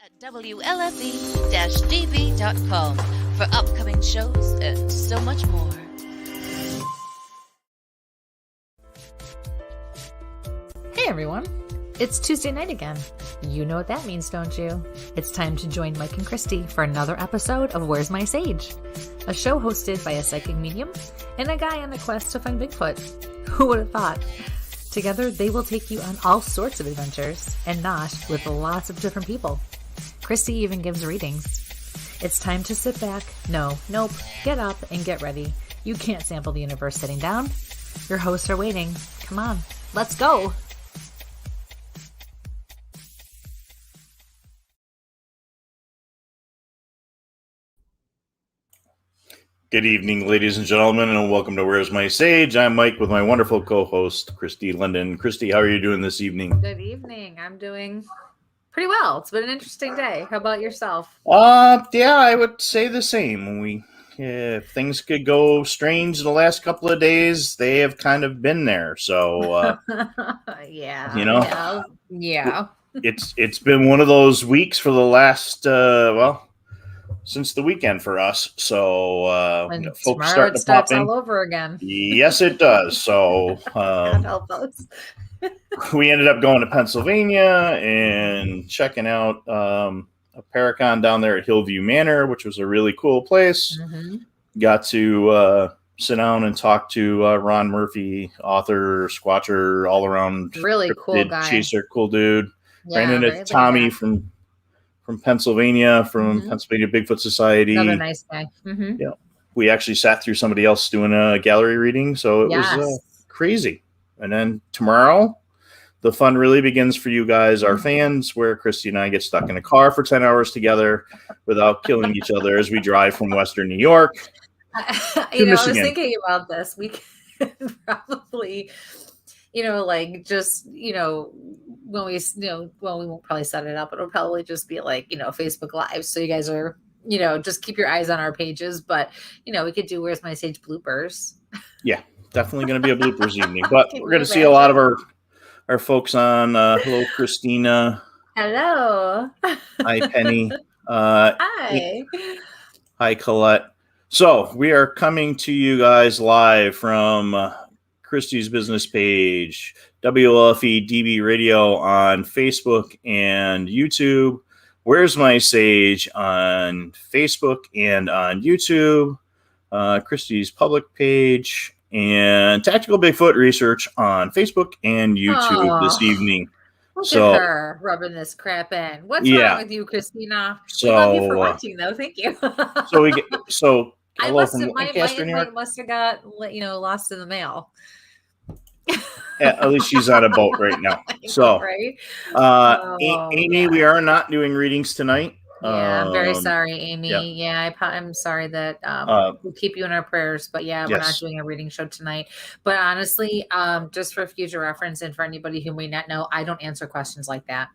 at WLFE-DB.com for upcoming shows and so much more. Hey everyone, it's Tuesday night again. You know what that means, don't you? It's time to join Mike and Kristie for another episode of Where's My Sage? A show hosted by a psychic medium and a guy on a quest to find Bigfoot. Who would have thought? Together, they will take you on all sorts of adventures, and not with lots of different people. Kristie even gives readings. It's time to sit back, get up and get ready. You can't sample the universe sitting down. Your hosts are waiting. Come on, let's go. Good evening, ladies and gentlemen, and welcome to Where's My Sage? I'm Mike with my wonderful co-host, Kristie Linden. Kristie, how are you doing this evening? Good evening. I'm doing pretty well. It's been an interesting day. How about yourself? Yeah, I would say the same. If things could go strange the last couple of days, they have kind of been there. So, Yeah. it's been one of those weeks for the last, since the weekend for us. So, folks starting to pop in all over again. Yes, it does. So, God help us. we ended up going to Pennsylvania and checking out a Paracon down there at Hillview Manor, which was a really cool place. Mm-hmm. Got to sit down and talk to Ron Murphy, author, Squatcher, all around really cool guy, chaser, cool dude. Yeah, Ran into Tommy from Pennsylvania, Pennsylvania Bigfoot Society. Another nice guy. Mm-hmm. Yeah, we actually sat through somebody else doing a gallery reading, so it was crazy. And then tomorrow, the fun really begins for you guys, our fans, where Kristie and I get stuck in a car for 10 hours together without killing each other as we drive from Western New York to Michigan. I was thinking about this. We could probably, when we won't probably set it up. It'll probably just be like, Facebook Live. So you guys are, just keep your eyes on our pages. But, we could do Where's My Sage bloopers. Yeah, definitely going to be a bloopers evening. But we're going to see a lot of our folks on. Hello, Christina. Hello. Hi, Penny. Hi. Hi, Colette. So we are coming to you guys live from Kristie's business page, WLFE DB Radio on Facebook and YouTube. Where's My Sage on Facebook and on YouTube. Kristie's public page and Tactical Bigfoot Research on Facebook and YouTube this evening. Look at her rubbing this crap in. What's wrong with you, Christina? So, we love you for watching, though. Thank you. My invite must have got lost in the mail. Yeah, at least she's on a boat right now. So, right? Amy, we are not doing readings tonight. Yeah, I'm very sorry, Amy. Yep. Yeah, I'm sorry that we'll keep you in our prayers. But yeah, we're not doing a reading show tonight. But honestly, just for future reference and for anybody who may not know, I don't answer questions like that.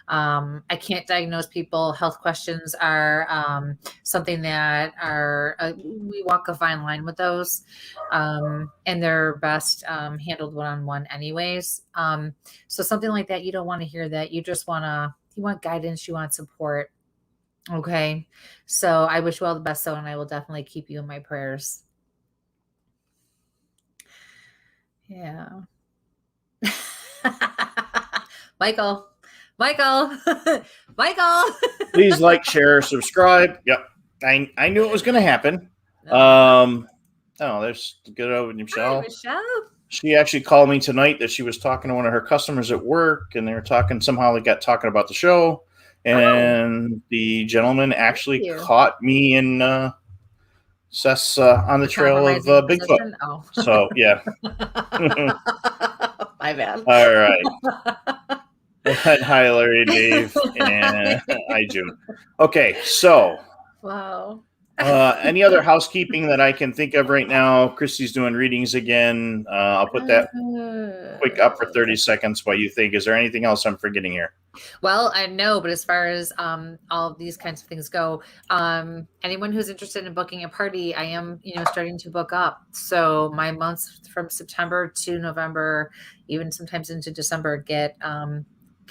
I can't diagnose people. Health questions are something that are we walk a fine line with those, and they're best handled one-on-one anyways. So something like that, you don't want to hear that. You want guidance, you want support. Okay, so I wish you all the best, and I will definitely keep you in my prayers. Yeah. Michael. Please like, share, subscribe. Yep. I knew it was going to happen. There's good old Michelle. Hi, Michelle. She actually called me tonight that she was talking to one of her customers at work, and they were talking, somehow they got talking about the show. And the gentleman actually caught me in Seth's on the trail of Bigfoot. Oh. So, yeah. My bad. All right. Hi, Larry, Dave, and hi, June. Okay, so. Wow. Any other housekeeping that I can think of right now? Kristie's doing readings again. I'll put that quick up for 30 seconds. What you think? Is there anything else I'm forgetting here? Well, I know, but as far as all of these kinds of things go, anyone who's interested in booking a party, I am, starting to book up. So my months from September to November, even sometimes into December, get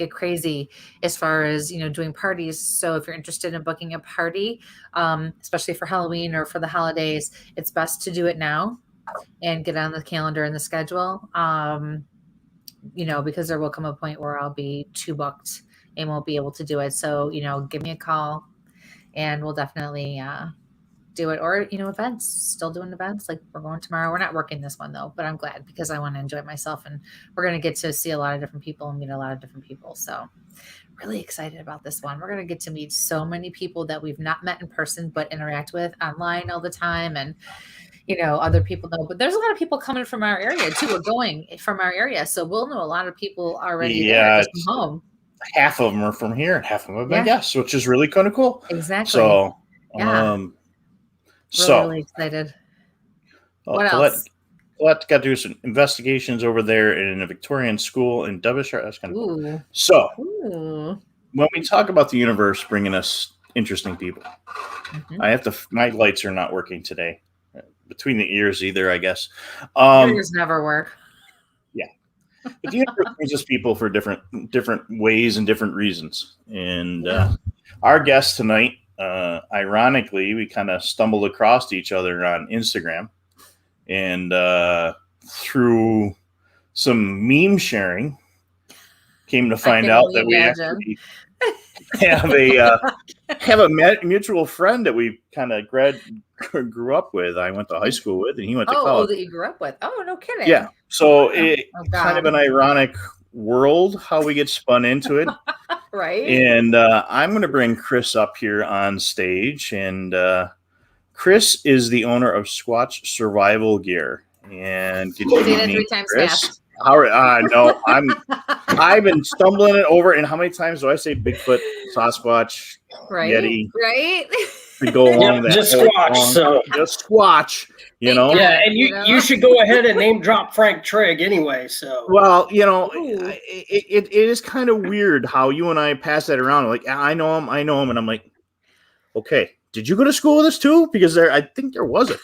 get crazy as far as, doing parties. So if you're interested in booking a party, especially for Halloween or for the holidays, it's best to do it now and get on the calendar and the schedule. Because there will come a point where I'll be too booked and won't be able to do it. So, give me a call and we'll definitely do it. Or, events, still doing events. Like we're going tomorrow. We're not working this one though, but I'm glad because I want to enjoy myself and we're going to get to see a lot of different people and meet a lot of different people. So really excited about this one. We're going to get to meet so many people that we've not met in person, but interact with online all the time. And, other people know, but there's a lot of people coming from our area too. We're going from our area. So we'll know a lot of people already there just from home. Half of them are from here and half of them have been guests, which is really kind of cool. Exactly. So, really excited. What else? Colette got to do some investigations over there in a Victorian school in Derbyshire. That's kind of cool. So, when we talk about the universe bringing us interesting people, my lights are not working today. Between the ears either, I guess. Ears never work. Yeah. But the universe brings us people for different ways and different reasons. And our guest tonight, ironically, we kind of stumbled across each other on Instagram. And through some meme sharing, came to find out that we actually have a mutual friend that we kind of grew up with. I went to high school with, and he went to college. Oh, that you grew up with. Oh, no kidding. Yeah. So kind of an ironic world how we get spun into it. Right. And I'm going to bring Chris up here on stage, and Chris is the owner of Squatch Survival Gear. And did you say that 3 times fast? No, I've been stumbling it over. And how many times do I say Bigfoot, Sasquatch, Yeti? Right. To go along that just Squatch. Just Squatch. Yeah, and you should go ahead and name drop Frank Trigg anyway. So it is kind of weird how you and I pass that around. Like I know him, and I'm like, okay. Did you go to school with us too? Because I think there was a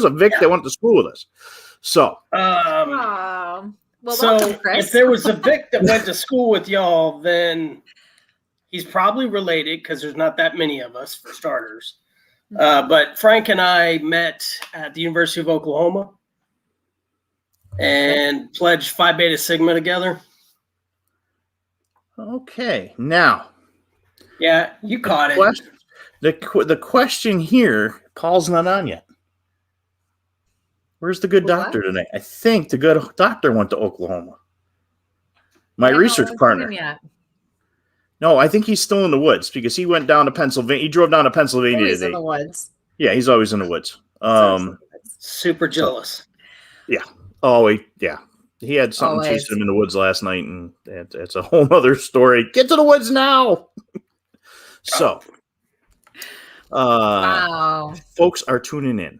Vick that went to school with us. So, well, if there was a Vick that went to school with y'all, then he's probably related because there's not that many of us for starters. But Frank and I met at the University of Oklahoma and pledged Phi Beta Sigma together. Okay, now. Yeah, you caught it. The question here, Paul's not on yet. Where's the good doctor today? I think the good doctor went to Oklahoma. My research partner. No, I think he's still in the woods because he went down to Pennsylvania. He drove down to Pennsylvania today. He's in the woods. Yeah, he's always in the woods. Super jealous. Yeah. Oh, yeah. He had something chasing him in the woods last night, and it's a whole other story. Get to the woods now. So. Wow. Folks are tuning in.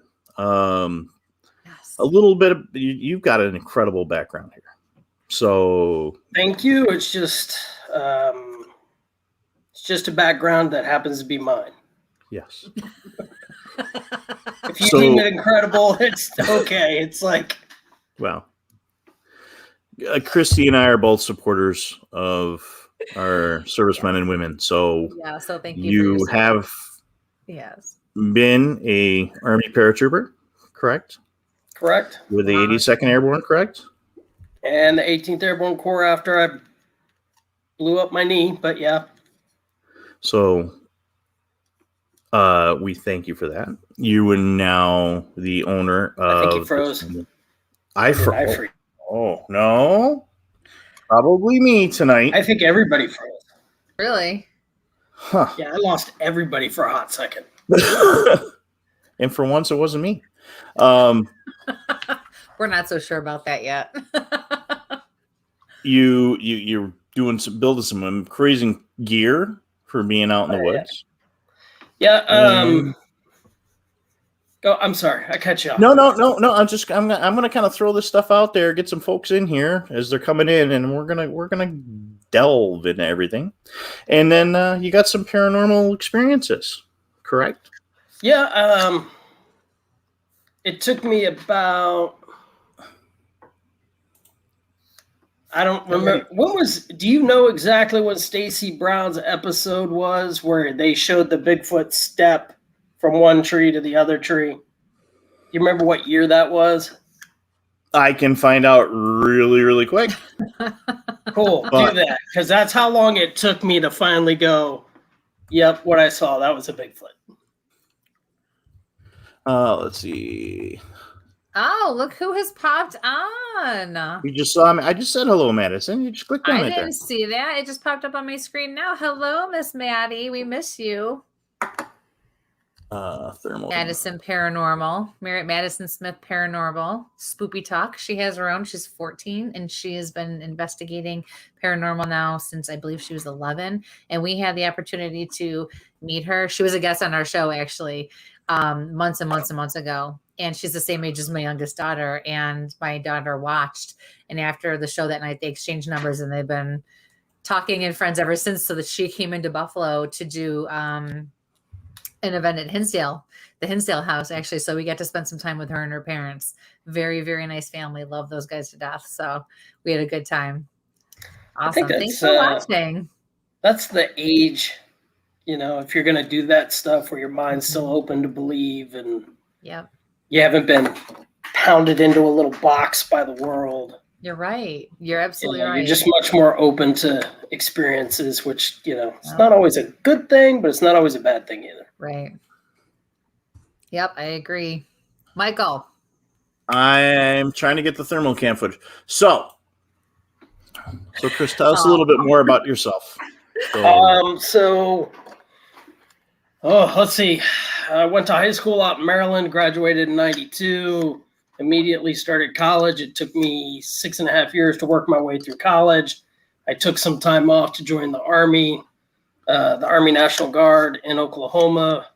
A little bit of you've got an incredible background here. So thank you. It's just a background that happens to be mine. Yes. If you deem it incredible, it's okay. It's like, well, Kristie and I are both supporters of our servicemen and women. So so thank you. You have been a Army paratrooper, correct? Correct. With the 82nd Airborne, correct? And the 18th Airborne Corps after I blew up my knee, but yeah. So we thank you for that. You are now the owner of... I think you froze. I froze. Oh, no. Probably me tonight. I think everybody froze. Really? Huh. Yeah, I lost everybody for a hot second. And for once, it wasn't me. We're not so sure about that yet. You're building some crazy gear for being out in the woods. Yeah. Go. I'm sorry, I cut you off. No. I'm gonna kind of throw this stuff out there, get some folks in here as they're coming in, and we're gonna delve into everything. And then you got some paranormal experiences, correct? Yeah. It took me about, I don't remember. Do you know exactly what Stacy Brown's episode was where they showed the Bigfoot step from one tree to the other tree? Do you remember what year that was? I can find out really, really quick. Cool. Do that, because that's how long it took me to finally go, yep, what I saw, that was a Bigfoot. Let's see. Oh, look who has popped on. You just saw me. I just said hello, Madison. You just clicked on it. I didn't see that. It just popped up on my screen now. Hello, Miss Maddie. We miss you. Thermal. Madison Paranormal. Madison Smith Paranormal. Spoopy Talk. She has her own. She's 14, and she has been investigating paranormal now since I believe she was 11. And we had the opportunity to meet her. She was a guest on our show, actually, months and months and months ago. And she's the same age as my youngest daughter. And my daughter watched. And after the show that night, they exchanged numbers, and they've been talking and friends ever since. So that she came into Buffalo to do an event at the Hinsdale house, actually. So we got to spend some time with her and her parents. Very, very nice family. Love those guys to death. So we had a good time. Awesome. Thanks for watching. That's the age, if you're going to do that stuff where your mind's still open to believe and you haven't been pounded into a little box by the world. You're right. You're absolutely right. You're just much more open to experiences, which, it's not always a good thing, but it's not always a bad thing either. Right. Yep, I agree. Michael. I'm trying to get the thermal cam footage. So Chris, tell us a little bit more about yourself. Let's see. I went to high school out in Maryland, graduated in 92. Immediately started college. It took me 6.5 years to work my way through college. I took some time off to join the Army National Guard in Oklahoma.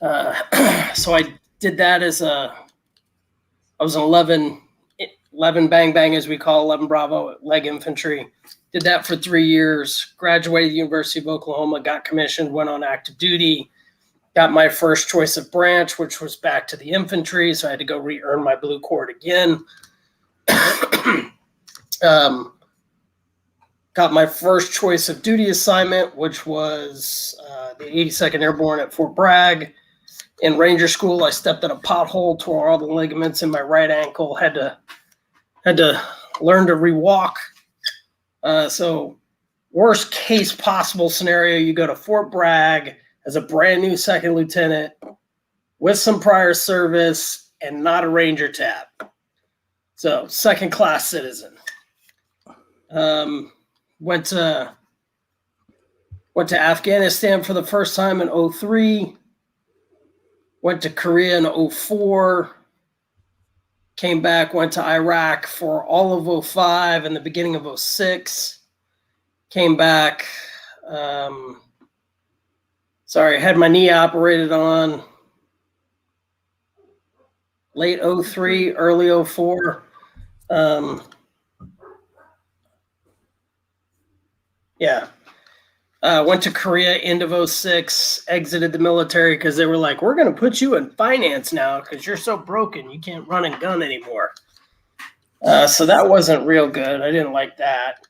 So I did that I was an 11 bang bang, as we call 11 Bravo, leg infantry. Did that for 3 years, graduated the University of Oklahoma, got commissioned, went on active duty. Got my first choice of branch, which was back to the infantry, so I had to go re-earn my blue cord again. Got my first choice of duty assignment, which was the 82nd Airborne at Fort Bragg. In Ranger School, I stepped in a pothole, tore all the ligaments in my right ankle, had to learn to re-walk. So worst case possible scenario, you go to Fort Bragg as a brand new second lieutenant with some prior service and not a Ranger tab. So second class citizen. Went to Afghanistan for the first time in 2003. Went to Korea in 2004. Came back, went to Iraq for all of 2005 and the beginning of 2006. Came back. Had my knee operated on late 2003, early 2004. Went to Korea end of 2006, exited the military because they were like, we're going to put you in finance now because you're so broken. You can't run and gun anymore. So that wasn't real good. I didn't like that.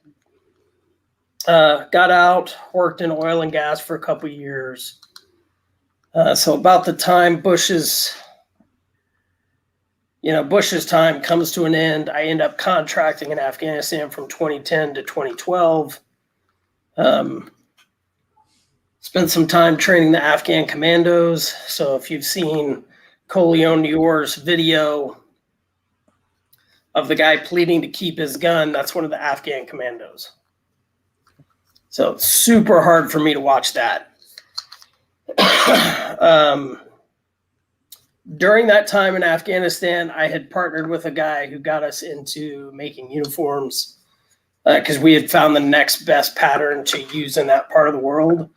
Got out, worked in oil and gas for a couple years. So about the time Bush's time comes to an end, I end up contracting in Afghanistan from 2010 to 2012. Spent some time training the Afghan commandos. So if you've seen Coleon Dior's video of the guy pleading to keep his gun, that's one of the Afghan commandos. So it's super hard for me to watch that. During that time in Afghanistan, I had partnered with a guy who got us into making uniforms because we had found the next best pattern to use in that part of the world.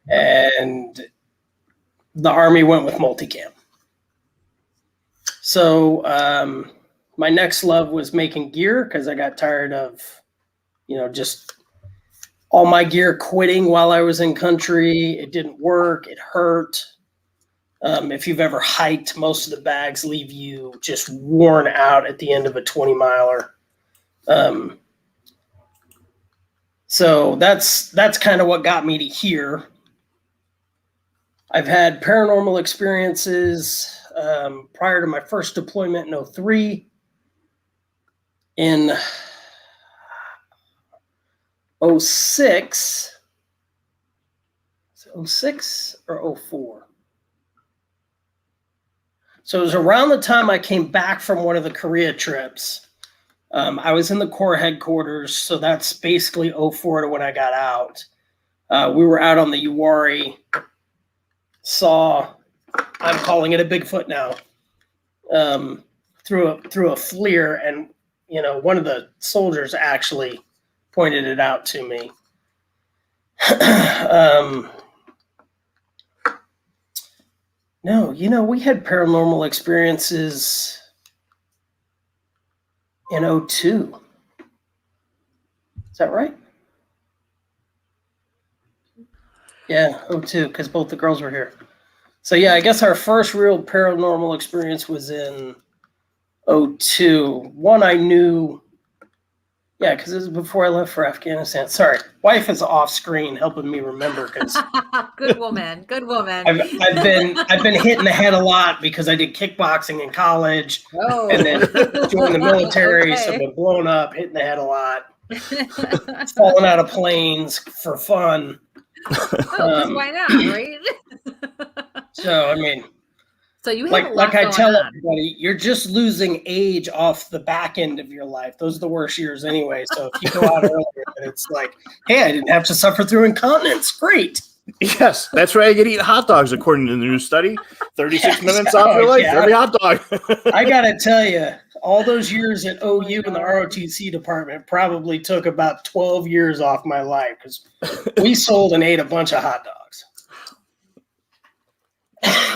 And the Army went with multicam. So my next love was making gear because I got tired of, just all my gear quitting while I was in country. It didn't work. It hurt. If you've ever hiked, most of the bags leave you just worn out at the end of a 20-miler. So that's kind of what got me to here. I've had paranormal experiences prior to my first deployment in 2003. In 2006, 06 or 2004? So it was around the time I came back from one of the Korea trips. I was in the Corps headquarters, so that's basically 2004 to when I got out. We were out on the Uwari, saw, I'm calling it a Bigfoot now, through a FLIR, and one of the soldiers actually pointed it out to me. No, we had paranormal experiences in 2002. Is that right? Yeah, 2002, because both the girls were here. So yeah, I guess our first real paranormal experience was in 2002. One I knew, yeah, because this is before I left for Afghanistan. Sorry, wife is off screen helping me remember because good woman. I've been hit in the head a lot because I did kickboxing in college and then joined the military, okay. So I've been blown up, hit in the head a lot, falling out of planes for fun. Why not, right? So I mean. So you have like I tell everybody, you're just losing age off the back end of your life. Those are the worst years anyway. So if you go out earlier, then it's like, hey, I didn't have to suffer through incontinence. Great. Yes, that's right. I get to eat hot dogs according to the new study. 36 minutes off your life, every hot dog. I gotta tell you, all those years at OU in the ROTC department probably took about 12 years off my life because we sold and ate a bunch of hot dogs.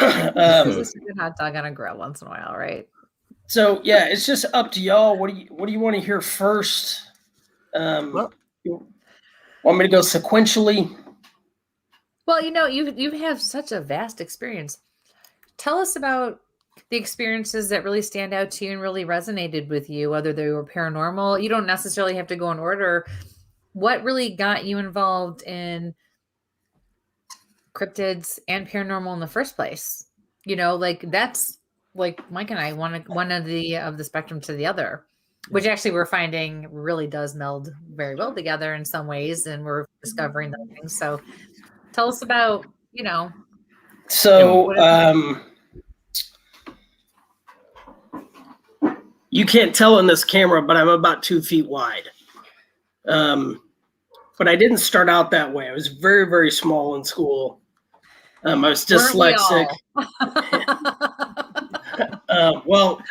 Just a good hot dog on a grill once in a while, right? So yeah, it's just up to y'all. What do you want to hear first? Want me to go sequentially? Well, you have such a vast experience. Tell us about the experiences that really stand out to you and really resonated with you, whether they were paranormal. You don't necessarily have to go in order. What really got you involved in cryptids and paranormal in the first place? That's like Mike and I, one of the spectrum to the other, which actually we're finding really does meld very well together in some ways, and we're discovering those things. So tell us about, So you can't tell in this camera, but I'm about 2 feet wide. But I didn't start out that way. I was very, very small in school. I was dyslexic. Well,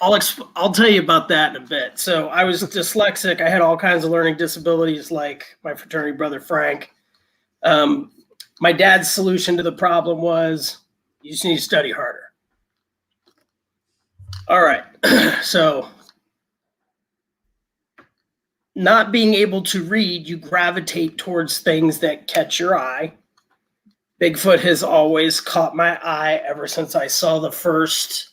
I'll tell you about that in a bit. So I was dyslexic. I had all kinds of learning disabilities, like my fraternity brother Frank. My dad's solution to the problem was you just need to study harder. All right. So not being able to read, you gravitate towards things that catch your eye. Bigfoot has always caught my eye ever since I saw the first,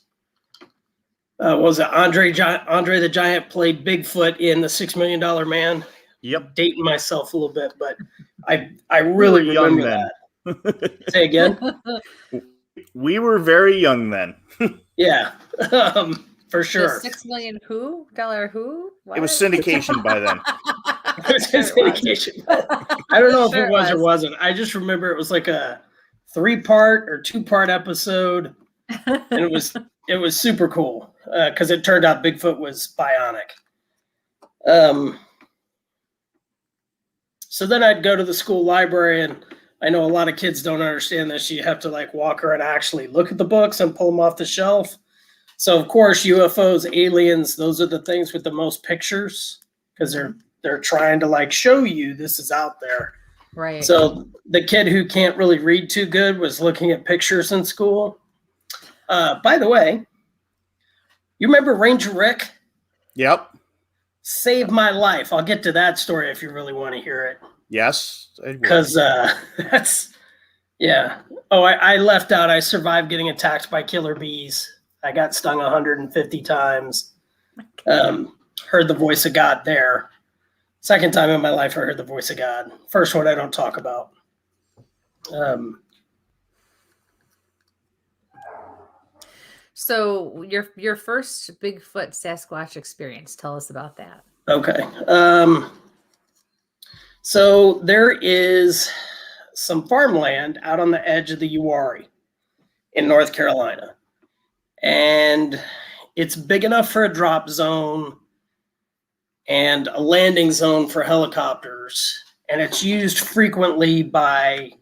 Andre the Giant played Bigfoot in the $6 Million Man? Yep. Dating myself a little bit, but I really remember that. Say again? We were very young then. Yeah. For sure. The $6 million dollar who? What? It was syndication by then. It was syndication. I don't know if it was or wasn't. I just remember it was like a 3-part or 2-part episode, and it was super cool because it turned out Bigfoot was bionic. So then I'd go to the school library, and I know a lot of kids don't understand this. You have to walk around and actually look at the books and pull them off the shelf. So of course, UFOs, aliens, those are the things with the most pictures because they're trying to show you this is out there. Right. So the kid who can't really read too good was looking at pictures in school. By the way, you remember Ranger Rick? Yep. Saved my life. I'll get to that story if you really want to hear it. Yes. Because that's, yeah. Oh, I left out. I survived getting attacked by killer bees. I got stung 150 times. Heard the voice of God there. Second time in my life I heard the voice of God. First one I don't talk about. So your first Bigfoot Sasquatch experience, tell us about that. Okay. So there is some farmland out on the edge of the Uwharrie in North Carolina. And it's big enough for a drop zone and a landing zone for helicopters. And it's used frequently by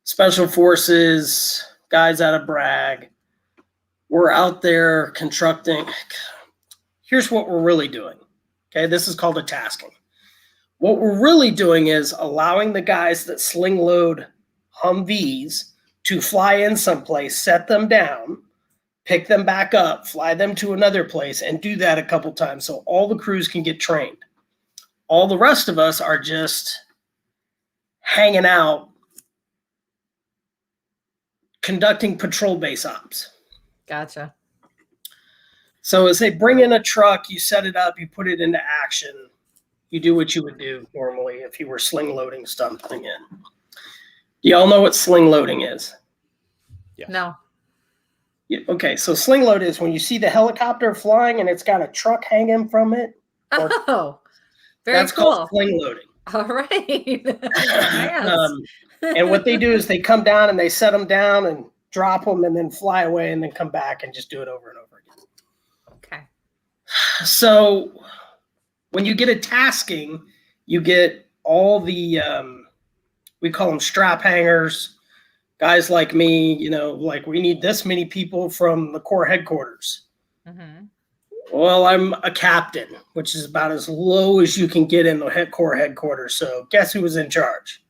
special forces, guys out of Bragg. We're out there constructing. Here's what we're really doing. Okay, this is called a tasking. What we're really doing is allowing the guys that sling load Humvees to fly in someplace, set them down, pick them back up, fly them to another place, and do that a couple times so all the crews can get trained. All the rest of us are just hanging out, conducting patrol base ops. Gotcha. So as they bring in a truck, you set it up, you put it into action. You do what you would do normally if you were sling loading something in. Do y'all know what sling loading is? Yeah. No. Yeah, okay, so sling load is when you see the helicopter flying and it's got a truck hanging from it. Oh, very that's cool. called sling loading. All right. Yes. And what they do is they come down and they set them down and drop them and then fly away and then come back and just do it over and over again. Okay. So when you get a tasking, you get all the, we call them strap hangers, guys like me, like we need this many people from the Corps headquarters. Mm-hmm. Well, I'm a captain, which is about as low as you can get in the Corps headquarters. So guess who was in charge?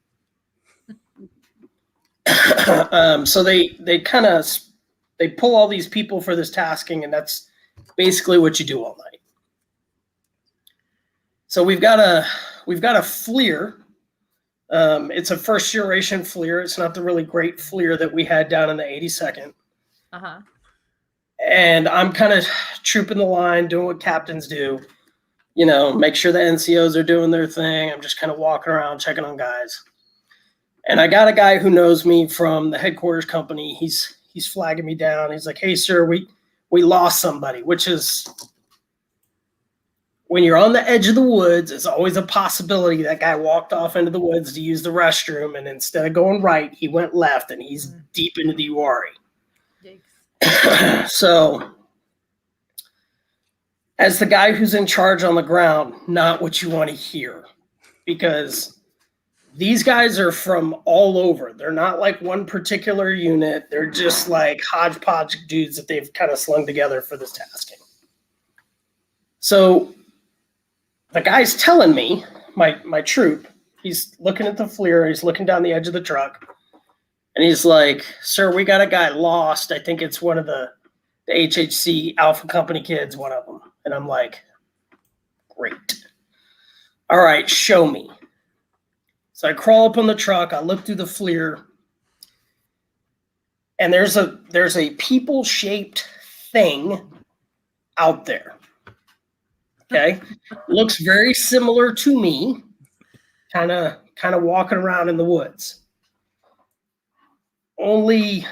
So they pull all these people for this tasking, and that's basically what you do all night. So we've got a FLIR. It's a first generation FLIR. It's not the really great FLIR that we had down in the 82nd. Uh-huh. And I'm kind of trooping the line, doing what captains do, make sure the NCOs are doing their thing. I'm just kind of walking around, checking on guys. And I got a guy who knows me from the headquarters company. He's flagging me down. He's like, "Hey, sir, we lost somebody," which is when you're on the edge of the woods, it's always a possibility that guy walked off into the woods to use the restroom, and instead of going right, he went left, and he's deep into the Uwharrie. So, as the guy who's in charge on the ground, not what you want to hear, because these guys are from all over. They're not like one particular unit. They're just like hodgepodge dudes that they've kind of slung together for this tasking. So the guy's telling me, my troop, he's looking at the FLIR, he's looking down the edge of the truck, and he's like, "Sir, we got a guy lost. I think it's one of the HHC Alpha Company kids, one of them." And I'm like, "Great. All right, show me." So I crawl up on the truck, I look through the FLIR, and there's a people-shaped thing out there. Okay? Looks very similar to me, kind of walking around in the woods. Only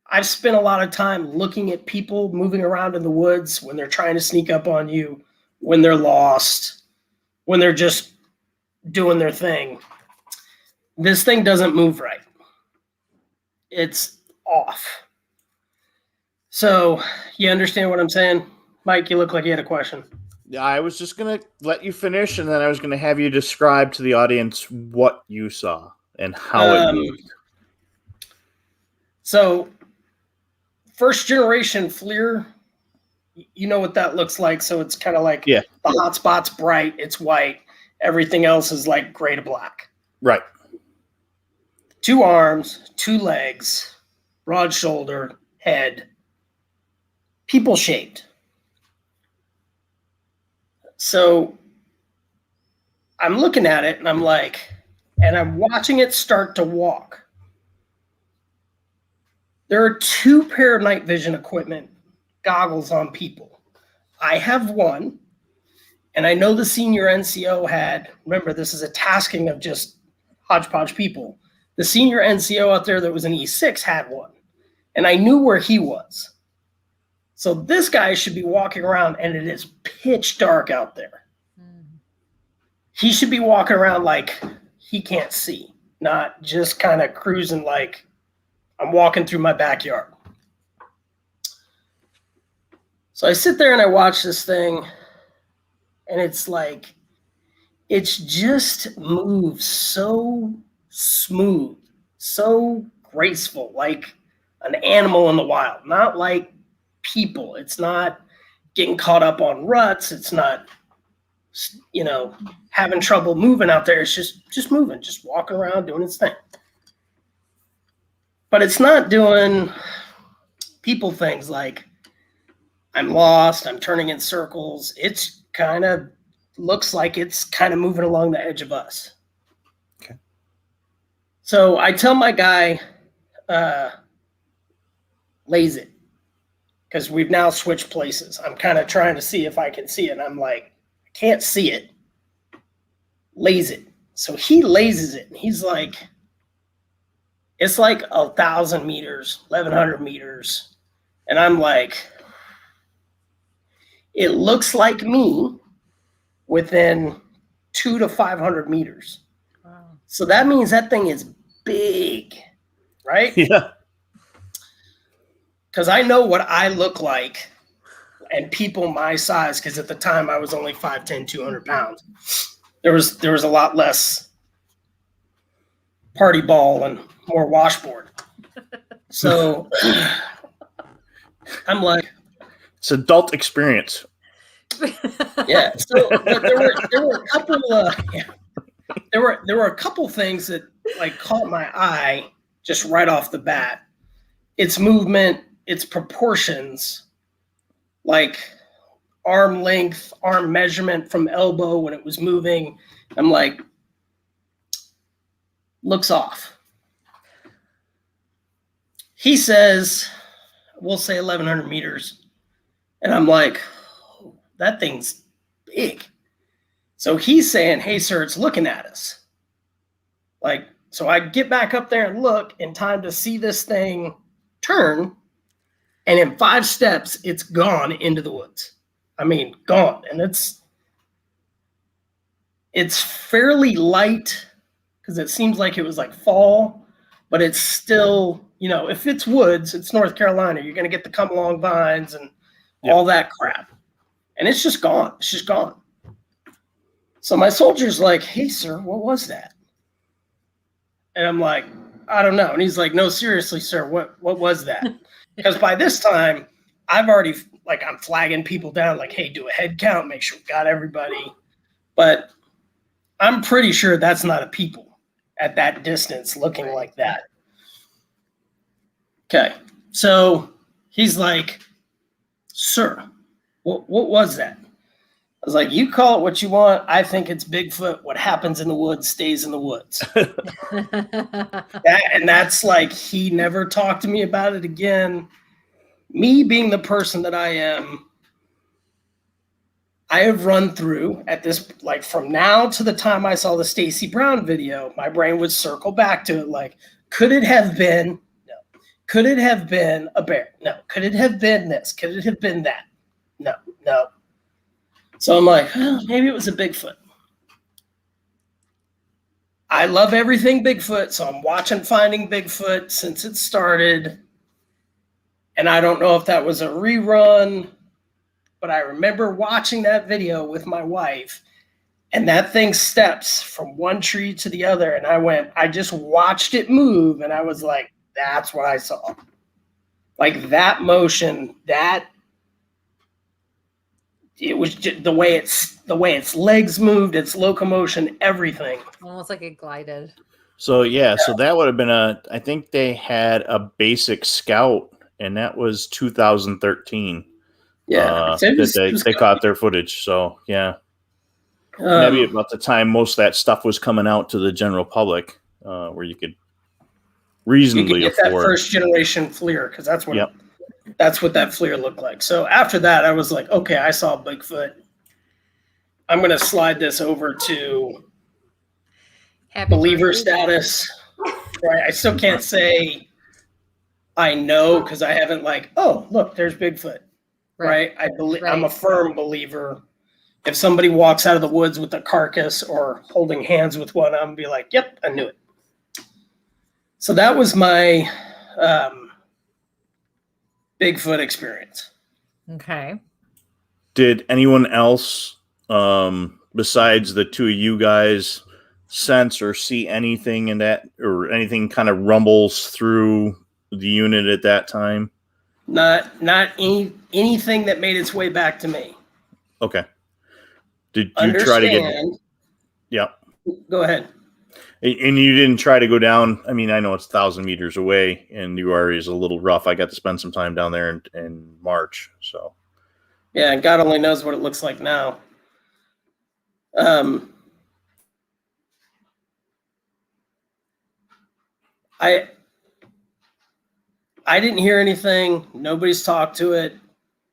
I've spent a lot of time looking at people moving around in the woods when they're trying to sneak up on you, when they're lost, when they're just doing their thing. This thing doesn't move right. It's off. So you understand what I'm saying? Mike, you look like you had a question. Yeah, I was just going to let you finish, and then I was going to have you describe to the audience what you saw and how it moved. So first generation FLIR, you know what that looks like. So it's kind of like the hot spot's bright, it's white. Everything else is like gray to black. Right. 2 arms, 2 legs, broad shoulder, head, people shaped. So I'm looking at it and I'm like, and I'm watching it start to walk. There are 2 pair of night vision equipment goggles on people. I have one, and I know the senior NCO had, remember, this is a tasking of just hodgepodge people. The senior NCO out there that was an E6 had one, and I knew where he was. So this guy should be walking around, and it is pitch dark out there. He should be walking around like he can't see, not just kind of cruising like I'm walking through my backyard. So I sit there and I watch this thing, and it's like, it's just moves so smooth, so graceful, like an animal in the wild, not like people. It's not getting caught up on ruts. It's not, having trouble moving out there. It's just moving, just walking around, doing its thing. But it's not doing people things like I'm lost, I'm turning in circles. It's kind of looks like it's kind of moving along the edge of us. Okay. So I tell my guy, laze it, because we've now switched places. I'm kind of trying to see if I can see it. And I'm like, I can't see it. Laze it. So he lazes it, and he's like, it's like 1,000 meters, 1,100 meters. And I'm like, it looks like me within 200 to 500 meters. Wow. So that means that thing is big, right? Yeah. Because I know what I look like and people my size, because at the time I was only 5'10", 200 pounds. There was a lot less party ball and more washboard. So I'm like, it's adult experience. Yeah. So but there were a couple there were a couple things that like caught my eye just right off the bat. Its movement, its proportions, like arm length, arm measurement from elbow when it was moving. I'm like, looks off. He says, we'll say 1,100 meters. And I'm like, oh, that thing's big. So he's saying, hey, sir, it's looking at us. Like, so I get back up there and look in time to see this thing turn. And in 5 steps, it's gone into the woods. I mean, gone. And it's fairly light because it seems like it was like fall, but it's still, if it's woods, it's North Carolina, you're going to get the come along vines and all that crap. And it's just gone. It's just gone. So my soldier's like, hey, sir, what was that? And I'm like, I don't know. And he's like, no, seriously, sir, what was that? Because by this time, I've already, I'm flagging people down, like, hey, do a head count, make sure we got everybody. But I'm pretty sure that's not a people at that distance looking like that. Okay. So he's like, sir, what was that? I was like, you call it what you want. I think it's Bigfoot. What happens in the woods stays in the woods. And that's like, he never talked to me about it again. Me being the person that I am, I have run through at this, like from now to the time I saw the Stacey Brown video, my brain would circle back to it. Like, could it have been? No. Could it have been a bear? No. Could it have been this? Could it have been that? No. So I'm like, maybe it was a Bigfoot. I love everything Bigfoot, so I'm watching Finding Bigfoot since it started. And I don't know if that was a rerun, but I remember watching that video with my wife, and that thing steps from one tree to the other. And I just watched it move, and I was like, that's what I saw. Like that motion, it was just the way its legs moved, its locomotion, everything. Almost like it glided. So so that would have been I think they had a basic scout, and that was 2013. Yeah, they caught their footage. So maybe about the time most of that stuff was coming out to the general public, where you could reasonably get afford that first generation FLIR, because that's what That's what that FLIR looked like. So after that, I was like, okay, I saw Bigfoot. I'm going to slide this over to believer status. Right? I still can't say I know because I haven't oh, look, there's Bigfoot. Right? I believe I'm a firm believer. If somebody walks out of the woods with a carcass or holding hands with one, I'm going to be like, yep, I knew it. So that was my Bigfoot experience. Okay. Did anyone else, besides the two of you guys, sense or see anything in that, or anything kind of rumbles through the unit at that time? Not anything that made its way back to me. Okay. Did you try to get? Yeah. Go ahead. And you didn't try to go down. I mean, I know it's 1,000 meters away, and New Area is a little rough. I got to spend some time down there in March. So, yeah, God only knows what it looks like now. I didn't hear anything. Nobody's talked to it.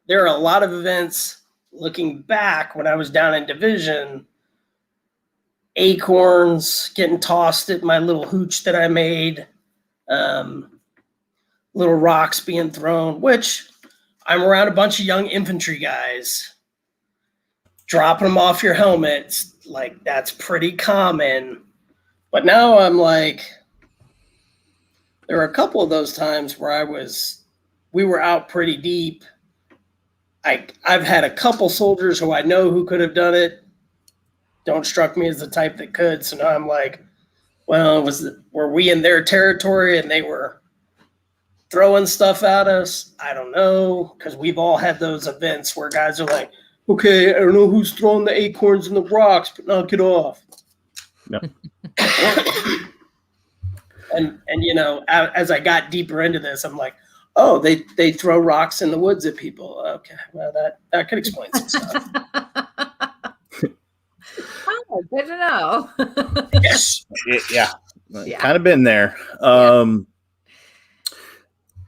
There are a lot of events looking back when I was down in Division. Acorns getting tossed at my little hooch that I made. Little rocks being thrown, which I'm around a bunch of young infantry guys. Dropping them off your helmets, that's pretty common. But now I'm like, there were a couple of those times where we were out pretty deep. I've had a couple soldiers who I know who could have done it. Don't struck me as the type that could. So now I'm like, well, were we in their territory and they were throwing stuff at us? I don't know, because we've all had those events where guys are like, okay, I don't know who's throwing the acorns and the rocks, but knock it off. Yep. And as I got deeper into this, I'm like, oh, they throw rocks in the woods at people. Okay, well that could explain some stuff. Oh, good to know. Yes. Yeah. Kind of been there.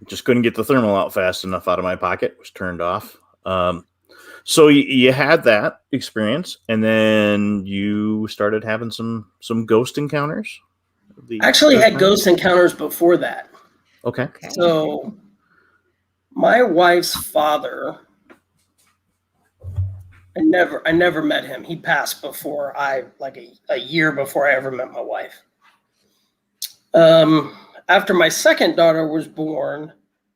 Just couldn't get the thermal out fast enough out of my pocket. It was turned off. So you had that experience, and then you started having some ghost encounters. I actually had ghost encounters before that. Okay. So my wife's father, I never met him. He passed before a year before I ever met my wife. After my second daughter was born,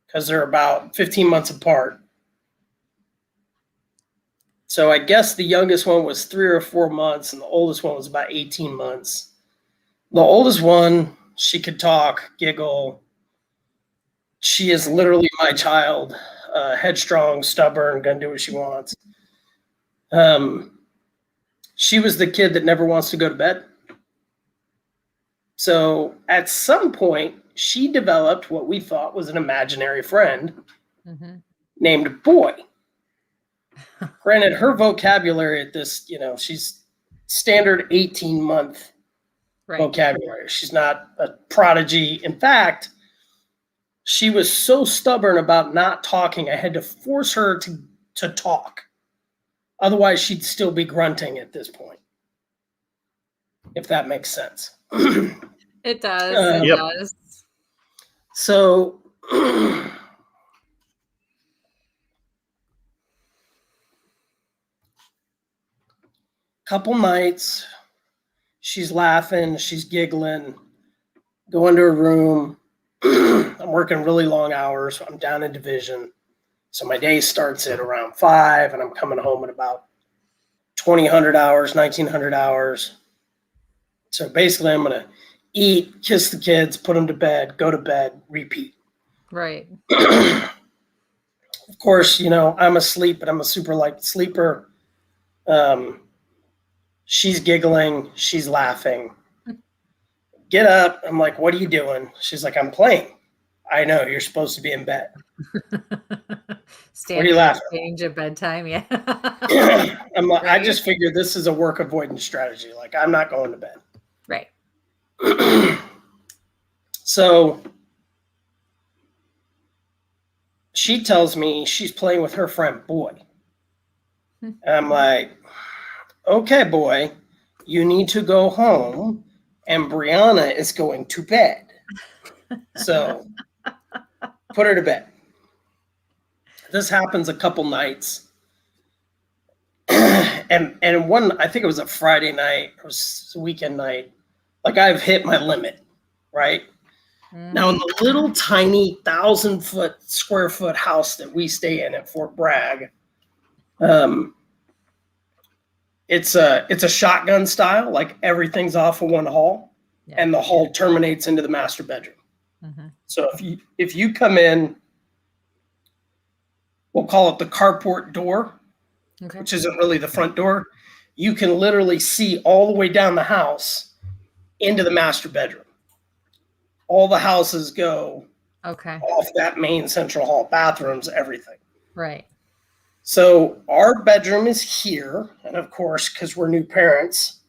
because they're about 15 months apart. So I guess the youngest one was 3 or 4 months, and the oldest one was about 18 months. The oldest one, she could talk, giggle. She is literally my child, headstrong, stubborn, gonna do what she wants. She was the kid that never wants to go to bed. So at some point, she developed what we thought was an imaginary friend named Boy. Granted, her vocabulary at this, she's standard 18-month vocabulary. She's not a prodigy. In fact, she was so stubborn about not talking, I had to force her to talk. Otherwise, she'd still be grunting at this point, if that makes sense. It does. It does. So couple nights, she's laughing, she's giggling, go into her room. I'm working really long hours. I'm down in Division. So my day starts at around 5, and I'm coming home at about 2,000 hours, 1,900 hours. So basically, I'm going to eat, kiss the kids, put them to bed, go to bed, repeat. Right. Of course, I'm asleep, but I'm a super light sleeper. She's giggling. She's laughing. Get up. I'm like, what are you doing? She's like, I'm playing. I know, you're supposed to be in bed. What are you laughing? Change at bedtime, yeah. I'm like, I just figured this is a work avoidance strategy. Like, I'm not going to bed. Right. So she tells me she's playing with her friend Boy. And I'm like, okay, Boy, you need to go home, and Brianna is going to bed. So put her to bed. This happens a couple nights. and one, I think it was a Friday night, it was a weekend night. Like, I've hit my limit, right? Now, in the little tiny 1,000 square foot house that we stay in at Fort Bragg, it's a shotgun style, like everything's off of one hall, and the hall terminates into the master bedroom. So if you come in, we'll call it the carport door, which isn't really the front door. You can literally see all the way down the house into the master bedroom. All the houses go off that main central hall, bathrooms, everything. Right. So our bedroom is here. And of course, because we're new parents,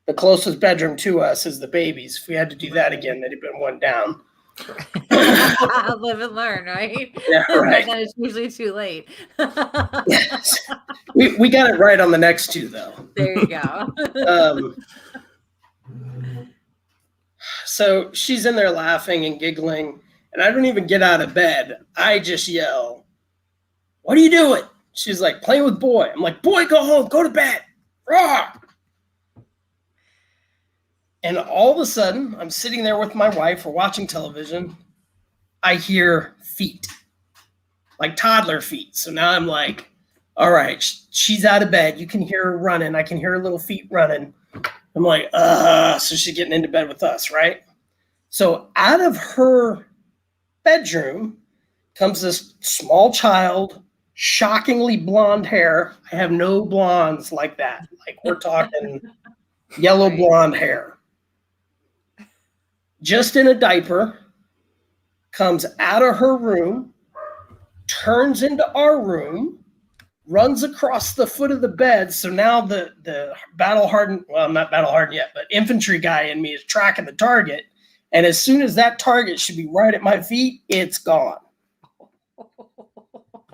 the closest bedroom to us is the baby's. If we had to do that again, they'd have been one down. Live and learn, right? Yeah, right. Then it's usually too late. Yes. We got it right on the next two, though. There you go. So she's in there laughing and giggling, and I don't even get out of bed. I just yell, "What are you doing?" She's like, "Playing with Boy." I'm like, "Boy, go home, go to bed." Rah! And all of a sudden, I'm sitting there with my wife, we're watching television. I hear feet, like toddler feet. So now I'm like, all right, she's out of bed. You can hear her running. I can hear her little feet running. I'm like, so she's getting into bed with us, right? So out of her bedroom comes this small child, shockingly blonde hair. I have no blondes like that. Like, we're talking yellow blonde hair. Just in a diaper, comes out of her room, turns into our room, runs across the foot of the bed. So now the battle-hardened, well, I'm not battle-hardened yet, but infantry guy in me is tracking the target. And as soon as that target should be right at my feet, it's gone.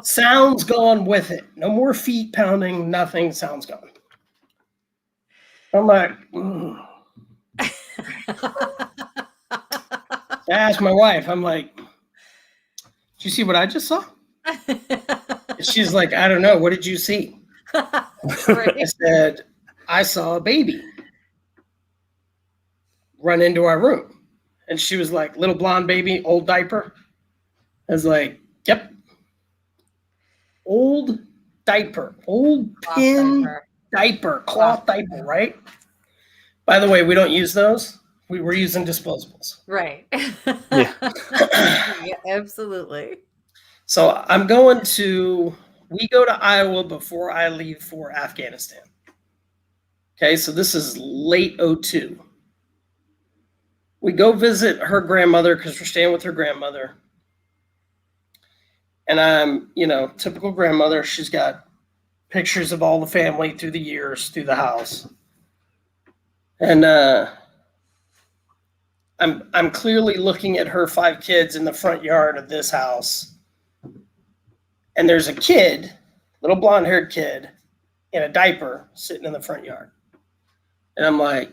Sound's gone with it. No more feet pounding, nothing. Sound's gone. I'm like, I asked my wife, I'm like, "Did you see what I just saw?" She's like, "I don't know. What did you see?" I said, "I saw a baby run into our room." And she was like, "Little blonde baby, old diaper?" I was like, "Yep. Old diaper, old pin diaper, cloth diaper, right?" By the way, we don't use those. We were using disposables. Right. Yeah. Yeah, absolutely. So we go to Iowa before I leave for Afghanistan. Okay, so this is late 2002. We go visit her grandmother because we're staying with her grandmother. And I'm, typical grandmother. She's got pictures of all the family through the years, through the house. And I'm clearly looking at her 5 kids in the front yard of this house. And there's a kid, little blonde-haired kid, in a diaper sitting in the front yard. And I'm like,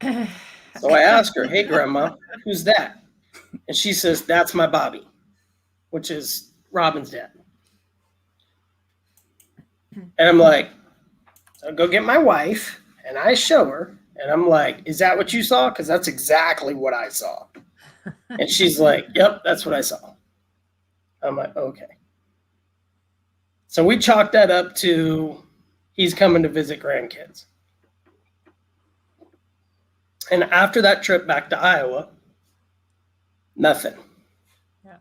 so I ask her, "Hey, Grandma, who's that?" And she says, "That's my Bobby," which is Robin's dad. And I'm like, so I go get my wife, and I show her. And I'm like, "Is that what you saw? Because that's exactly what I saw." And she's like, "Yep, that's what I saw." I'm like, okay. So we chalked that up to he's coming to visit grandkids. And after that trip back to Iowa, nothing. Yeah.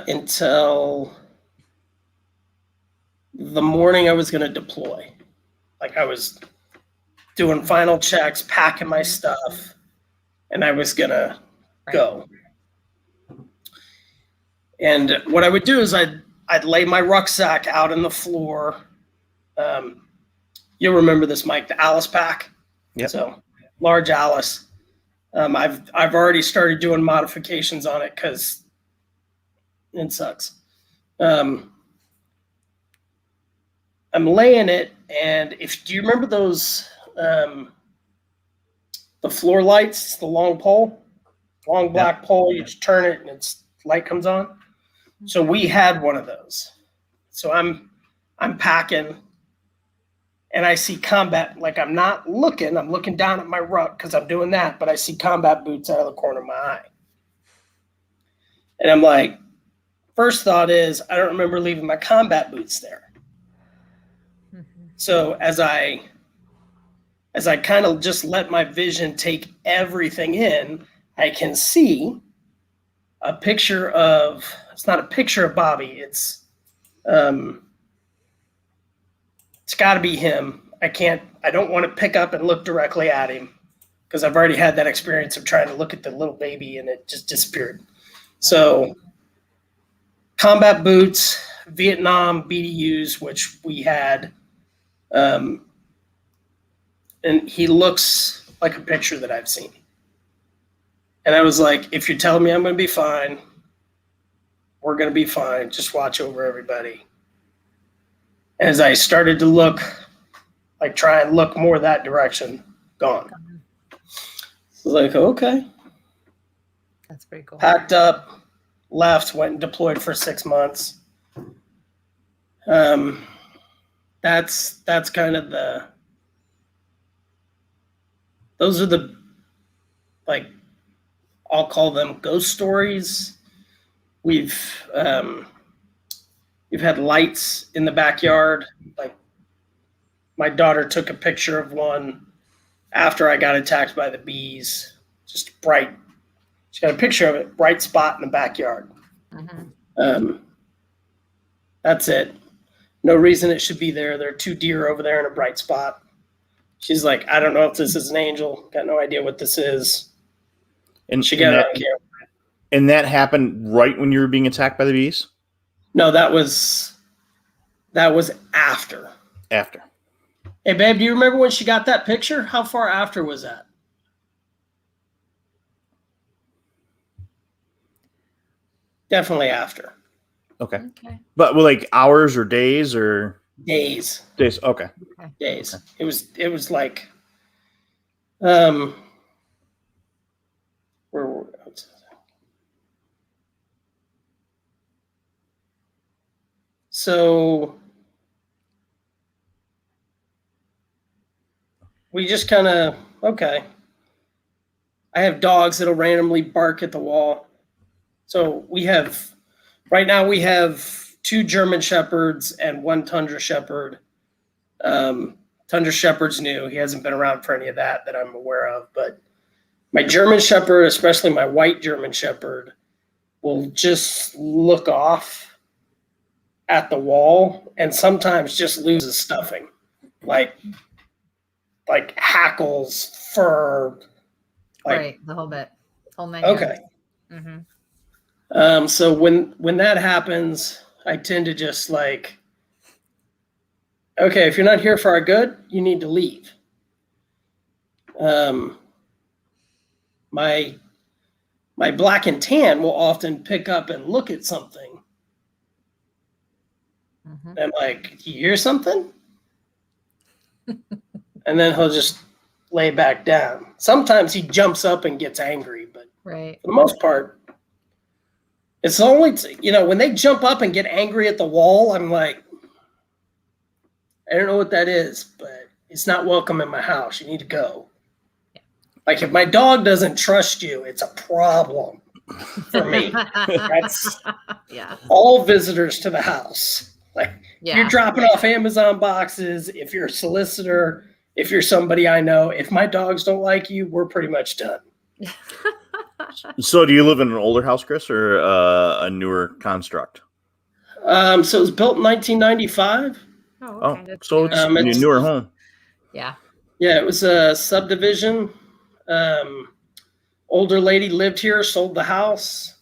Until the morning I was going to deploy. Like, I was doing final checks, packing my stuff, and I was going to go. And what I would do is I'd lay my rucksack out on the floor. You'll remember this, Mike, the Alice pack. Yep. So large Alice. I've already started doing modifications on it because It sucks. I'm laying it, and do you remember those the floor lights, the long black pole? You just turn it, and light comes on. So we had one of those. So I'm packing, and I see combat. Like, I'm not looking. I'm looking down at my ruck because I'm doing that, but I see combat boots out of the corner of my eye, and I'm like, first thought is, I don't remember leaving my combat boots there. Mm-hmm. So as I kind of just let my vision take everything in, I can see a picture of, it's not a picture of Bobby. It's got to be him. I don't want to pick up and look directly at him because I've already had that experience of trying to look at the little baby and it just disappeared. So combat boots, Vietnam BDUs, which we had, and he looks like a picture that I've seen. And I was like, if you're telling me I'm going to be fine, we're going to be fine. Just watch over everybody. And as I started to look, like try and look more that direction, gone. I was like, okay. That's pretty cool. Packed up, left, went and deployed for 6 months. That's kind of those are the, like, I'll call them ghost stories. We've had lights in the backyard. Like, my daughter took a picture of one after I got attacked by the bees. Just bright. She got a picture of it, bright spot in the backyard. Mm-hmm. That's it. No reason it should be there. There are 2 deer over there in a bright spot. She's like, I don't know if this is an angel. Got no idea what this is. And she got it on camera. And that happened right when you were being attacked by the bees? No, that was after. After. Hey, babe, do you remember when she got that picture? How far after was that? Definitely after. Okay. But like hours or days or days? Days. Okay. Days. Okay. It was like where were we? So we just kind of, okay. I have dogs that'll randomly bark at the wall. So right now we have 2 German Shepherds and 1 Tundra Shepherd. Tundra Shepherd's new. He hasn't been around for any of that I'm aware of. But my German Shepherd, especially my white German Shepherd, will just look off at the wall and sometimes just loses stuffing. Like hackles, fur. Right, the whole bit. Whole 9 okay. Mm-hmm. So when that happens, I tend to just like, okay, if you're not here for our good, you need to leave. My black and tan will often pick up and look at something. Mm-hmm. I'm like, do you hear something? And then he'll just lay back down. Sometimes he jumps up and gets angry, but right. For the most part, it's only, when they jump up and get angry at the wall, I'm like, I don't know what that is, but it's not welcome in my house. You need to go. Yeah. Like, if my dog doesn't trust you, it's a problem for me. That's all visitors to the house. Like, you're dropping off Amazon boxes. If you're a solicitor, if you're somebody I know, if my dogs don't like you, we're pretty much done. So do you live in an older house, Chris, or a newer construct? So it was built in 1995. Oh, okay. So it's a newer home. Yeah. Yeah, it was a subdivision. Older lady lived here, sold the house.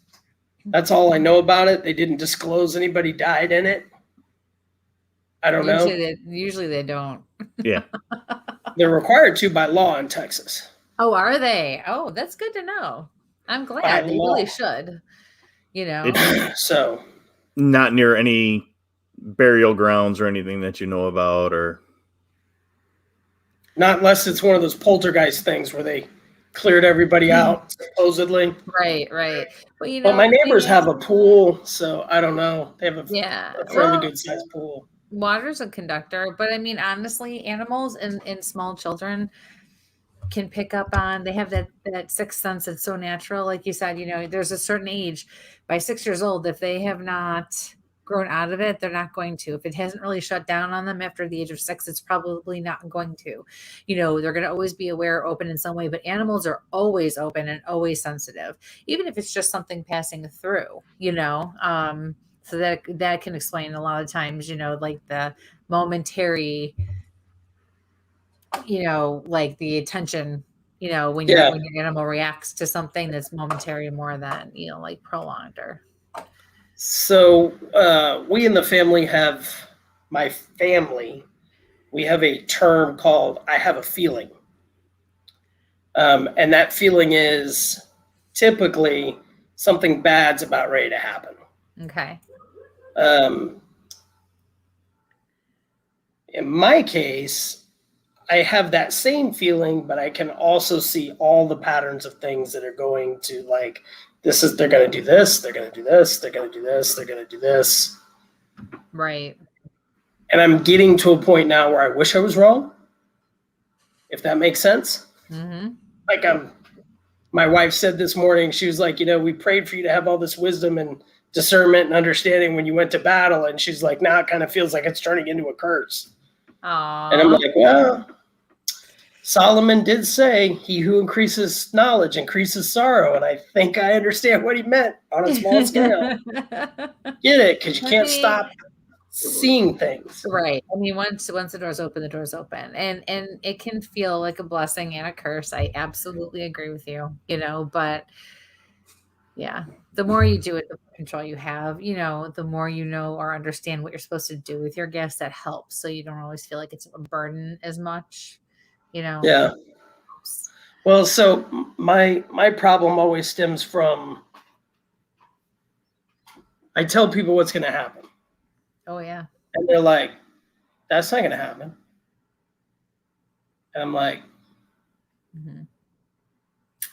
That's all I know about it. They didn't disclose anybody died in it. I don't know. Usually they don't. Yeah. They're required to by law in Texas. Oh, are they? Oh, that's good to know. I'm glad. They really should. you know. So not near any burial grounds or anything that you know about, or not unless it's one of those poltergeist things where they cleared everybody out, supposedly. Right. But Well, my neighbors have a pool, so I don't know. They have a fairly good sized pool. Water's a conductor, but I mean, honestly, animals and small children can pick up on, they have that sixth sense that's so natural. Like you said, there's a certain age, by 6 years old, if they have not grown out of it, they're not going to. If it hasn't really shut down on them after the age of 6, it's probably not going to. They're going to always be aware, open in some way, but animals are always open and always sensitive, even if it's just something passing through, so that can explain a lot of times, like the momentary, like the attention, when your animal reacts to something that's momentary more than, like prolonged or. So we in the family we have a term called I have a feeling. And that feeling is typically something bad's about ready to happen. Okay. In my case, I have that same feeling, but I can also see all the patterns of things that are going to, like, they're going to do this, they're going to do this, they're going to do this, they're going to do this. Right. And I'm getting to a point now where I wish I was wrong, if that makes sense. Mm-hmm. Like my wife said this morning, she was like, we prayed for you to have all this wisdom and discernment and understanding when you went to battle. And she's like, now it kind of feels like it's turning into a curse. Aww. And I'm like, well, Solomon did say, he who increases knowledge increases sorrow. And I think I understand what he meant on a small scale. Get it? Because you can't stop seeing things. Right. I mean, once the door's open, the door's open. And it can feel like a blessing and a curse. I absolutely agree with you, but yeah, the more you do it, the more control you have, the more or understand what you're supposed to do with your gifts, that helps. So you don't always feel like it's a burden as much, Yeah. Well, so my problem always stems from, I tell people what's going to happen. Oh, yeah. And they're like, that's not going to happen. And I'm like,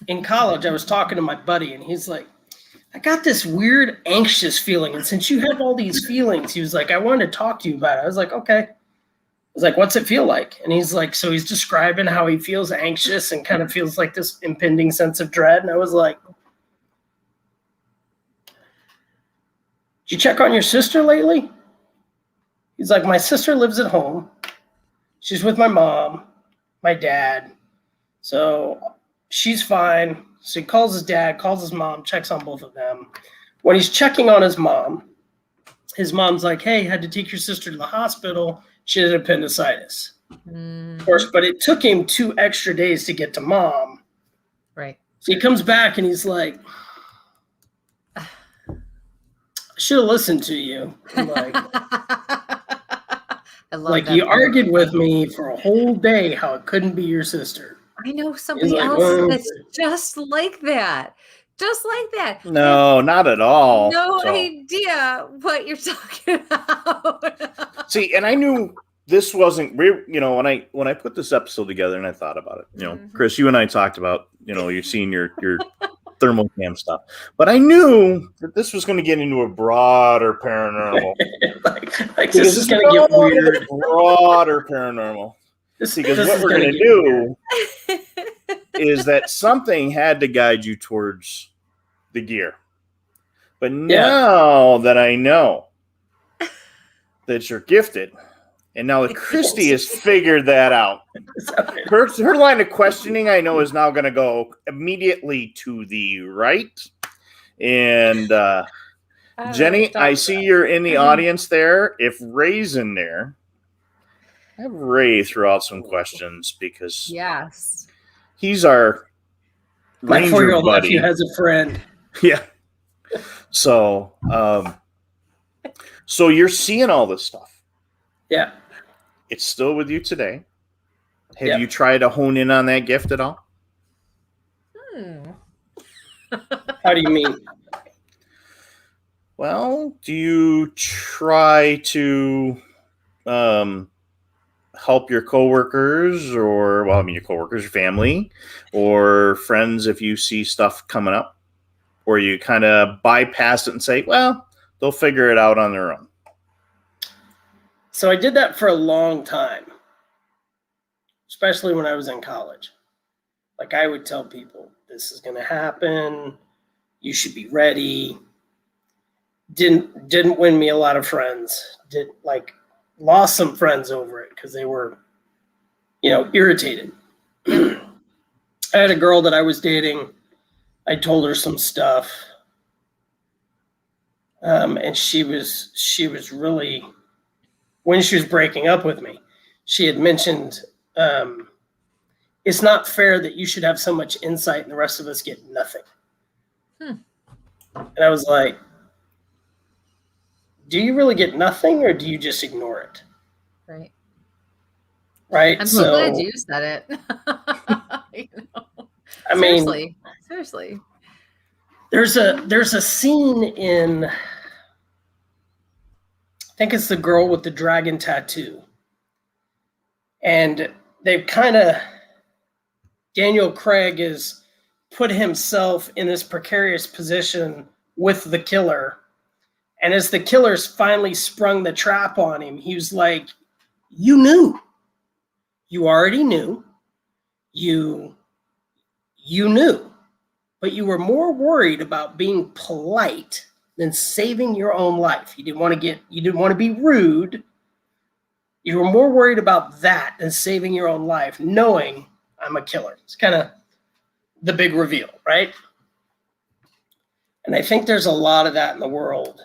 in college, I was talking to my buddy, and he's like, I got this weird anxious feeling. And since you have all these feelings, he was like, I wanted to talk to you about it. I was like, okay. I was like, what's it feel like? And he's like, so he's describing how he feels anxious and kind of feels like this impending sense of dread. And I was like, did you check on your sister lately? He's like, my sister lives at home. She's with my mom, my dad. So she's fine. So he calls his dad, calls his mom, checks on both of them. When he's checking on his mom's like, hey, had to take your sister to the hospital. She had appendicitis. Of course, but it took him 2 extra days to get to mom. Right. So he comes back and he's like, I should have listened to you. I'm like, like you argued with me for a whole day how it couldn't be your sister. I know somebody else that's just like that. Just like that. No, not at all. No idea what you're talking about. See, and I knew this wasn't, when I put this episode together and I thought about it, Chris, you and I talked about, you're seeing your thermal cam stuff, but I knew that this was going to get into a broader paranormal. like this is going to get weird. Broader paranormal. Because what we're going to do is that something had to guide you towards the gear. But now that I know that you're gifted, and now that Kristie has figured that out, her line of questioning, I know, is now going to go immediately to the right. And Jenny, I see you're in the audience there. If Ray's in there, have Ray throw out some questions, because he's our my ranger 4-year-old buddy. nephew has a friend. Yeah. So, so you're seeing all this stuff. Yeah. It's still with you today. Have you tried to hone in on that gift at all? How do you mean? Well, do you try to help your coworkers or, your coworkers, your family, or friends if you see stuff coming up? Or you kind of bypass it and say, well, they'll figure it out on their own? So I did that for a long time, especially when I was in college. Like, I would tell people, this is going to happen. You should be ready. Didn't win me a lot of friends. Lost some friends over it because they were, irritated. I had a girl that I was dating. I told her some stuff, and she was really, when she was breaking up with me, she had mentioned, it's not fair that you should have so much insight and the rest of us get nothing. And I was like, do you really get nothing, or do you just ignore it? Right. Right. I'm so glad you said it. Seriously. There's a scene in, I think it's the girl with the dragon tattoo. And they've Daniel Craig has put himself in this precarious position with the killer. And as the killers finally sprung the trap on him, he was like, you knew. You already knew. You knew. But you were more worried about being polite than saving your own life. You didn't want to be rude. You were more worried about that than saving your own life, knowing I'm a killer. It's kind of the big reveal, right? And I think there's a lot of that in the world.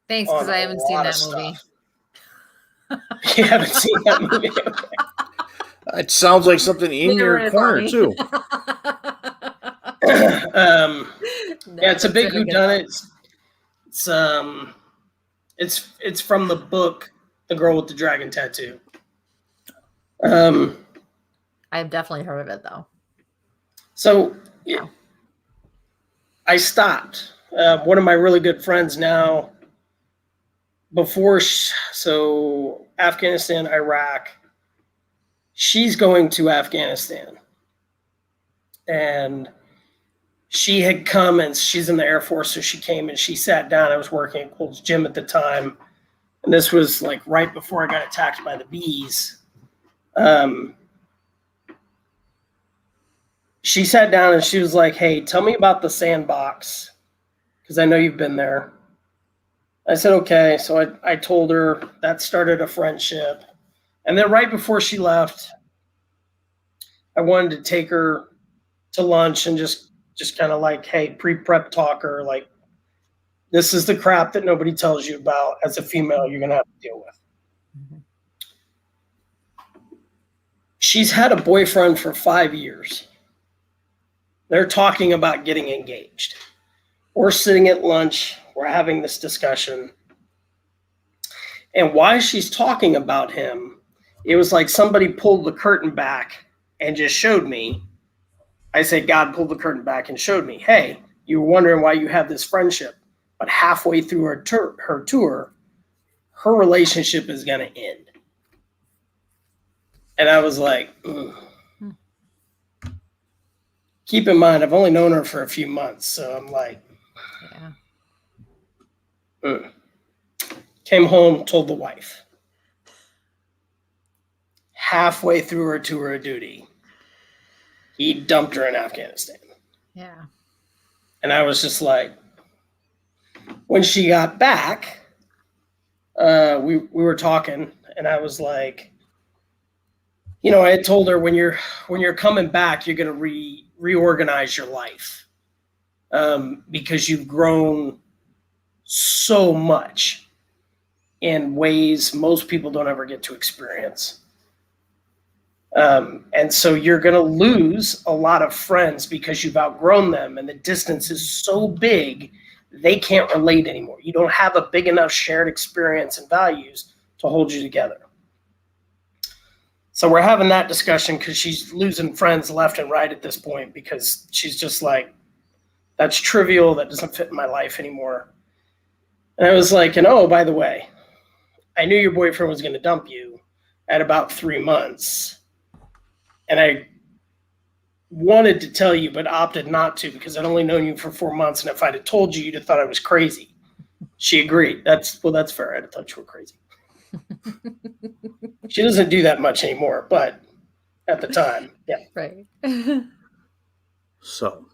Thanks, because I haven't seen that movie. You haven't seen that movie? It sounds like something in your corner, too. It's a big whodunit. It's from the book The Girl with the Dragon Tattoo. I've definitely heard of it, though. So I stopped. One of my really good friends now, so Afghanistan, Iraq, she's going to Afghanistan. And she had come, and she's in the Air Force, so she came and she sat down. I was working at Gold's Gym at the time. And this was like right before I got attacked by the bees. She sat down and she was like, hey, tell me about the sandbox, because I know you've been there. I said, okay. So I told her. That started a friendship. And then right before she left, I wanted to take her to lunch and just kind of like, hey, pre-prep talk her, like, this is the crap that nobody tells you about as a female you're going to have to deal with. Mm-hmm. She's had a boyfriend for 5 years. They're talking about getting engaged. We're sitting at lunch. We're having this discussion. And while she's talking about him, it was like somebody pulled the curtain back and just showed me. I said, God pulled the curtain back and showed me, hey, you were wondering why you have this friendship. But halfway through her tour, her relationship is going to end. And I was like, Keep in mind, I've only known her for a few months. So I'm like, Came home, told the wife. Halfway through her tour of duty, he dumped her in Afghanistan. Yeah. And I was just like, when she got back, we were talking, and I was like, I had told her when you're coming back, you're going to reorganize your life, because you've grown so much in ways most people don't ever get to experience. And so you're going to lose a lot of friends because you've outgrown them, and the distance is so big, they can't relate anymore. You don't have a big enough shared experience and values to hold you together. So we're having that discussion because she's losing friends left and right at this point, because she's just like, that's trivial. That doesn't fit in my life anymore. And I was like, and oh, by the way, I knew your boyfriend was going to dump you at about 3 months. And I wanted to tell you, but opted not to because I'd only known you for 4 months. And if I'd have told you, you'd have thought I was crazy. She agreed. That's fair. I'd have thought you were crazy. She doesn't do that much anymore, but at the time, yeah. Right. So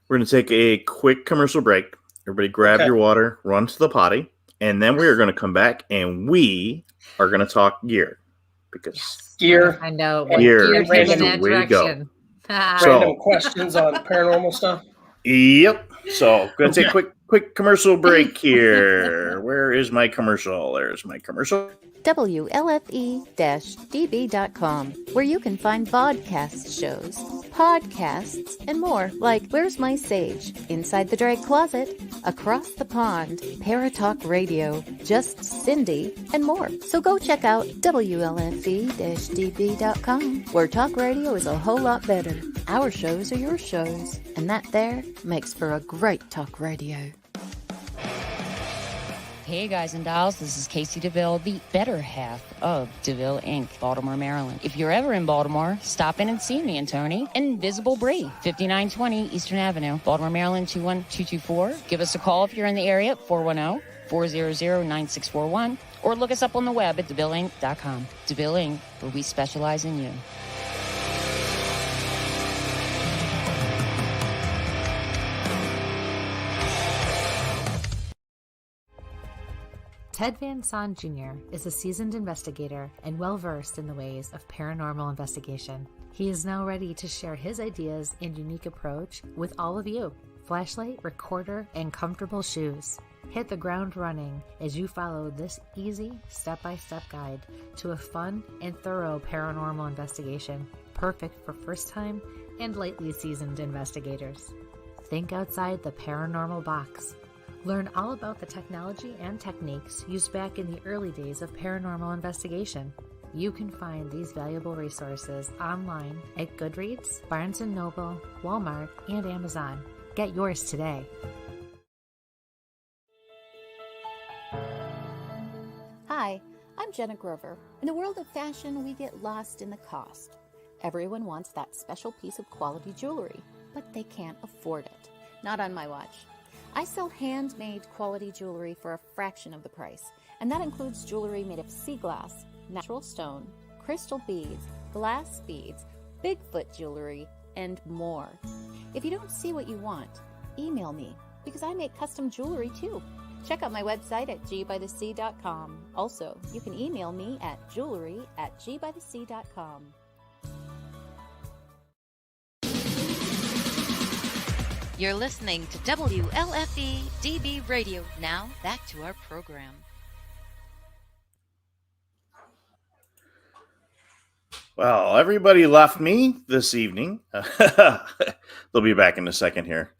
we're going to take a quick commercial break. Everybody grab your water, run to the potty, and then we are going to come back and we are going to talk gear. Because gear. I know. Gear is the way to go. Random questions on paranormal stuff. Yep. So going to take a quick commercial break here. Where is my commercial? There's my commercial. WLFE-DB.com, where you can find vodcast shows, podcasts, and more like Where's My Sage, Inside the Drag Closet, Across the Pond, Paratalk Radio, Just Cindy, and more. So go check out WLFE-DB.com, where talk radio is a whole lot better. Our shows are your shows, and that there makes for a great talk radio. Hey guys and dolls, this is Casey DeVille, the better half of DeVille Inc., Baltimore, Maryland. If you're ever in Baltimore, stop in and see me and Tony. Invisible Bree, 5920 Eastern Avenue, Baltimore, Maryland, 21224. Give us a call if you're in the area at 410-400-9641, or look us up on the web at DeVilleInc.com. DeVille Inc., where we specialize in you. Ted Van Son Jr. is a seasoned investigator and well-versed in the ways of paranormal investigation. He is now ready to share his ideas and unique approach with all of you. Flashlight, recorder, and comfortable shoes. Hit the ground running as you follow this easy step-by-step guide to a fun and thorough paranormal investigation, perfect for first-time and lightly seasoned investigators. Think outside the paranormal box. Learn all about the technology and techniques used back in the early days of paranormal investigation. You can find these valuable resources online at Goodreads, Barnes & Noble, Walmart, and Amazon. Get yours today. Hi, I'm Jenna Grover. In the world of fashion, we get lost in the cost. Everyone wants that special piece of quality jewelry, but they can't afford it. Not on my watch. I sell handmade quality jewelry for a fraction of the price, and that includes jewelry made of sea glass, natural stone, crystal beads, glass beads, Bigfoot jewelry, and more. If you don't see what you want, email me, because I make custom jewelry too. Check out my website at gbythesea.com. Also, you can email me at jewelry@gbythesea.com. You're listening to WLFE DB Radio. Now, back to our program. Well, everybody left me this evening. They'll be back in a second here.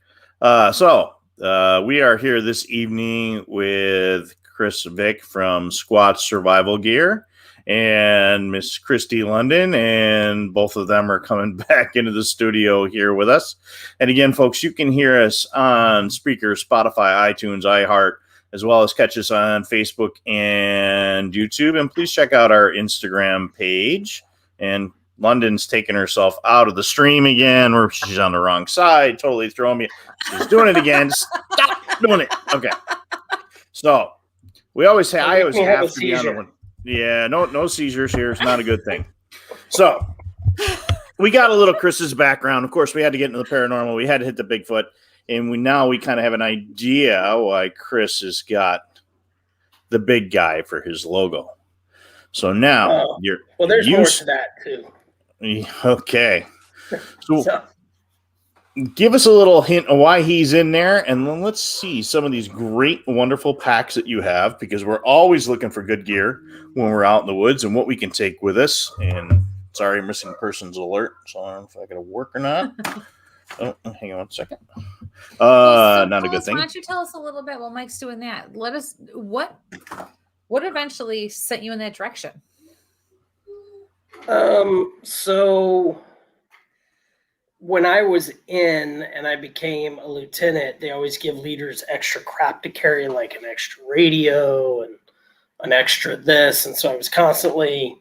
So we are here this evening with Vick from Squatch Survival Gear and Miss Kristie London, and both of them are coming back into the studio here with us. And again, folks, you can hear us on Spreaker, Spotify, iTunes, iHeart, as well as catch us on Facebook and YouTube. And please check out our Instagram page. And London's taking herself out of the stream again, where she's on the wrong side, totally throwing me. She's doing it again. Stop doing it. Okay. So we always say, I always have to be on the one. Yeah, no seizures here. It's not a good thing. So we got a little Chris's background. Of course, we had to get into the paranormal. We had to hit the Bigfoot. And we kind of have an idea why Chris has got the big guy for his logo. So now there's more to that too. Okay. So give us a little hint of why he's in there, and then let's see some of these great, wonderful packs that you have, because we're always looking for good gear when we're out in the woods and what we can take with us. And sorry, missing persons alert. So I don't know if I got to work or not. Oh, hang on 1 second. Not a good thing. Why don't you tell us a little bit while Mike's doing that? Let us what eventually sent you in that direction? So when I was in and I became a lieutenant, they always give leaders extra crap to carry, like an extra radio and an extra this. And so I was constantly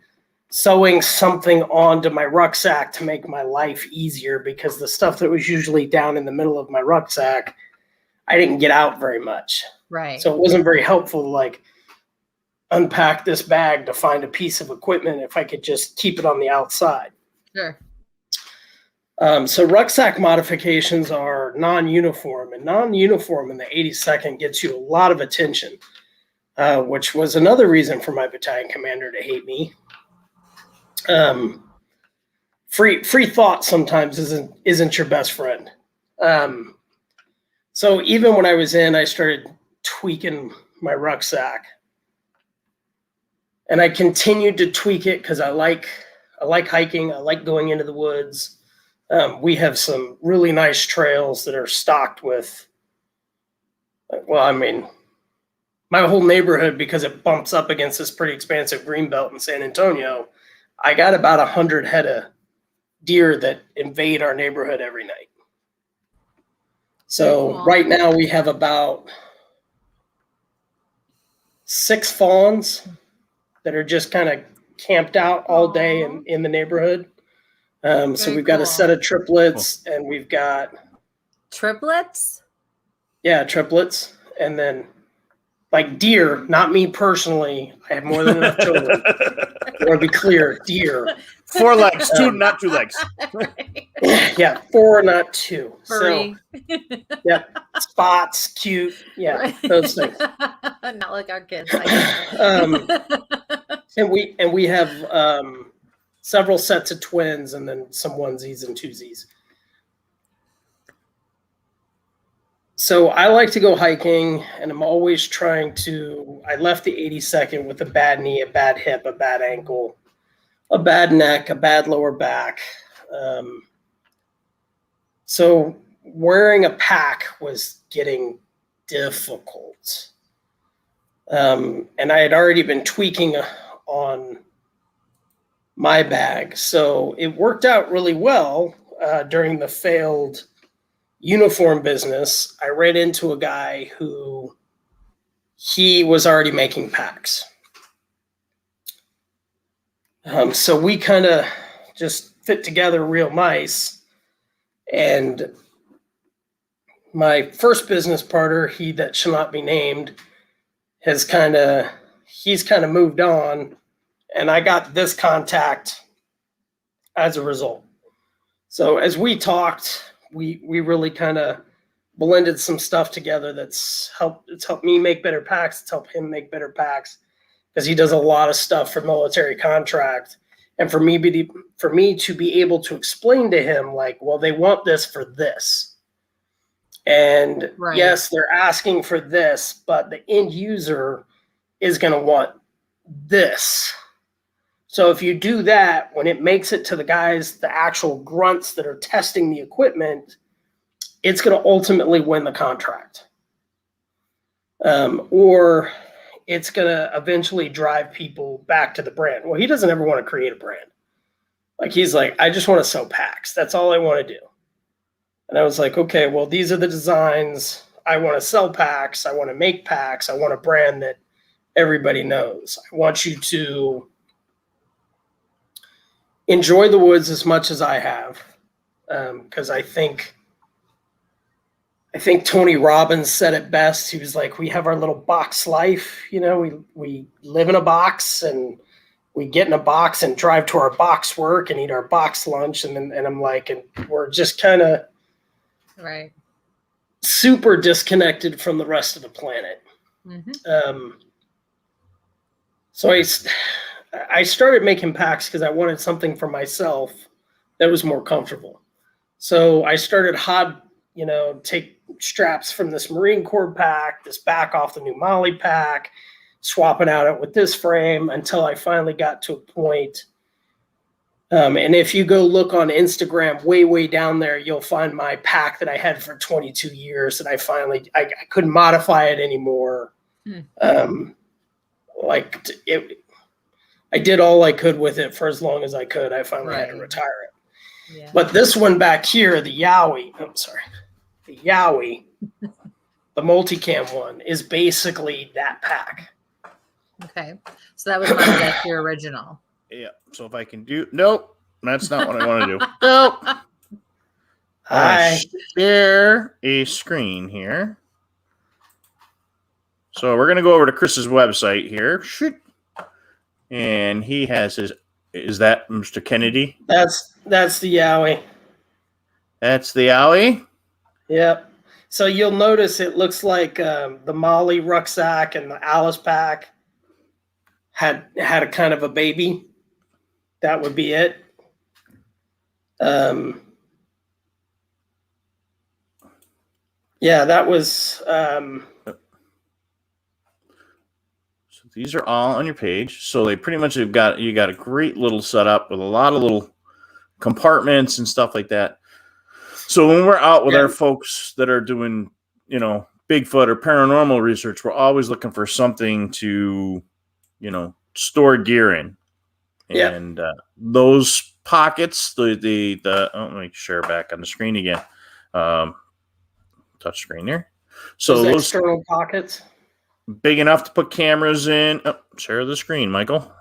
sewing something onto my rucksack to make my life easier, because the stuff that was usually down in the middle of my rucksack, I didn't get out very much. Right. So it wasn't very helpful to like unpack this bag to find a piece of equipment if I could just keep it on the outside. Sure. So rucksack modifications are non-uniform, and non-uniform in the 82nd gets you a lot of attention, which was another reason for my battalion commander to hate me. Free thought sometimes isn't your best friend. So even when I was in, I started tweaking my rucksack, and I continued to tweak it because I like hiking. I like going into the woods. We have some really nice trails that are stocked with, well, I mean, my whole neighborhood, because it bumps up against this pretty expansive green belt in San Antonio, I got about 100 head of deer that invade our neighborhood every night. So right now we have about 6 fawns that are just kind of camped out all day in the neighborhood. So we've got a set of triplets, and we've got triplets. Yeah, triplets, and then like deer. Not me personally. I have more than enough children. I want to be clear. Deer. 4 legs, not 2 legs. Yeah, 4, not 2. Furry. So, yeah, spots, cute. Yeah, those things. Not like our kids. And we have several sets of twins, and then some onesies and twosies. So I like to go hiking, and I'm always trying to. I left the 82nd with a bad knee, a bad hip, a bad ankle, a bad neck, a bad lower back. So wearing a pack was getting difficult. And I had already been tweaking on my bag. So it worked out really well during the failed uniform business. I ran into a guy who he was already making packs. So we kind of just fit together real nice. And my first business partner, he that shall not be named, he's kind of moved on, and I got this contact as a result. So as we talked, we really kind of blended some stuff together it's helped me make better packs. It's helped him make better packs, because he does a lot of stuff for military contract. And for me to be able to explain to him, like, well, they want this for this. And right. Yes, they're asking for this, but the end user is going to want this. So if you do that, when it makes it to the guys, the actual grunts that are testing the equipment, it's going to ultimately win the contract. Or it's going to eventually drive people back to the brand. Well, he doesn't ever want to create a brand. Like, he's like, I just want to sell packs. That's all I want to do. And I was like, okay, well, these are the designs. I want to sell packs. I want to make packs. I want a brand that everybody knows. I want you to enjoy the woods as much as I have. Because I think Tony Robbins said it best. He was like, we have our little box life. You know, we live in a box, and we get in a box and drive to our box work and eat our box lunch. And I'm like, and we're just kind of right, super disconnected from the rest of the planet. Mm-hmm. So I started making packs because I wanted something for myself that was more comfortable. So I started take straps from this Marine Corps pack, this back off the new Molly pack, swapping out it with this frame, until I finally got to a point. And if you go look on Instagram, way down there, you'll find my pack that I had for 22 years. And I couldn't modify it anymore. I did all I could with it for as long as I could. I finally had to retire it. Yeah. But this one back here, the Yowie, the Yowie, the multicam one is basically that pack. Okay. So that was mounted as your original. Yeah. So if I can do, nope, that's not what I want to do. Nope. I share a screen here. So we're going to go over to Chris's website here. Shoot. And he has his, is that Mr. Kennedy? That's the Yowie. That's the Yowie? Yep. So you'll notice it looks like the Molly rucksack and the Alice pack had a kind of a baby. That would be it. Yeah, that was. So these are all on your page. So they pretty much have got a great little setup with a lot of little compartments and stuff like that. So when we're out with our folks that are doing, Bigfoot or paranormal research, we're always looking for something to, store gear in. And those pockets, let me share back on the screen again. Touch screen here. So those external pockets, big enough to put cameras in. Oh, share the screen, Michael.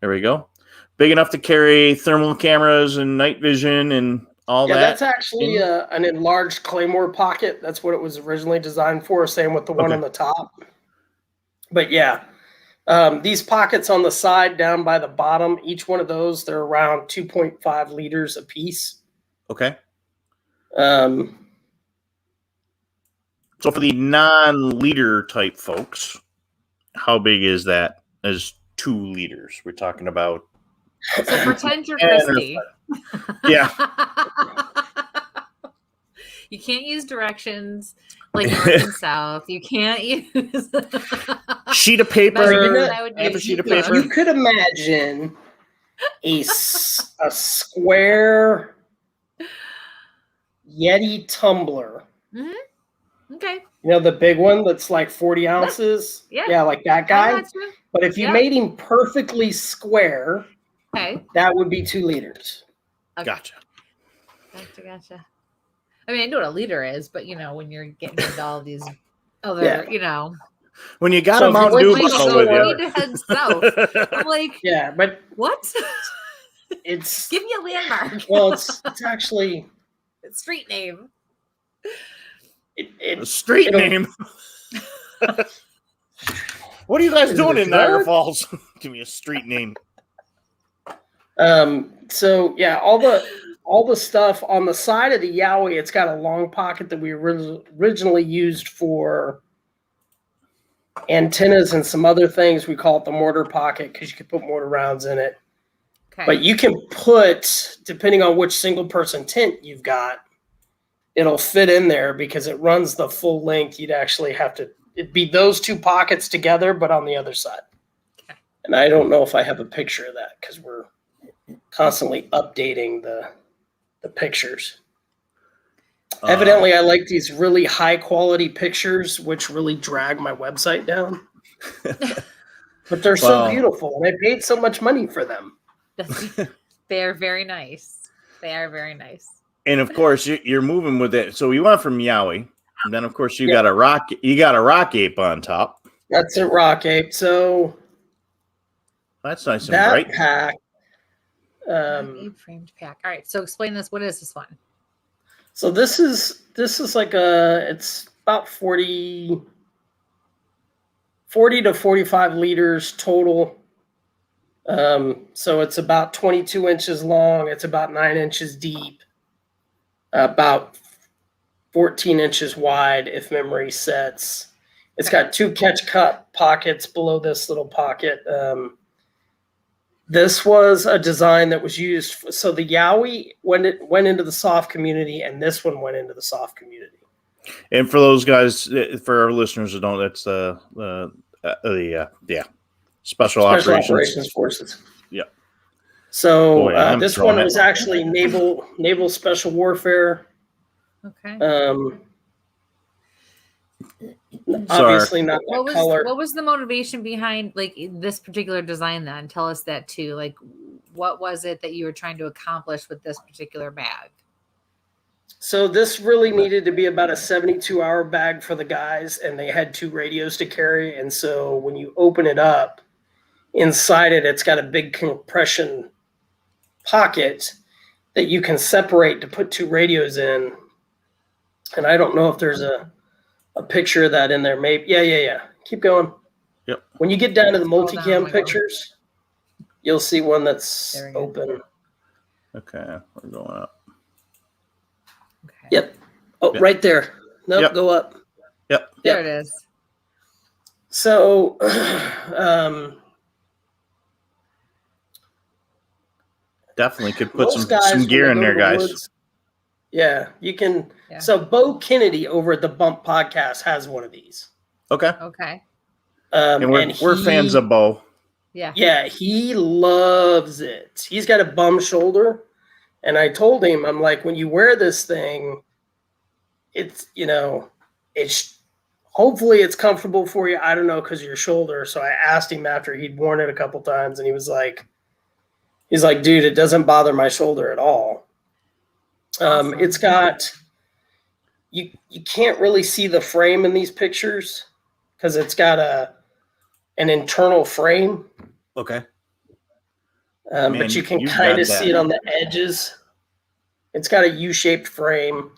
There we go. Big enough to carry thermal cameras and night vision and all that. That's actually an enlarged Claymore pocket. That's what it was originally designed for. Same with the one on the top. But these pockets on the side down by the bottom, each one of those, they're around 2.5 liters a piece. Okay. So for the non-liter type folks, how big is that as 2 liters? We're talking about. So pretend you're Kristie. Yeah. You can't use directions like north and south. You can't use sheet of paper. You could imagine a square Yeti tumbler. Mm-hmm. Okay. The big one that's like 40 ounces. Yeah, like that guy. But if you made him perfectly square, that would be 2 liters. Okay. Gotcha. I mean, I know what a liter is, but when you're getting into all these other, when you got a Mountain Dew bottle with you, need to head south. I'm like, but what? It's give me a landmark. Well, it's actually it's street name. A street name. What are you guys doing in Niagara Falls? Give me a street name. So all the stuff on the side of the Yowie, it's got a long pocket that we originally used for antennas and some other things. We call it the mortar pocket because you can put mortar rounds in it. Okay. But you can put, depending on which single person tent you've got, it'll fit in there because it runs the full length. You'd actually have to, it'd be those 2 pockets together, but on the other side. Okay. And I don't know if I have a picture of that because we're constantly updating the pictures. Evidently, I like these really high quality pictures, which really drag my website down. But they're so beautiful, and I paid so much money for them. They are very nice. And of course, you're moving with it. So you went from Yowie, and then of course you got a rock ape on top. That's a rock ape. So that's nice and bright. That pack. Framed pack. All right. So explain this. What is this one? So this is like it's about 40 to 45 liters total. So it's about 22 inches long. It's about 9 inches deep, about 14 inches wide if memory sets. It's got 2 catch cup pockets below this little pocket. This was a design that was used. So the Yowie went into the soft community, and this one went into the soft community. And for those guys, for our listeners who don't, that's the Special Operations Forces. Yeah. So this one was actually naval special warfare. Okay. Obviously not that color. What was the motivation behind like this particular design then? Tell us that too. Like what was it that you were trying to accomplish with this particular bag? So this really needed to be about a 72-hour bag for the guys, and they had 2 radios to carry. And so when you open it up, inside it, it's got a big compression pocket that you can separate to put 2 radios in. And I don't know if there's a picture of that in there. Maybe. Yeah. Keep going. Yep. When you get down to the multicam pictures, you'll see one that's open. Okay, we're going up. Okay. Yep. Oh, yep. Right there. Nope, yep. Go up. Yep. There it is. So, definitely could put some gear in there, guys. Woods, yeah, you can. Yeah. So, Bo Kennedy over at the Bump Podcast has one of these. Okay. And we're fans of Bo. Yeah, he loves it. He's got a bum shoulder. And I told him, I'm like, when you wear this thing, it's, hopefully it's comfortable for you. I don't know, because of your shoulder. So I asked him after he'd worn it a couple times, and he's like, dude, it doesn't bother my shoulder at all. Awesome. It's got, you can't really see the frame in these pictures because it's got an internal frame. Okay. But you can kind of see it on the edges. It's got a U-shaped frame.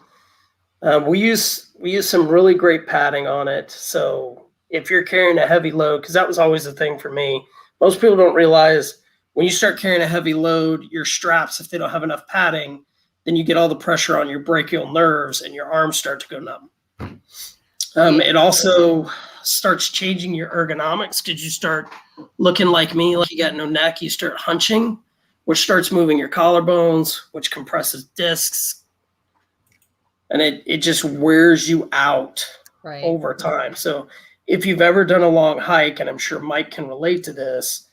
We use some really great padding on it. So if you're carrying a heavy load, because that was always the thing for me, most people don't realize when you start carrying a heavy load, your straps, if they don't have enough padding, then you get all the pressure on your brachial nerves and your arms start to go numb. It also starts changing your ergonomics because you start looking like me, like you got no neck. You start hunching, which starts moving your collarbones, which compresses discs. And it just wears you out over time. So if you've ever done a long hike, and I'm sure Mike can relate to this,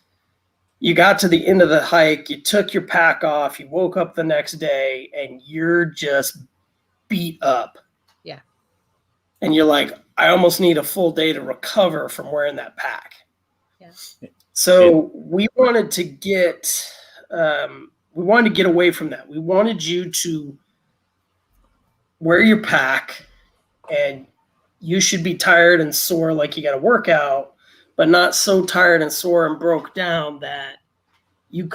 you got to the end of the hike, you took your pack off, you woke up the next day, and you're just beat up. Yeah. And you're like, I almost need a full day to recover from wearing that pack. Yeah. So we wanted to get away from that. We wanted you to wear your pack, and you should be tired and sore like you got to work out, but not so tired and sore and broke down that you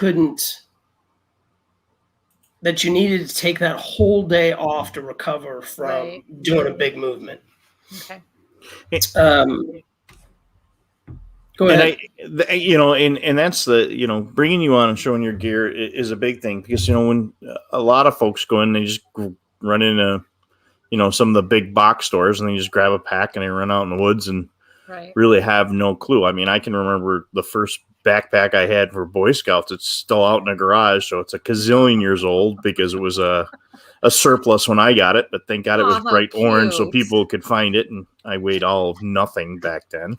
needed to take that whole day off to recover from doing a big movement. Okay. Go ahead. And that's bringing you on and showing your gear is a big thing, because, when a lot of folks go in, they just run into, some of the big box stores, and they just grab a pack and they run out in the woods and really have no clue. I mean, I can remember the first backpack I had for Boy Scouts. It's still out in the garage, so it's a gazillion years old because it was a surplus when I got it, but thank God it was bright orange so people could find it, and I weighed all of nothing back then.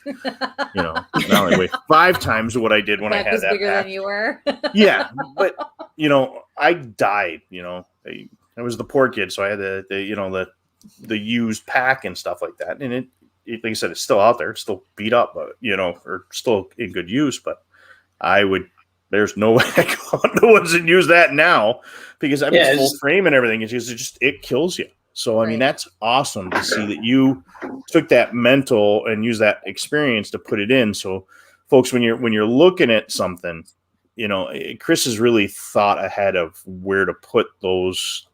Now I weigh 5 times what I did when I had that bigger pack. Than you were. Yeah, but I died. I was the poor kid, so I had the used pack and stuff like that, and it like I said, it's still out there, it's still beat up, but or still in good use. But there's no way I go on the ones and use that now, because I mean, full frame and everything. It's just it kills you. So I mean, that's awesome to see that you took that mental and use that experience to put it in. So, folks, when you're looking at something, Chris has really thought ahead of where to put those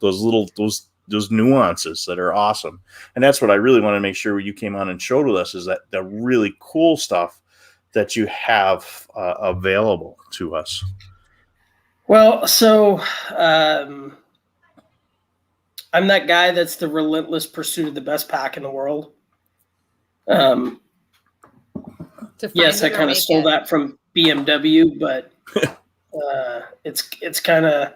nuances that are awesome. And that's what I really want to make sure you came on and showed with us, is that the really cool stuff that you have available to us. Well, so I'm that guy that's the relentless pursuit of the best pack in the world. Yes, I kind of stole that from BMW, but it's kind of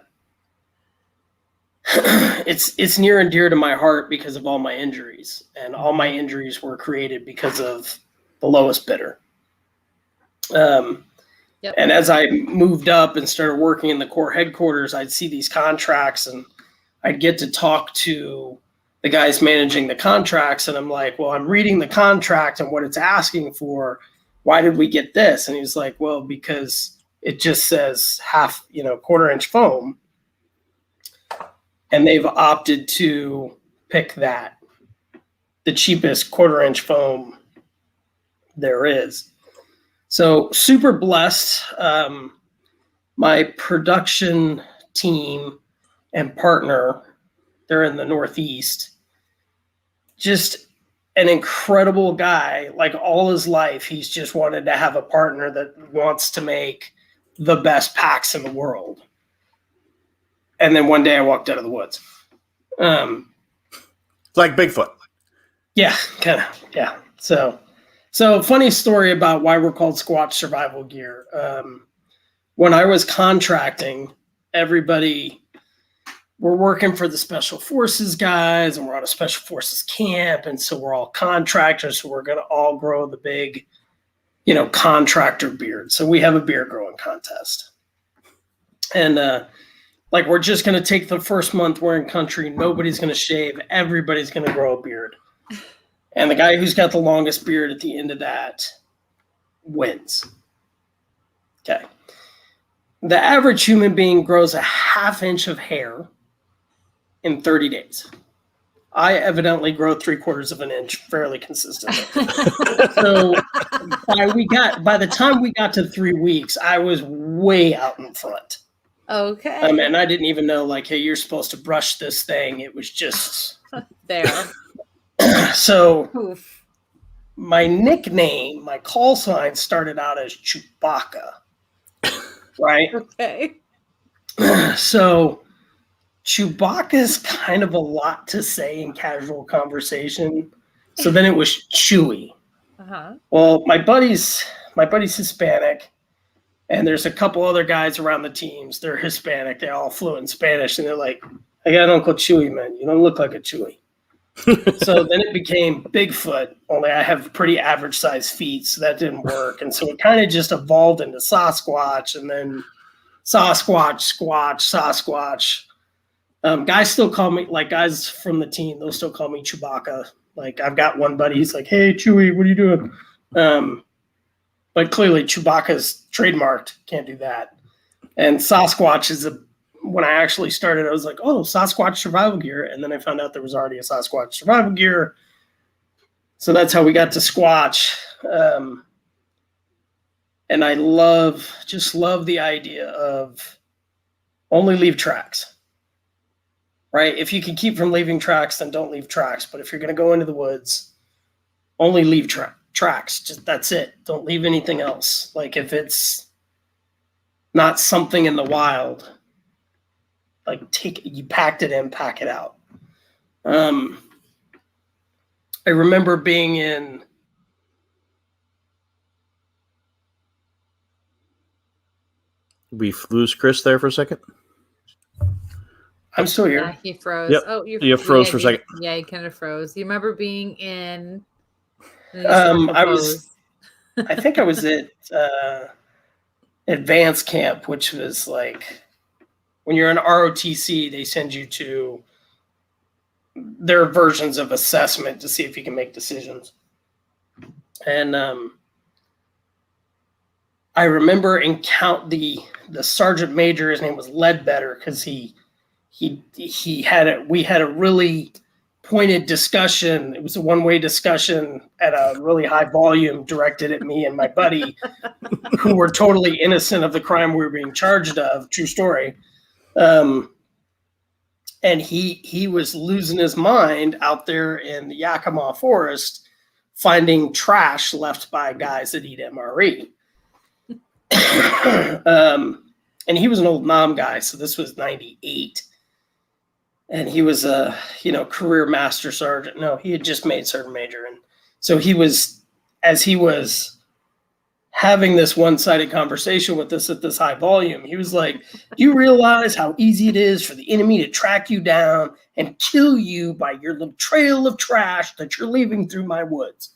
it's near and dear to my heart because of all my injuries, and all my injuries were created because of the lowest bidder. And as I moved up and started working in the Corps headquarters, I'd see these contracts, and I'd get to talk to the guys managing the contracts. And I'm like, well, I'm reading the contract and what it's asking for. Why did we get this? And he's like, well, because it just says half, quarter-inch foam. And they've opted to pick that, the cheapest quarter-inch foam there is. So super blessed. My production team and partner, they're in the Northeast, just an incredible guy. Like all his life, he's just wanted to have a partner that wants to make the best packs in the world. And then one day I walked out of the woods. It's like Bigfoot. Yeah, kind of. Yeah. So funny story about why we're called Squatch Survival Gear. When I was contracting, everybody, we're working for the Special Forces guys, and we're on a Special Forces camp, and so we're all contractors, so we're going to all grow the big, contractor beard. So we have a beard growing contest. And we're just going to take the first month we're in country. Nobody's going to shave. Everybody's going to grow a beard. And the guy who's got the longest beard at the end of that wins. Okay. The average human being grows a half inch of hair in 30 days. I evidently grow 3/4 of an inch fairly consistently. So by the time we got to 3 weeks, I was way out in front. Okay. And I didn't even know, hey, you're supposed to brush this thing. It was just there. So Oof. my nickname, my call sign started out as Chewbacca. Right? Okay. So Chewbacca is kind of a lot to say in casual conversation. So then it was Chewy. Uh-huh. Well, my buddy's Hispanic, and there's a couple other guys around the teams. They're Hispanic. They're all fluent in Spanish, and they're like, I got Uncle Chewy, man. You don't look like a Chewy. So then it became Bigfoot, only I have pretty average sized feet, so that didn't work. And so it kind of just evolved into Sasquatch, and then Sasquatch, Squatch, Sasquatch. Guys still call me, guys from the team, they'll still call me Chewbacca. I've got one buddy, he's like, hey, Chewy, what are you doing? But clearly Chewbacca's trademarked, can't do that. And Sasquatch is when I actually started, I was like, oh, Sasquatch Survival Gear. And then I found out there was already a Sasquatch Survival Gear. So that's how we got to Squatch. And I just love the idea of only leave tracks, right? If you can keep from leaving tracks, then don't leave tracks. But if you're going to go into the woods, only leave tracks. Just that's it. Don't leave anything else. If it's not something in the wild, you packed it in, pack it out. I remember being in We lose Chris there for a second. I'm still here. Yeah, he froze. Yep. Oh, you froze for a second. Yeah, he kind of froze. You remember being in? I think I was at advanced camp, which was when you're in ROTC, they send you to their versions of assessment to see if you can make decisions. And I remember the sergeant major, his name was Ledbetter, because we had a really pointed discussion. It was a one-way discussion at a really high volume directed at me and my buddy who were totally innocent of the crime we were being charged of. True story. And he was losing his mind out there in the Yakima forest, finding trash left by guys that eat MRE. And he was an old Nam guy, so this was 98. And he was a, career master sergeant. No, he had just made sergeant major. And so as he was having this one-sided conversation with us at this high volume, he was like, do you realize how easy it is for the enemy to track you down and kill you by your little trail of trash that you're leaving through my woods?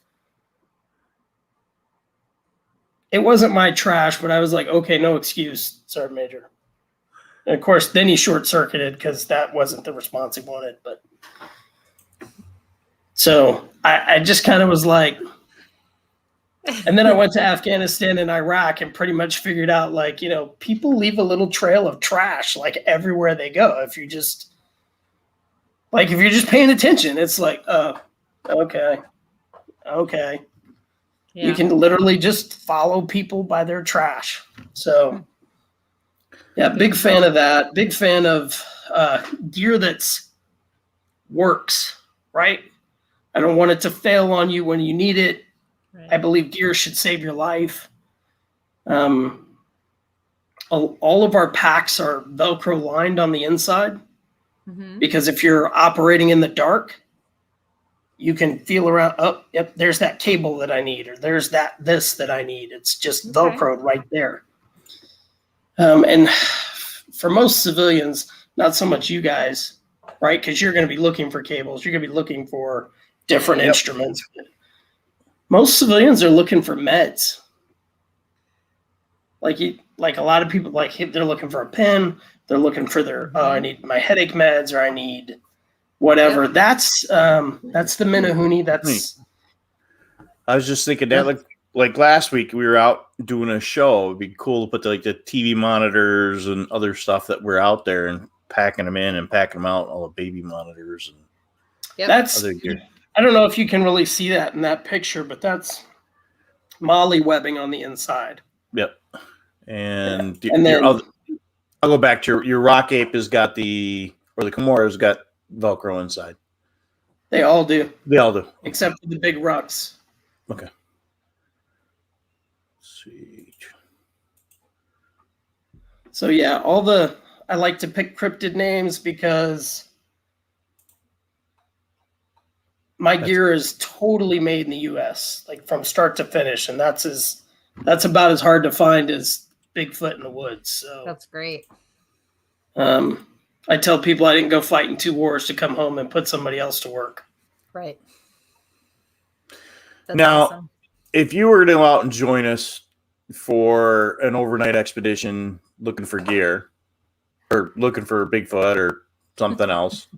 It wasn't my trash, but I was like, okay, no excuse, Sergeant Major. And of course, then he short-circuited because that wasn't the response he wanted. But so I just kind of was like, And then I went to Afghanistan and Iraq and pretty much figured out, like, you know, people leave a little trail of trash like everywhere they go. If you're just paying attention, it's like, okay. Yeah. You can literally just follow people by their trash. So yeah, big fan of that. Big fan of gear that's works, right? I don't want it to fail on you when you need it. Right. I believe gear should save your life. All of our packs are Velcro lined on the inside, because if you're operating in the dark, you can feel around. Oh, yep, there's that cable that I need, or there's this that I need. It's just Velcroed right there. And for most civilians, not so much you guys, right? Because you're going to be looking for cables. You're going to be looking for different instruments. Most civilians are looking for meds. Like a lot of people, like, they're looking for a pen. They're looking for their, I need my headache meds, or I need whatever. Yep. That's the Minahuni. I was just thinking that, like last week we were out doing a show. It'd be cool to put the TV monitors and other stuff that were out there and packing them in and packing them out. All the baby monitors and that's other gear. I don't know if you can really see that in that picture, but that's molly webbing on the inside. Yep. And then I'll go back to your Rock Ape has got the Kimura's got Velcro inside. They all do. Except for the big rucks. Okay. Sweet. So yeah, I like to pick cryptid names because my gear is totally made in the US, like from start to finish, and that's about as hard to find as Bigfoot in the woods. So that's great. I tell people I didn't go fight in 2 wars to come home and put somebody else to work. Right. That's now, awesome. If you were to go out and join us for an overnight expedition looking for gear or looking for Bigfoot or something else,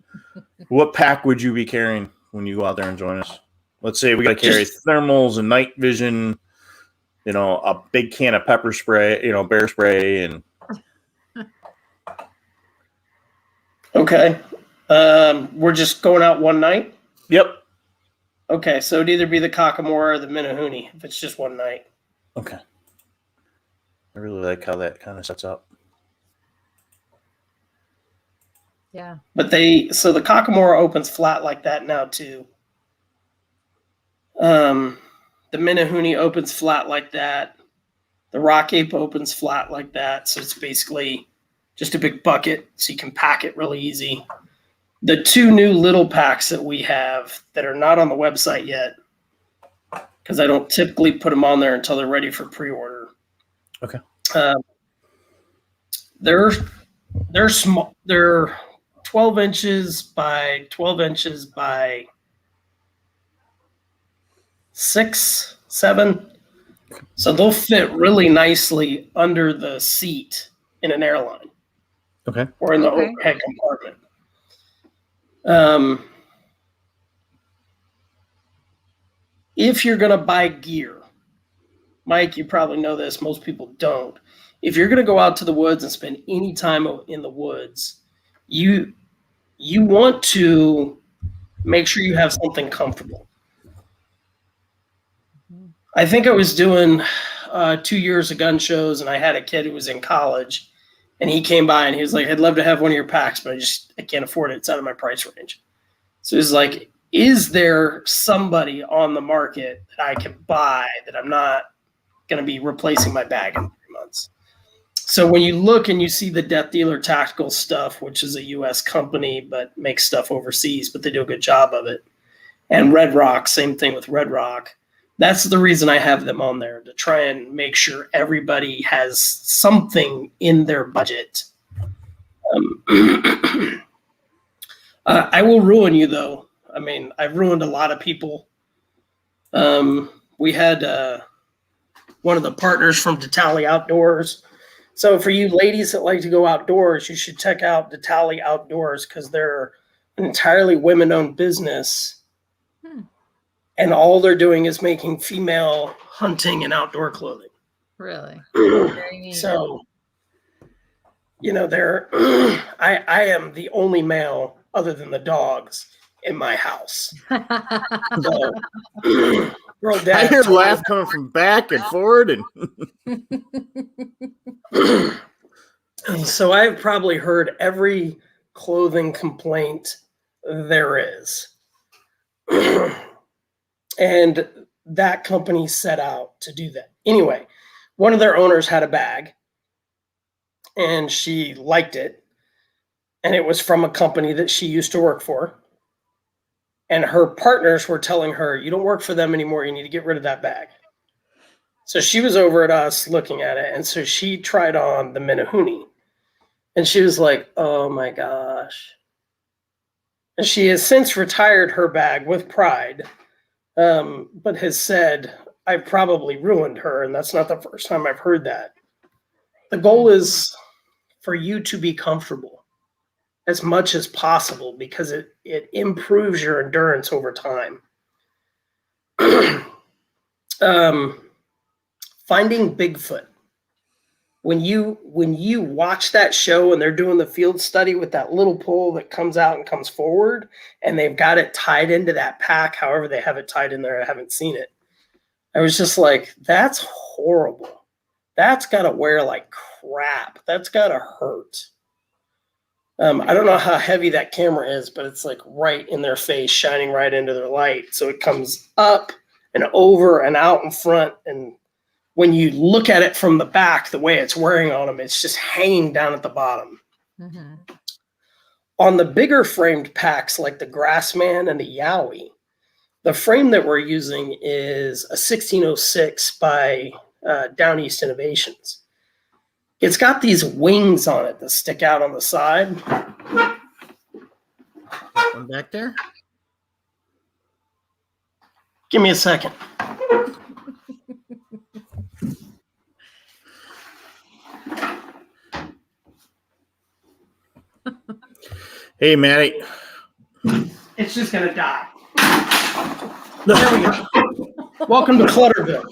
what pack would you be carrying when you go out there and join us? Let's say we got to carry thermals and night vision, a big can of pepper spray, bear spray, and okay. We're just going out one night? Yep. Okay, so it'd either be the Kakamora or the Minahuni if it's just one night. Okay. I really like how that kind of sets up. Yeah. But so the Kakamora opens flat like that now too. The Minahuni opens flat like that. The Rock Ape opens flat like that. So it's basically just a big bucket, so you can pack it really easy. The 2 new little packs that we have that are not on the website yet, because I don't typically put them on there until they're ready for pre-order. Okay. They're small. They're 12 inches by 12 inches by 6, 7. So they'll fit really nicely under the seat in an airline. Okay. Or in the overhead compartment. If you're going to buy gear, Mike, you probably know this, most people don't. If you're going to go out to the woods and spend any time in the woods, you want to make sure you have something comfortable. I think I was doing 2 years of gun shows, and I had a kid who was in college, and he came by and he was like, I'd love to have one of your packs, but I can't afford it. It's out of my price range. So he's like, is there somebody on the market that I can buy that I'm not going to be replacing my bag in 3 months? So when you look and you see the Death Dealer Tactical stuff, which is a U.S. company but makes stuff overseas, but they do a good job of it. And Red Rock, same thing with Red Rock. That's the reason I have them on there, to try and make sure everybody has something in their budget. I will ruin you, though. I mean, I've ruined a lot of people. We had one of the partners from Detali Outdoors. So for you ladies that like to go outdoors, you should check out Detali Outdoors, because they're an entirely women-owned business. And all they're doing is making female hunting and outdoor clothing. Really? So, I am the only male other than the dogs in my house. So, girl dad, I hear laugh coming from back and forward, and so I've probably heard every clothing complaint there is. And that company set out to do that. Anyway, one of their owners had a bag and she liked it. And it was from a company that she used to work for. And her partners were telling her, you don't work for them anymore. You need to get rid of that bag. So she was over at us looking at it. And so she tried on the Minahuni. And she was like, oh my gosh. And she has since retired her bag with pride, but has said, I've probably ruined her. And that's not the first time I've heard that. The goal is for you to be comfortable as much as possible because it improves your endurance over time. Finding Bigfoot. When you watch that show and they're doing the field study with that little pole that comes out and comes forward and they've got it tied into that pack, however they have it tied in there, I haven't seen it. I was just like, that's horrible. That's got to wear like crap. That's got to hurt. I don't know how heavy that camera is, but it's like right in their face, shining right into their light. So it comes up and over and out in front. And when you look at it from the back, the way it's wearing on them, it's just hanging down at the bottom. Mm-hmm. On the bigger framed packs like the Grassman and the Yowie, the frame that we're using is a 1606 by Down East Innovations. It's got these wings on it that stick out on the side. One back there. Give me a second. Hey, Maddie. It's just going to die. There we go. Welcome to Clutterville.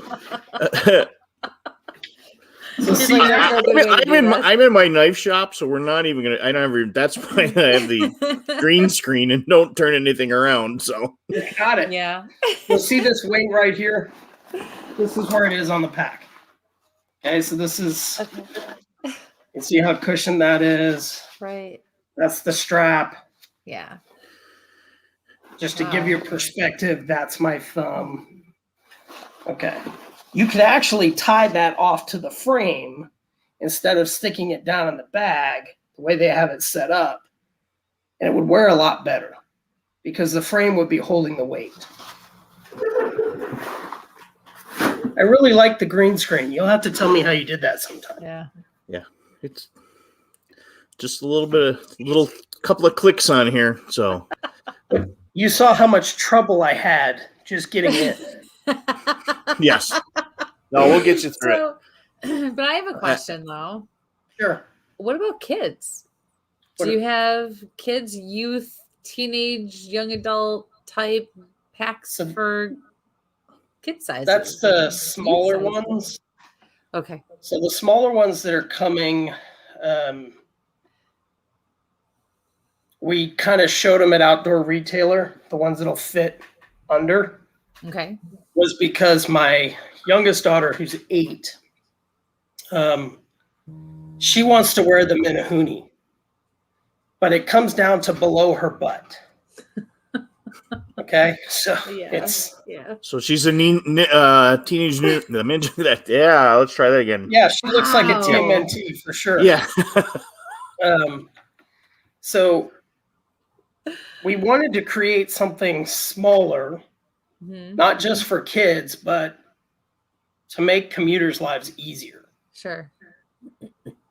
So see, I'm in my knife shop, so we're not even gonna. I don't ever. That's why I have the green screen and don't turn anything around. So got it. Yeah. You'll see this wing right here. This is where it is on the pack. Okay, so this is. You see how cushioned that is. Right. That's the strap. Yeah. Just to give you a perspective, that's my thumb. Okay. You could actually tie that off to the frame instead of sticking it down in the bag, the way they have it set up. And it would wear a lot better because the frame would be holding the weight. I really like the green screen. You'll have to tell me how you did that sometime. Yeah. Yeah. It's just a couple of clicks on here. So you saw how much trouble I had just getting in. Yes. No, we'll get you through it. But I have a question though. Sure. What about kids? Do you have kids, youth, teenage, young adult type packs for kid sizes? That's the smaller ones. Okay. So the smaller ones that are coming, we kind of showed them at Outdoor Retailer, the ones that'll fit under. Okay. Was because my youngest daughter, who's 8, she wants to wear the Minahuni, but it comes down to below her butt. Okay, so So she's a teenage ninja. Yeah, let's try that again. Yeah, she looks like a TMNT for sure. Yeah. So we wanted to create something smaller. Mm-hmm. Not just for kids, but to make commuters' lives easier. Sure.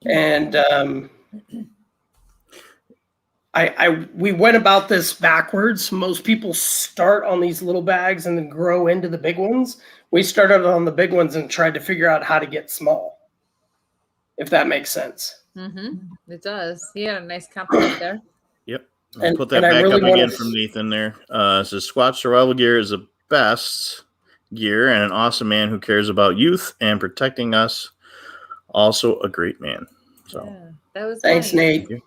And we went about this backwards. Most people start on these little bags and then grow into the big ones. We started on the big ones and tried to figure out how to get small, if that makes sense. Mm-hmm. It does. You got a nice compliment there. Yep. I'll put that back up again from Nathan there. So Squatch survival gear is the best gear and an awesome man who cares about youth and protecting us. Also a great man. So that was thanks, nice. Nate.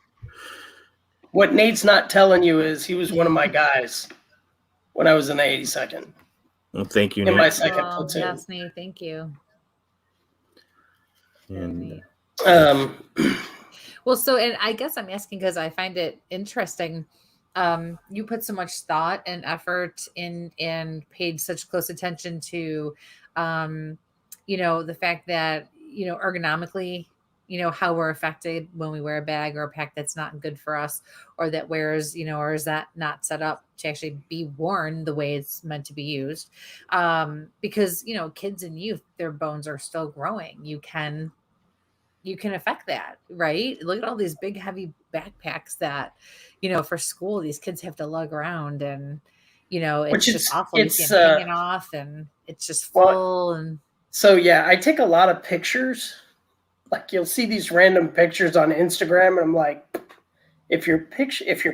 What Nate's not telling you is he was one of my guys when I was in the 82nd. Well, thank you, in Nate. my second platoon. Yes, Nate, thank you. And, well, so, and I guess I'm asking because I find it interesting. You put so much thought and effort in and paid such close attention to, the fact that, ergonomically, how we're affected when we wear a bag or a pack that's not good for us, or that wears, or is that not set up to actually be worn the way it's meant to be used. Because, kids and youth, their bones are still growing. You can affect that, right? Look at all these big, heavy backpacks that, for school, these kids have to lug around, and, it's just awful. You see them hanging off, and it's just full. And so, yeah, I take a lot of pictures. Like, you'll see these random pictures on Instagram, and I'm like, if your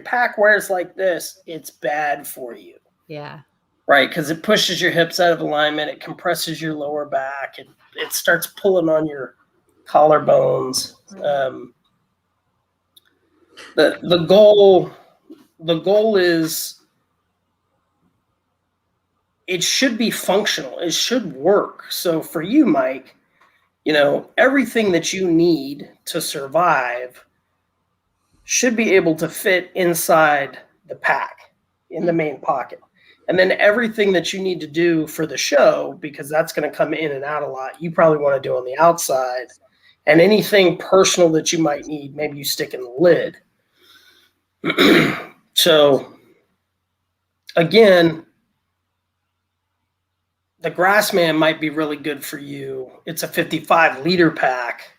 pack wears like this, it's bad for you. Yeah. Right, because it pushes your hips out of alignment, it compresses your lower back, and it starts pulling on your collarbones. The goal is it should be functional. It should work. So for you, Mike, everything that you need to survive should be able to fit inside the pack in the main pocket. And then everything that you need to do for the show, because that's going to come in and out a lot, you probably want to do on the outside. And anything personal that you might need, maybe you stick in the lid. So, again, the Grassman might be really good for you. It's a 55-liter pack,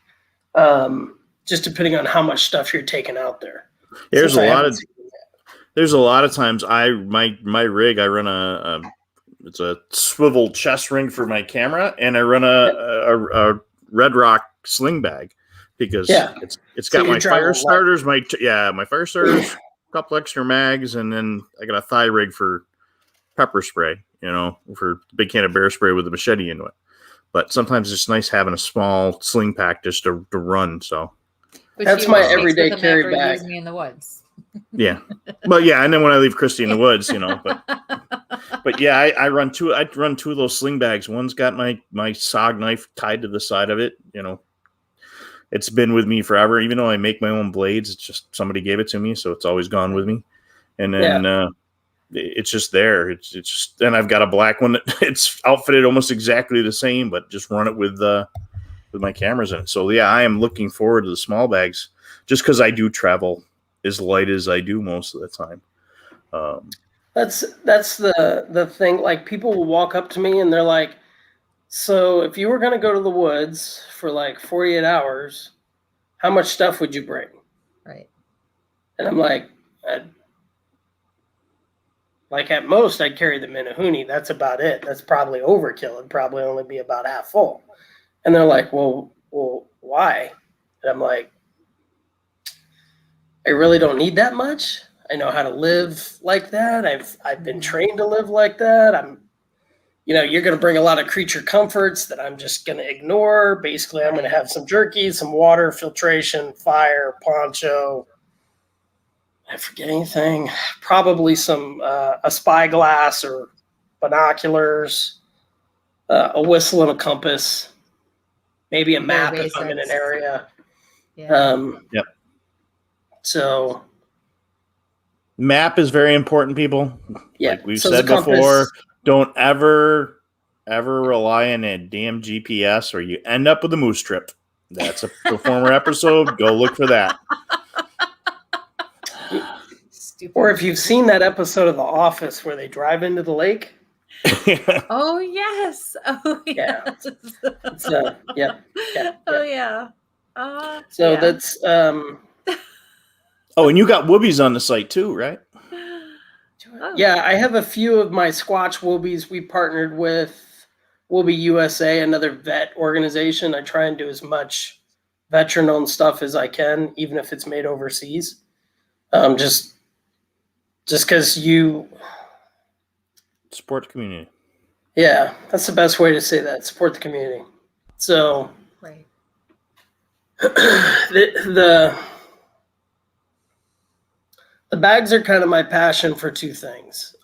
just depending on how much stuff you're taking out there. There's a lot of times my rig, I run it's a swivel chest ring for my camera, and I run a Red Rock sling bag because it's got my fire starters, my fire starters, a couple extra mags, and then I got a thigh rig for pepper spray, for a big can of bear spray with a machete into it. But sometimes it's nice having a small sling pack just to run. So that's my everyday carry bag. Use me in the woods. Yeah, but yeah, and then when I leave Kristie in the woods, but yeah, I run two of those sling bags. One's got my SOG knife tied to the side of it. It's been with me forever. Even though I make my own blades, it's just somebody gave it to me, so it's always gone with me. And then it's just there. It's just, then I've got a black one that it's outfitted almost exactly the same, but just run it with my cameras in it. So yeah, I am looking forward to the small bags just because I do travel as light as I do most of the time. That's the thing. Like, people will walk up to me and they're like, so if you were going to go to the woods for like 48 hours, how much stuff would you bring? Right. And I'm like, at most I'd carry the Minahoonie. That's about it. That's probably overkill. It'd probably only be about half full. And they're like, well, why? And I'm like, I really don't need that much. I know how to live like that. I've been trained to live like that. You're going to bring a lot of creature comforts that I'm just going to ignore. Basically, I'm going to have some jerky, some water, filtration, fire, poncho. I forget anything. Probably some a spyglass or binoculars, a whistle and a compass, maybe a map if I'm in an area. Yeah. Yep. So, map is very important, people. Yeah. Like we've said before, don't ever rely on a damn GPS or you end up with a moose trip. That's a former episode. Go look for that. Or if you've seen that episode of The Office where they drive into the lake. Oh, yes. Oh, yes. Yeah. Oh, yeah. So that's... Oh, and you got whoobies on the site too, right? Yeah, I have a few of my Squatch whoobies. We partnered with Whoobie USA, another vet organization. I try and do as much veteran-owned stuff as I can, even if it's made overseas. Just because you support the community. Yeah, that's the best way to say that. Support the community. So, Right. the bags are kind of my passion for two things.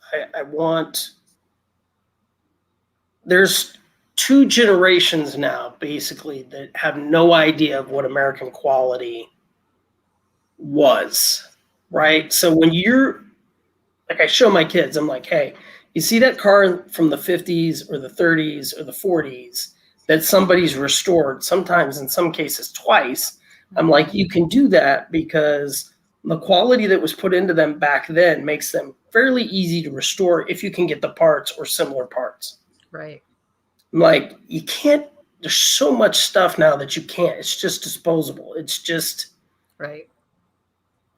There's two generations now, basically, that have no idea of what American quality was, right? So when you're, like I show my kids, I'm like, hey, you see that car from the 50s or the 30s or the 40s that somebody's restored, sometimes in some cases twice. I'm like, you can do that because the quality that was put into them back then makes them fairly easy to restore if you can get the parts or similar parts. Right. I'm like, you can't, there's so much stuff now that you can't. It's just disposable. It's just right.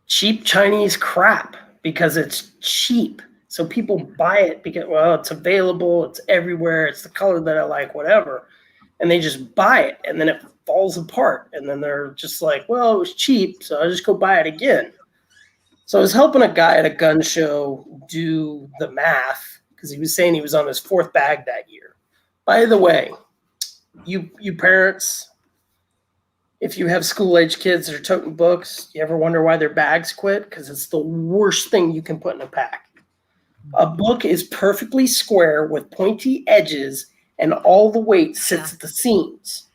cheap Chinese crap because it's cheap. So people buy it because, well, it's available, it's everywhere, it's the color that I like, whatever. And they just buy it, and then it falls apart. And then they're just like, well, it was cheap, so I'll just go buy it again. So I was helping a guy at a gun show do the math because he was saying he was on his fourth bag that year. By the way, you parents, if you have school-age kids that are toting books, you ever wonder why their bags quit? Because it's the worst thing you can put in a pack. A book is perfectly square with pointy edges, and all the weight sits at the seams,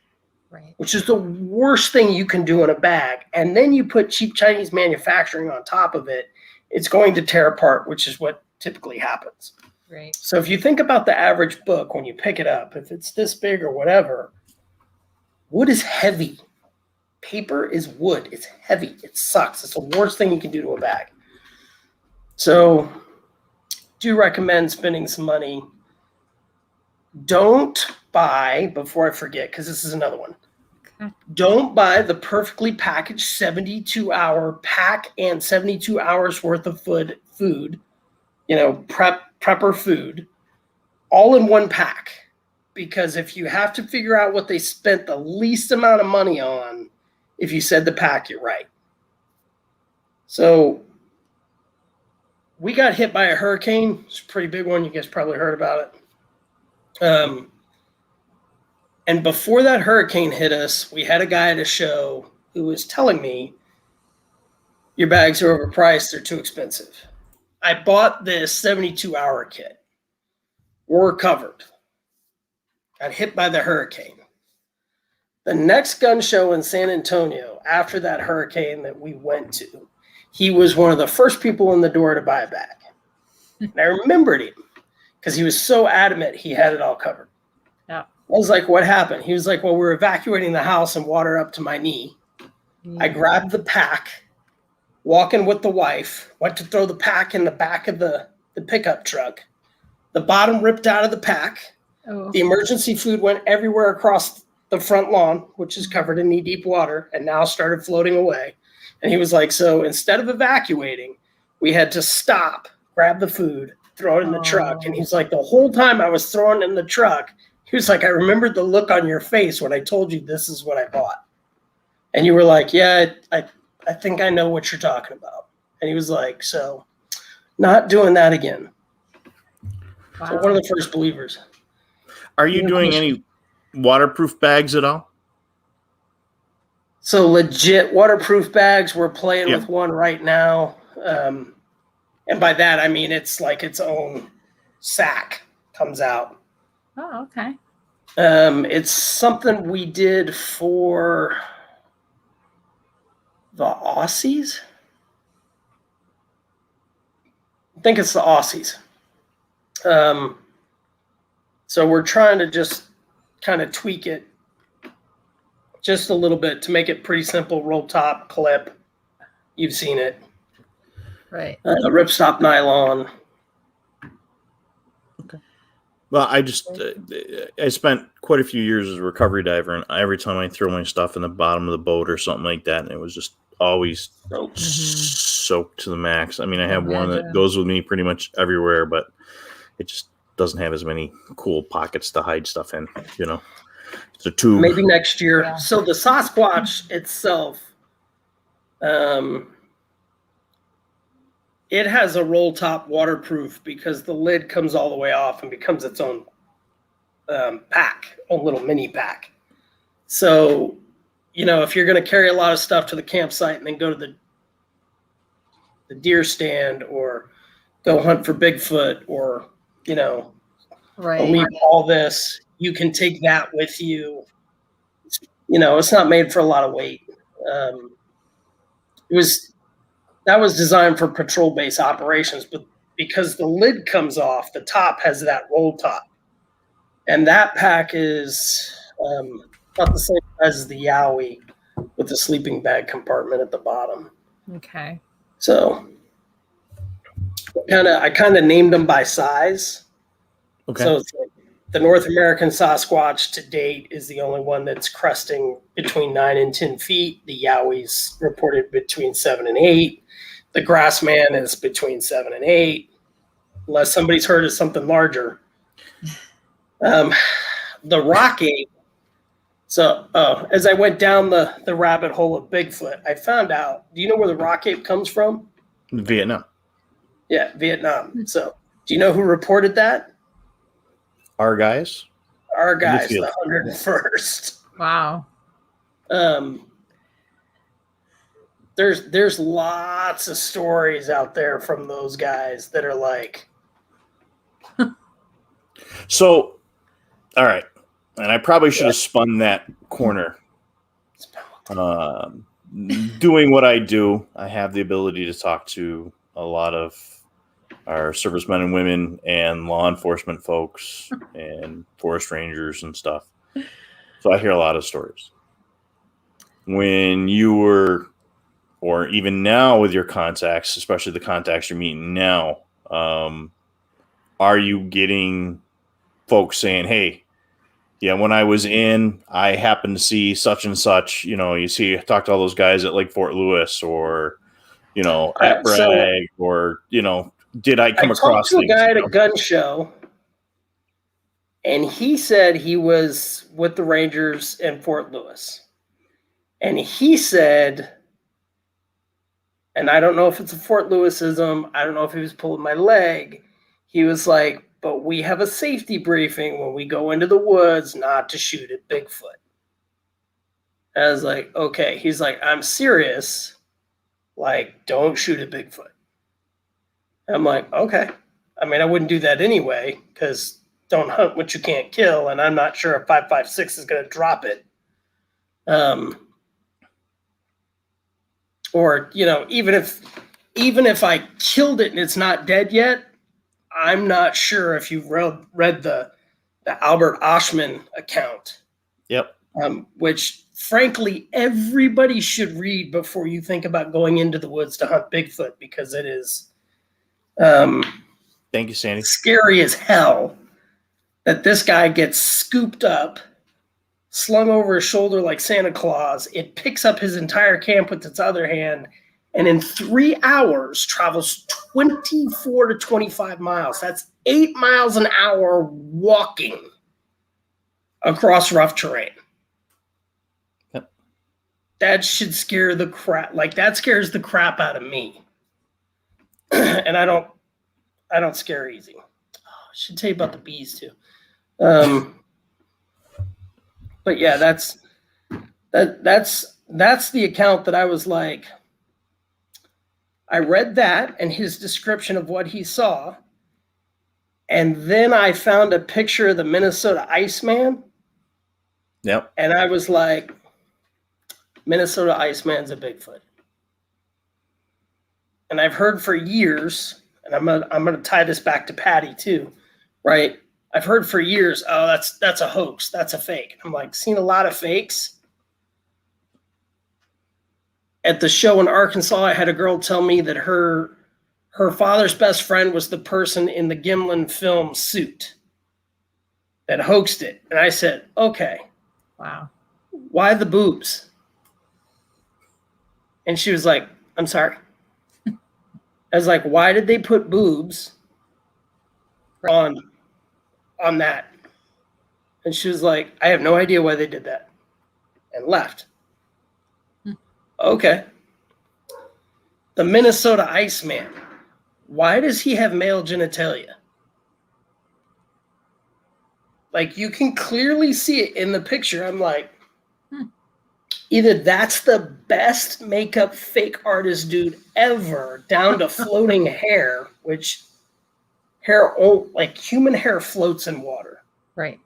right, which is the worst thing you can do in a bag. And then you put cheap Chinese manufacturing on top of it, it's going to tear apart, which is what typically happens. Right. So if you think about the average book when you pick it up, if it's this big or whatever, wood is heavy. Paper is wood. It's heavy. It sucks. It's the worst thing you can do to a bag. So do recommend spending some money. Don't buy, before I forget, because this is another one. Okay. Don't buy the perfectly packaged 72-hour pack and 72 hours worth of food, prepper food, all in one pack. Because if you have to figure out what they spent the least amount of money on, if you said the pack, you're right. So we got hit by a hurricane. It's a pretty big one. You guys probably heard about it. And before that hurricane hit us, we had a guy at a show who was telling me, your bags are overpriced. They're too expensive. I bought this 72-hour kit. We're covered. Got hit by the hurricane. The next gun show in San Antonio, after that hurricane that we went to, he was one of the first people in the door to buy a bag. And I remembered him because he was so adamant he had it all covered. Yeah. I was like, what happened? He was like, well, we're evacuating the house and water up to my knee. Yeah. I grabbed the pack, walking with the wife, went to throw the pack in the back of the pickup truck. The bottom ripped out of the pack. Oh. The emergency food went everywhere across the front lawn, which is covered in knee-deep water, and now started floating away. And he was like, so instead of evacuating, we had to stop, grab the food, throw it in the truck. And he's like, the whole time I was throwing it in the truck, he was like, I remembered the look on your face when I told you this is what I bought. And you were like, yeah, I think I know what you're talking about. And he was like, so not doing that again. Wow. So one of the first believers. Are you doing any waterproof bags at all? So legit waterproof bags. We're playing with one right now. And by that, I mean, it's like its own sack comes out. Oh, okay. It's something we did for the Aussies. I think it's the Aussies. So we're trying to just kind of tweak it just a little bit to make it pretty simple. Roll top, clip. You've seen it. Right. Ripstop nylon. Okay. Well, I spent quite a few years as a recovery diver, and every time I throw my stuff in the bottom of the boat or something like that, and it was just always soaked to the max. I mean, I have one that goes with me pretty much everywhere, but it just doesn't have as many cool pockets to hide stuff in, It's a tube. Maybe next year. Yeah. So the Squatch itself, it has a roll top waterproof because the lid comes all the way off and becomes its own pack, a little mini pack. So, if you're going to carry a lot of stuff to the campsite and then go to the deer stand or go hunt for Bigfoot or, believe all this, you can take that with you. It's not made for a lot of weight. That was designed for patrol base operations, but because the lid comes off, the top has that roll top. And that pack is not the same as the Yowie with the sleeping bag compartment at the bottom. Okay. So I kind of named them by size. Okay. So it's like the North American Sasquatch to date is the only one that's cresting between 9 and 10 feet. The Yowie's reported between 7 and 8. The Grassman is between 7 and 8, unless somebody's heard of something larger. The rock ape. So as I went down the rabbit hole of Bigfoot, I found out, do you know where the rock ape comes from? Vietnam. Yeah, Vietnam. So do you know who reported that? Our guys, the 101st. Wow. There's lots of stories out there from those guys that are like. So, all right, and I probably should have spun that corner. Doing what I do, I have the ability to talk to a lot of our servicemen and women and law enforcement folks and forest rangers and stuff. So I hear a lot of stories. When you were, or even now with your contacts, especially the contacts you're meeting now, are you getting folks saying, hey, yeah, when I was in, I happened to see such and such, talk to all those guys at like Fort Lewis or, at Bragg or, did I come across things? I talked to a guy at a gun show, and he said he was with the Rangers in Fort Lewis. And he said, and I don't know if it's a Fort Lewisism, I don't know if he was pulling my leg. He was like, but we have a safety briefing when we go into the woods not to shoot at Bigfoot. I was like, okay. He's like, I'm serious. Like, don't shoot at Bigfoot. I'm like, okay. I mean, I wouldn't do that anyway, because don't hunt what you can't kill, and I'm not sure if 5.56 is going to drop it. Or, even if I killed it and it's not dead yet, I'm not sure if you've read the Albert Oshman account. Yep. Which, frankly, everybody should read before you think about going into the woods to hunt Bigfoot, because it is thank you, Sandy. Scary as hell that this guy gets scooped up, slung over his shoulder like Santa Claus. It picks up his entire camp with its other hand, and in 3 hours travels 24 to 25 miles. That's 8 miles an hour walking across rough terrain. Yep. That should scare the crap. That scares the crap out of me. And I don't scare easy. Oh, I should tell you about the bees too. But yeah, that's the account that I was like, I read that and his description of what he saw, and then I found a picture of the Minnesota Iceman. Yep. And I was like, Minnesota Iceman's a Bigfoot. And I've heard for years, and I'm gonna tie this back to Patty too, right? I've heard for years, oh, that's a hoax, that's a fake. I'm like, seen a lot of fakes. At the show in Arkansas, I had a girl tell me that her father's best friend was the person in the Gimlin film Suit that hoaxed it. And I said, okay. Wow. Why the boobs? And she was like, I'm sorry. I was like, why did they put boobs on that? And she was like, I have no idea why they did that, and left. Okay. The Minnesota Iceman, why does he have male genitalia? Like, you can clearly see it in the picture. I'm like, either that's the best makeup fake artist dude ever, down to floating hair, which like human hair floats in water. Right.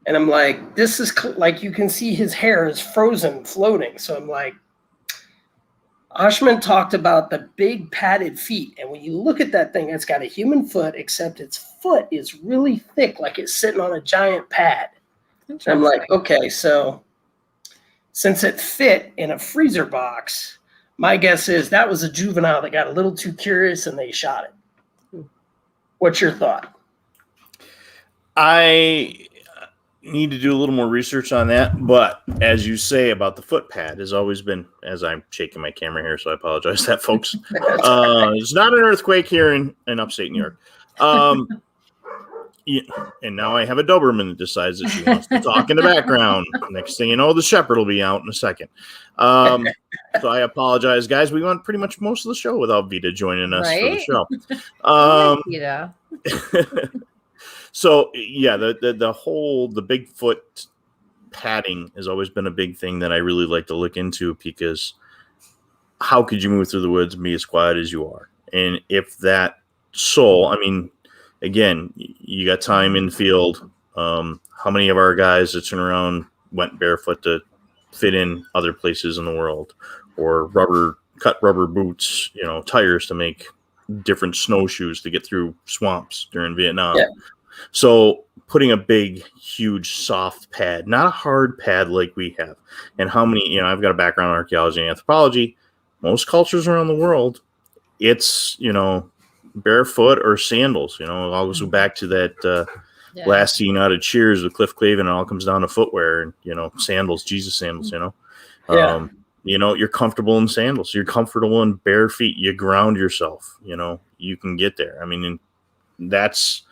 And I'm like, this is like, you can see his hair is frozen, floating. So I'm like, Ashman talked about the big padded feet. And when you look at that thing, it's got a human foot, except its foot is really thick, like it's sitting on a giant pad. And I'm like, okay, so since it fit in a freezer box, my guess is that was a juvenile that got a little too curious and they shot it. What's your thought? I need to do a little more research on that, but as you say about the foot pad has always been, as I'm shaking my camera here, so I apologize that, folks. It's not an earthquake here in upstate New York. And now I have a Doberman that decides that she wants to talk in the background. Next thing you know, the shepherd will be out in a second. So I apologize, guys. We went pretty much most of the show without Vita joining us for the show. Vita. So yeah, the Bigfoot padding has always been a big thing that I really like to look into, because how could you move through the woods and be as quiet as you are? And if that soul, I mean, again, you got time in the field. How many of our guys that turn around went barefoot to fit in other places in the world, or cut rubber boots, tires to make different snowshoes to get through swamps during Vietnam. Yeah. So putting a big, huge, soft pad, not a hard pad like we have. And how many, I've got a background in archaeology and anthropology. Most cultures around the world, it's, barefoot or sandals. I'll go back to that last scene out of Cheers with Cliff Clavin, and it all comes down to footwear and, sandals, Jesus sandals, you're comfortable in sandals. You're comfortable in bare feet. You ground yourself, you can get there. I mean, that's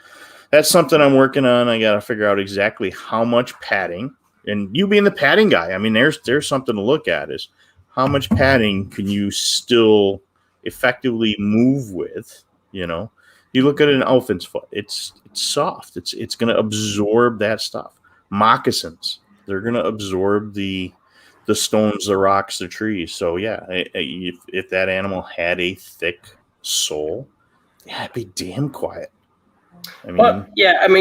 something I'm working on. I got to figure out exactly how much padding, and you being the padding guy, I mean, there's something to look at, is how much padding can you still effectively move with, You look at an elephant's foot, it's soft. It's going to absorb that stuff. Moccasins, they're going to absorb the stones, the rocks, the trees. So yeah, if that animal had a thick sole, it'd be damn quiet.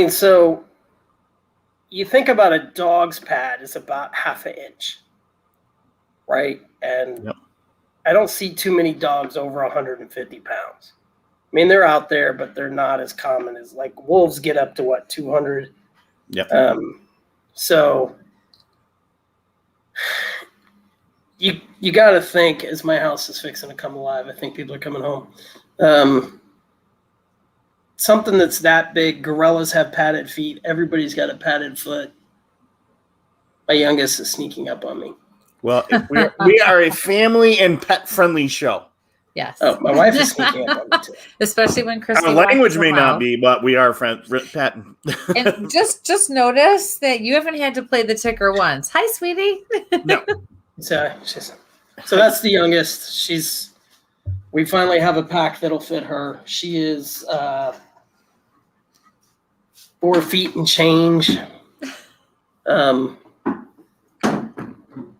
So you think about a dog's pad is about half an inch, right? And I don't see too many dogs over 150 pounds. I mean, they're out there, but they're not as common as, like, wolves get up to 200. Yep. So you got to think, as my house is fixing to come alive, I think people are coming home. Something that's that big, gorillas have padded feet. Everybody's got a padded foot. My youngest is sneaking up on me. Well, we are a family and pet-friendly show. Yes. Oh, my wife is sneaking up on me too. Especially when Kristie. Our language may not be, but we are friends. Pet. And just notice that you haven't had to play the ticker once. Hi, sweetie. No. So that's the youngest. We finally have a pack that'll fit her. She is 4 feet and change.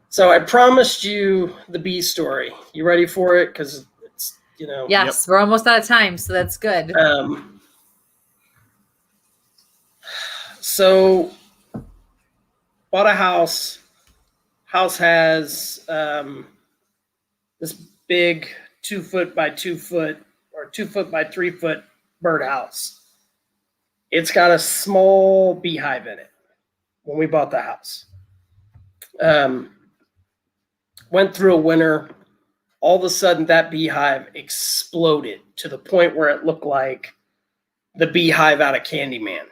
So I promised you the bee story. You ready for it? Because it's, Yes, we're almost out of time, so that's good. So bought a house. House has this big 2 foot by 2 foot or 2 foot by 3 foot birdhouse. It's got a small beehive in it when we bought the house. Went through a winter. All of a sudden, that beehive exploded to the point where it looked like the beehive out of Candyman.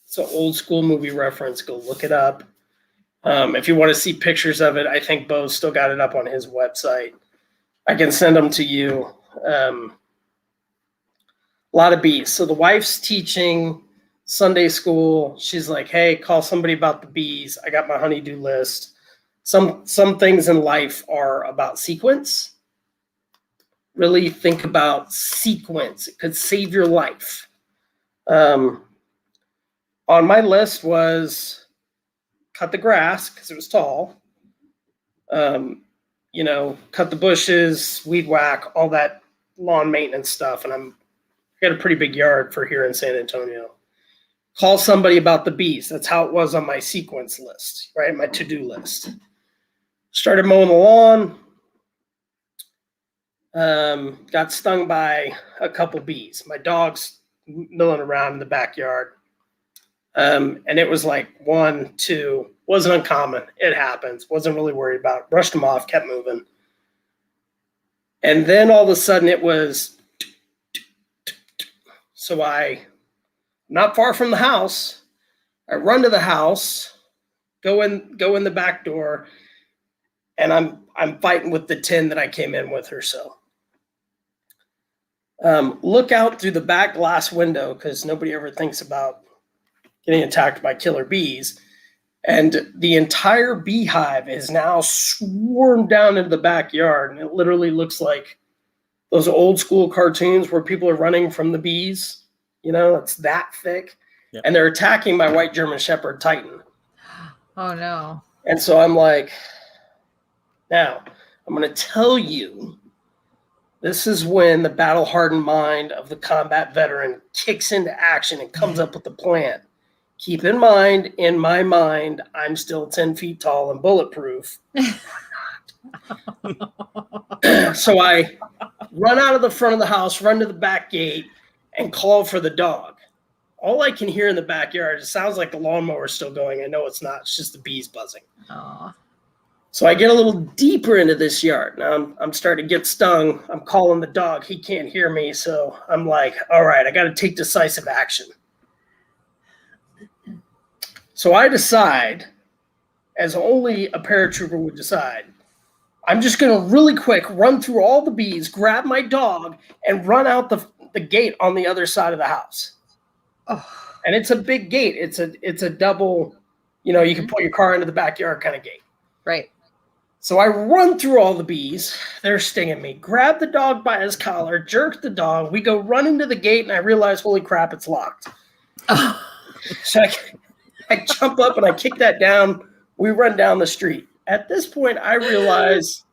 It's an old school movie reference. Go look it up. If you want to see pictures of it, I think Bo's still got it up on his website. I can send them to you. A lot of bees. So the wife's teaching Sunday school. She's like, hey, call somebody about the bees. I got my honeydew list. Some things in life are about sequence. Really think about sequence. It could save your life. on my list was cut the grass because it was tall. Cut the bushes, weed whack, all that lawn maintenance stuff. And I got a pretty big yard for here in San Antonio. Call somebody about the bees. That's how it was on my sequence list, right? My to-do list. Started mowing the lawn. Got stung by a couple bees. My dog's milling around in the backyard. And it was like 1, 2, wasn't uncommon. It happens. Wasn't really worried about it. Brushed them off, kept moving. And then all of a sudden it was, so not far from the house, I run to the house, go in the back door, and I'm fighting with the 10 that I came in with or so. Look out through the back glass window because nobody ever thinks about getting attacked by killer bees. And the entire beehive is now swarmed down into the backyard. And it literally looks like those old school cartoons where people are running from the bees. It's that thick. Yep. And they're attacking my white German Shepherd Titan. Oh, no. And so I'm like, now, I'm going to tell you, this is when the battle-hardened mind of the combat veteran kicks into action and comes up with a plan. Keep in mind, in my mind, I'm still 10 feet tall and bulletproof. So I run out of the front of the house, run to the back gate, and call for the dog. All I can hear in the backyard, it sounds like the lawnmower is still going. I know it's not. It's just the bees buzzing. Aww. So I get a little deeper into this yard. Now I'm starting to get stung. I'm calling the dog. He can't hear me. So I'm like, all right, I got to take decisive action. So I decide, as only a paratrooper would decide, I'm just going to really quick run through all the bees, grab my dog, and run out the gate on the other side of the house. Oh. And it's a big gate. It's a double, you can put your car into the backyard kind of gate. Right. So I run through all the bees. They're stinging me. Grab the dog by his collar, jerk the dog. We go running to the gate, and I realize, holy crap, it's locked. Oh. So I jump up and I kick that down. We run down the street. At this point, I realize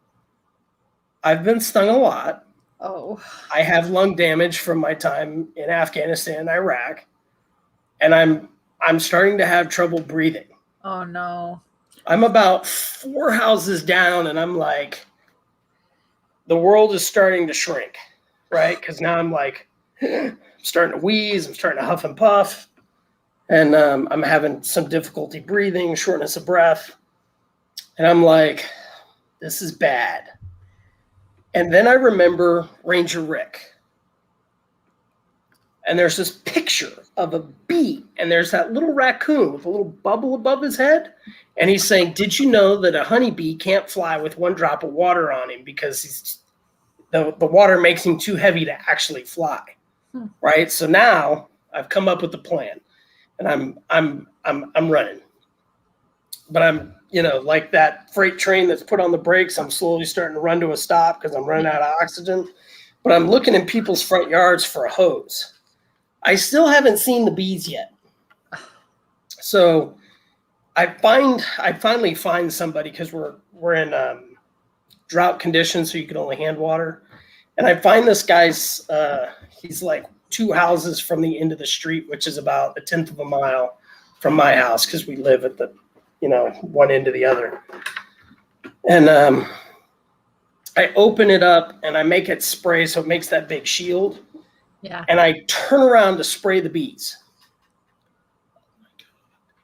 I've been stung a lot. Oh. I have lung damage from my time in Afghanistan and Iraq. And I'm starting to have trouble breathing. Oh, no. I'm about 4 houses down, and I'm like, the world is starting to shrink, right? Because now I'm like, I'm starting to wheeze. I'm starting to huff and puff. And I'm having some difficulty breathing, shortness of breath. And I'm like, this is bad. And then I remember Ranger Rick. And there's this picture of a bee. And there's that little raccoon with a little bubble above his head. And he's saying, did you know that a honeybee can't fly with 1 drop of water on him because the water makes him too heavy to actually fly? Right? So now I've come up with a plan. And I'm running, but I'm, like that freight train that's put on the brakes. I'm slowly starting to run to a stop because I'm running out of oxygen, but I'm looking in people's front yards for a hose. I still haven't seen the bees yet. So I finally find somebody because we're in drought conditions. So you can only hand water. And I find this guy's, he's like 2 houses from the end of the street, which is about 1/10 of a mile from my house because we live at the, one end to the other. And I open it up and I make it spray so it makes that big shield. Yeah. And I turn around to spray the bees.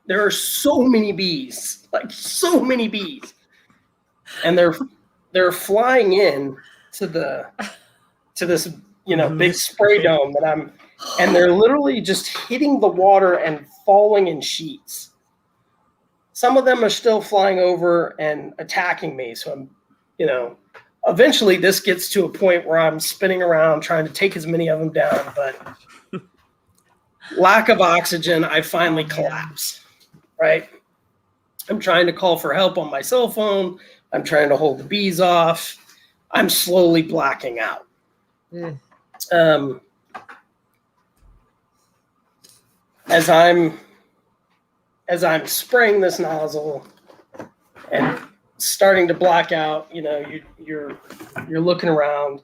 There are so many bees, like so many bees. And they're flying in to this big spray dome and they're literally just hitting the water and falling in sheets. Some of them are still flying over and attacking me. So I'm, eventually this gets to a point where I'm spinning around trying to take as many of them down, but lack of oxygen, I finally collapse, right? I'm trying to call for help on my cell phone. I'm trying to hold the bees off. I'm slowly blacking out. As I'm as I'm spraying this nozzle and starting to black out, you know, you're looking around,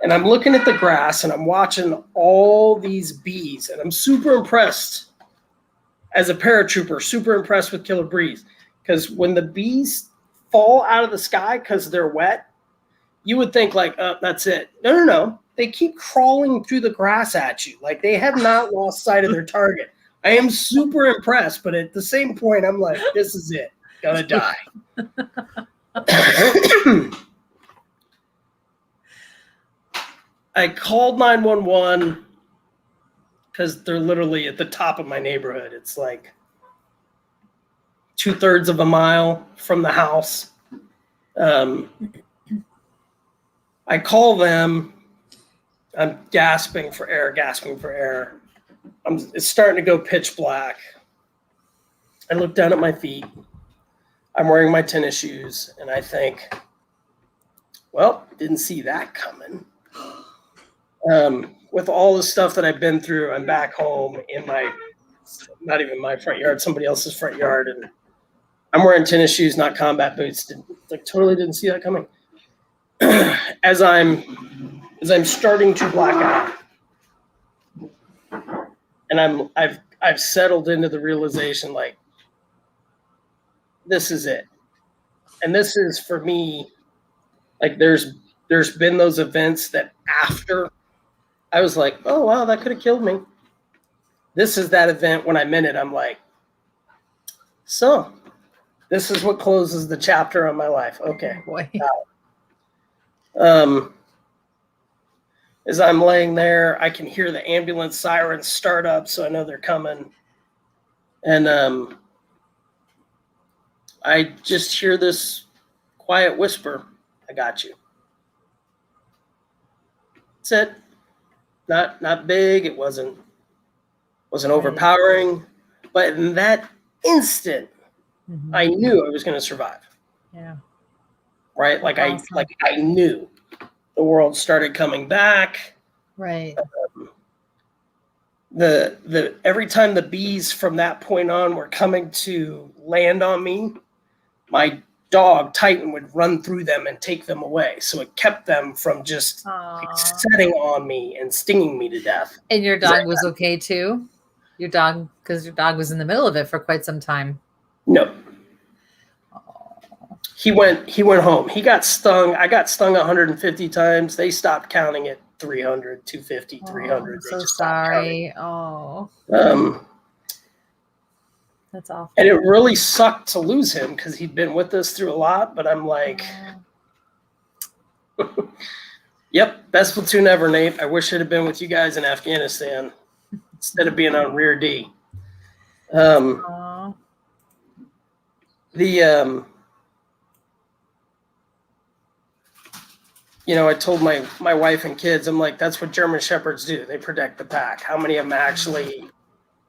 and I'm looking at the grass, and I'm watching all these bees, and I'm super impressed as a paratrooper, super impressed with killer bees, because when the bees fall out of the sky because they're wet, you would think like, oh, that's it. No. They keep crawling through the grass at you. Like, they have not lost sight of their target. I am super impressed, but at the same point, I'm like, this is it. Gonna die. I called 911 because they're literally at the top of my neighborhood. It's like 2/3 of a mile from the house. I call them. I'm gasping for air. It's starting to go pitch black. I look down at my feet. I'm wearing my tennis shoes, and I think, well, didn't see that coming. With all the stuff that I've been through, I'm back home in not even my front yard, somebody else's front yard, and I'm wearing tennis shoes, not combat boots. Totally didn't see that coming. As I'm starting to black out, and I've settled into the realization, like, this is it. And this is, for me, like, there's been those events that after I was like, oh wow, that could have killed me. This is that event when I'm in it, I'm like, so this is what closes the chapter on my life. Okay. Boy. As I'm laying there, I can hear the ambulance sirens start up, so I know they're coming. And I just hear this quiet whisper, I got you. That's it. Not big. It wasn't overpowering. But in that instant, I knew I was going to survive. Yeah. Right? Like, awesome. I knew the world started coming back. Right. The every time the bees from that point on were coming to land on me, my dog Titan would run through them and take them away. So it kept them from just setting on me and stinging me to death. And your dog was okay too? Because your dog was in the middle of it for quite some time. No. He went home. He got stung. I got stung 150 times. They stopped counting at 300, 250, 300. I'm so sorry. Oh. That's awful. And it really sucked to lose him because he'd been with us through a lot. But I'm like, yep, best platoon ever, Nate. I wish I'd have been with you guys in Afghanistan instead of being on Rear D. I told my wife and kids, I'm like, that's what German Shepherds do. They protect the pack. How many of them actually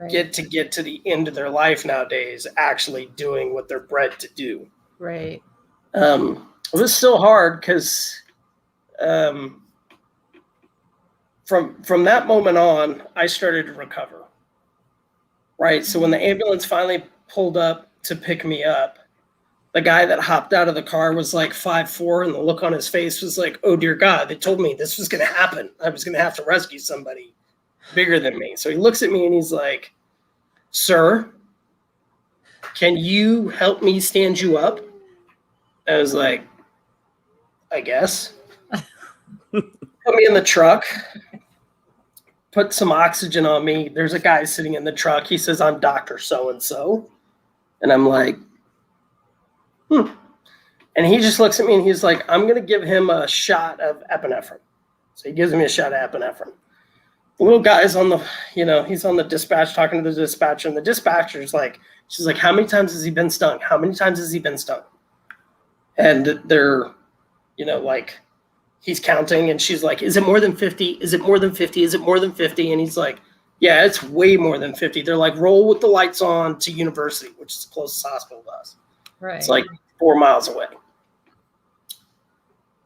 get to the end of their life nowadays, actually doing what they're bred to do? Right. It was still hard because from that moment on, I started to recover. Right. So when the ambulance finally pulled up to pick me up, the guy that hopped out of the car was like 5'4", and the look on his face was like, oh, dear God, they told me this was going to happen. I was going to have to rescue somebody bigger than me. So he looks at me and he's like, sir, can you help me stand you up? I was like, I guess. Put me in the truck, put some oxygen on me. There's a guy sitting in the truck. He says, I'm Dr. So-and-so. And I'm like, And he just looks at me and he's like, I'm going to give him a shot of epinephrine. So he gives me a shot of epinephrine. The little guy's on the, he's on the dispatch talking to the dispatcher. And the dispatcher's like, she's like, how many times has he been stung? How many times has he been stung? And they're, like, he's counting. And she's like, is it more than 50? Is it more than 50? Is it more than 50? And he's like, yeah, it's way more than 50. They're like, roll with the lights on to University, which is the closest hospital to us. Right. It's like 4 miles away.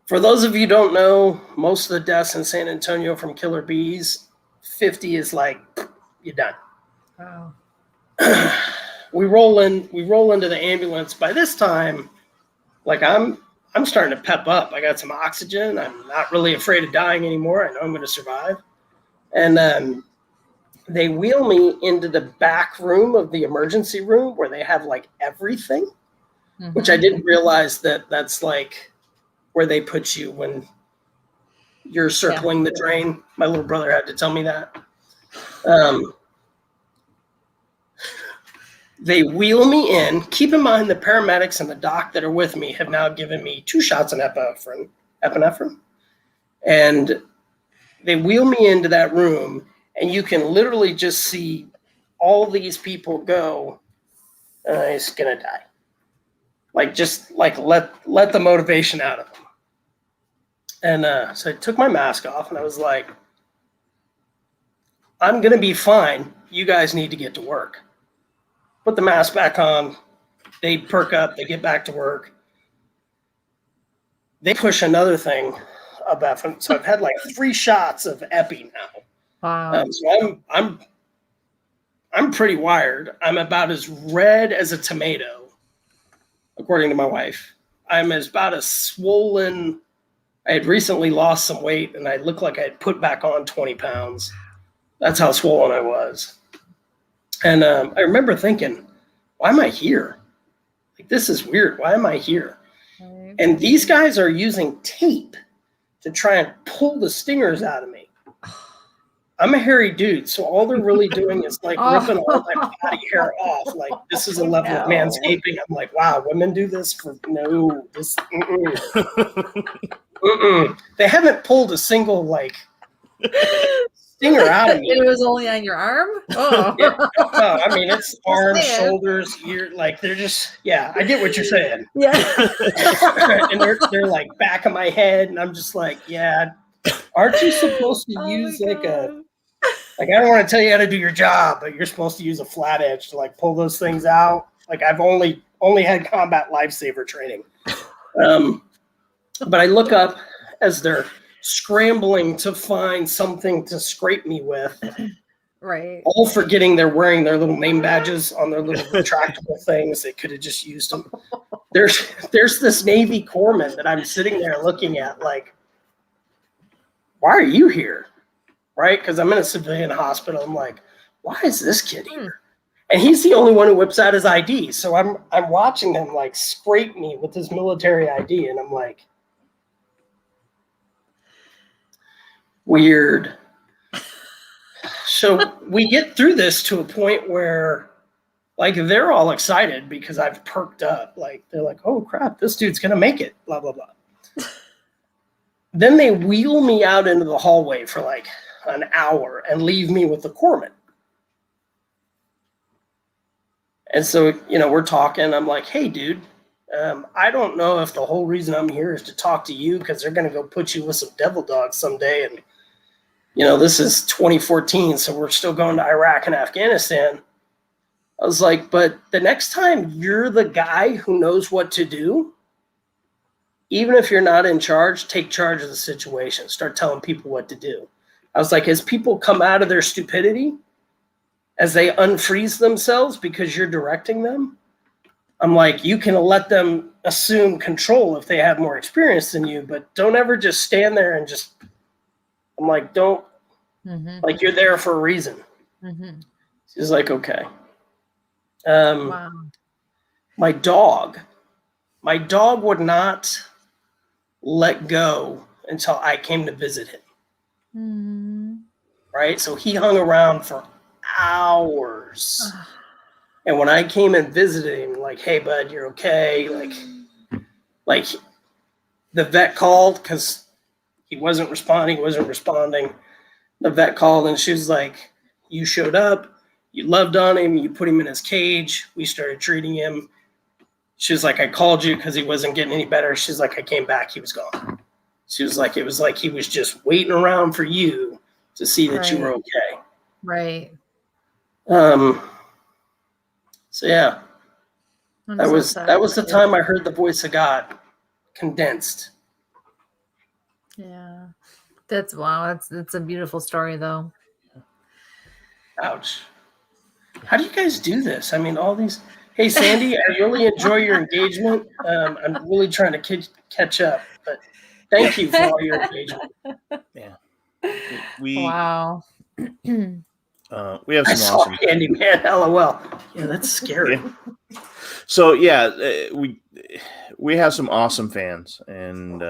For those of you who don't know, most of the deaths in San Antonio from killer bees, 50 is like, you're done. Wow. we roll into the ambulance. By this time, like I'm starting to pep up. I got some oxygen. I'm not really afraid of dying anymore. I know I'm going to survive. And they wheel me into the back room of the emergency room where they have like everything, which I didn't realize that's like where they put you when you're circling the drain. My little brother had to tell me that. They wheel me in. Keep in mind the paramedics and the doc that are with me have now given me 2 shots of epinephrine. And they wheel me into that room, and you can literally just see all these people go, he's going to die. Like, just like let the motivation out of them. And so I took my mask off, and I was like, I'm going to be fine. You guys need to get to work. Put the mask back on. They perk up. They get back to work. They push another thing of ephedrine. So I've had like 3 shots of epi now. Wow. So I'm pretty wired. I'm about as red as a tomato, according to my wife. I'm about as swollen. I had recently lost some weight, and I looked like I had put back on 20 pounds. That's how swollen I was. And I remember thinking, why am I here? Like, this is weird. Why am I here? Right. And these guys are using tape to try and pull the stingers out of me. I'm a hairy dude, so all they're really doing is like ripping all my body hair off. Like, this is a level of manscaping. I'm like, wow, women do this for this. They haven't pulled a single like stinger out of me. It was only on your arm? Oh. Yeah. No, I mean, it's arms, shoulders, ear, like they're just, I get what you're saying. Yeah. And they're like back of my head, and I'm just like, aren't you supposed to use like I don't want to tell you how to do your job, but you're supposed to use a flat edge to like pull those things out. Like, I've only had combat lifesaver training. But I look up as they're scrambling to find something to scrape me with. Right. All forgetting they're wearing their little name badges on their little retractable things. They could have just used them. There's this Navy corpsman that I'm sitting there looking at like, why are you here? Right? Because I'm in a civilian hospital. I'm like, why is this kid here? And he's the only one who whips out his ID. So I'm watching him like scrape me with his military ID, and I'm like, weird. So we get through this to a point where like they're all excited because I've perked up. Like, they're like, oh crap, this dude's gonna make it, blah blah blah. Then they wheel me out into the hallway for like an hour and leave me with the corpsman. And so, we're talking. I'm like, hey, dude, I don't know if the whole reason I'm here is to talk to you because they're going to go put you with some devil dogs someday. And, this is 2014, so we're still going to Iraq and Afghanistan. I was like, but the next time you're the guy who knows what to do, even if you're not in charge, take charge of the situation. Start telling people what to do. I was like, as people come out of their stupidity, as they unfreeze themselves because you're directing them, I'm like, you can let them assume control if they have more experience than you, but don't ever just stand there and just, I'm like, don't, like, you're there for a reason. She's like, okay. Wow. My dog would not let go until I came to visit him. Right? So he hung around for hours. And when I came and visited him, like, hey, bud, you're okay. Like the vet called because he wasn't responding. The vet called, and she was like, you showed up. You loved on him. You put him in his cage. We started treating him. She was like, I called you because he wasn't getting any better. She's like, I came back. He was gone. She was like, it was like he was just waiting around for you to see that you were okay. Right. So yeah, that was the time I heard the voice of God condensed. Yeah, that's wow. That's a beautiful story though. Ouch. How do you guys do this? I mean, all these. Hey, Sandy, I really enjoy your engagement. I'm really trying to catch up, but thank you for all your engagement. Yeah. Wow. We have some awesome Candyman. LOL. Yeah, that's scary. Yeah. So yeah, we have some awesome fans, and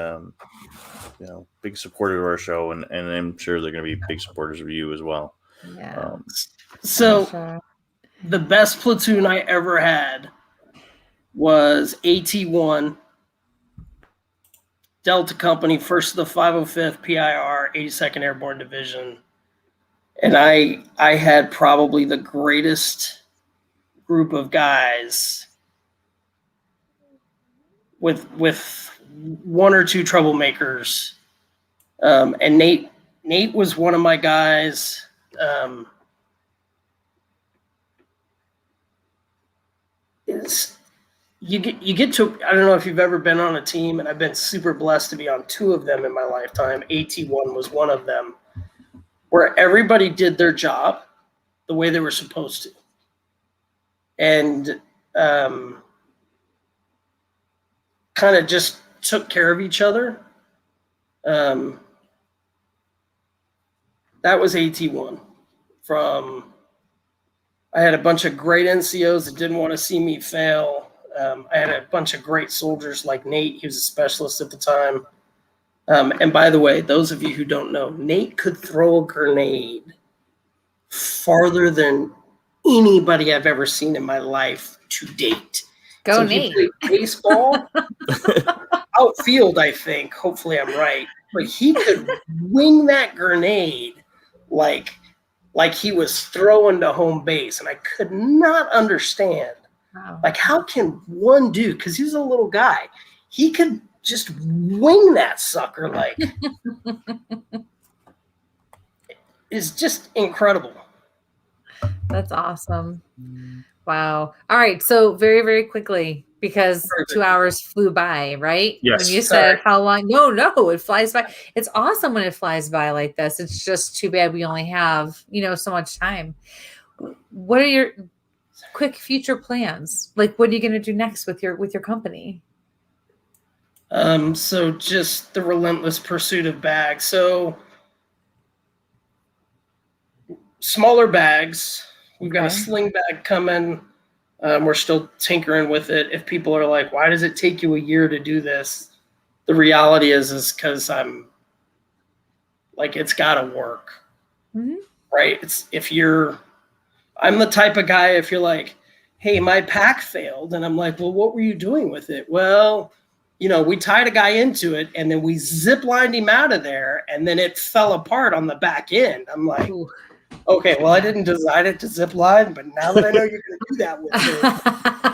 big supporters of our show, and I'm sure they're going to be big supporters of you as well. Yeah. So the best platoon I ever had was AT1 Delta Company, 1st of the 505th PIR, 82nd Airborne Division. And I had probably the greatest group of guys with one or two troublemakers. And Nate was one of my guys. You get to, I don't know if you've ever been on a team, and I've been super blessed to be on 2 of them in my lifetime. AT1 was one of them, where everybody did their job the way they were supposed to. And kind of just took care of each other. That was AT1. I had a bunch of great NCOs that didn't want to see me fail. I had a bunch of great soldiers like Nate. He was a specialist at the time. And by the way, those of you who don't know, Nate could throw a grenade farther than anybody I've ever seen in my life to date. Go Nate. He played baseball, outfield, I think. Hopefully I'm right. But he could wing that grenade like he was throwing to home base. And I could not understand. Wow. Like, how can one dude, because he's a little guy, he could just wing that sucker like it's just incredible. That's awesome. Wow. All right. So very, very quickly, because 2 hours flew by, right? Yes. When you said how long? No, it flies by. It's awesome when it flies by like this. It's just too bad we only have, so much time. What are your quick future plans? Like, what are you going to do next with your company? So just the relentless pursuit of bags. So smaller bags. We've got a sling bag coming. We're still tinkering with it. If people are like, why does it take you a year to do this? The reality is because I'm like, it's got to work. Mm-hmm. Right? I'm the type of guy, if you're like, hey, my pack failed. And I'm like, well, what were you doing with it? Well, we tied a guy into it, and then we zip lined him out of there, and then it fell apart on the back end. I'm like, okay, well, I didn't design it to zip line, but now that I know you're going to do that with it,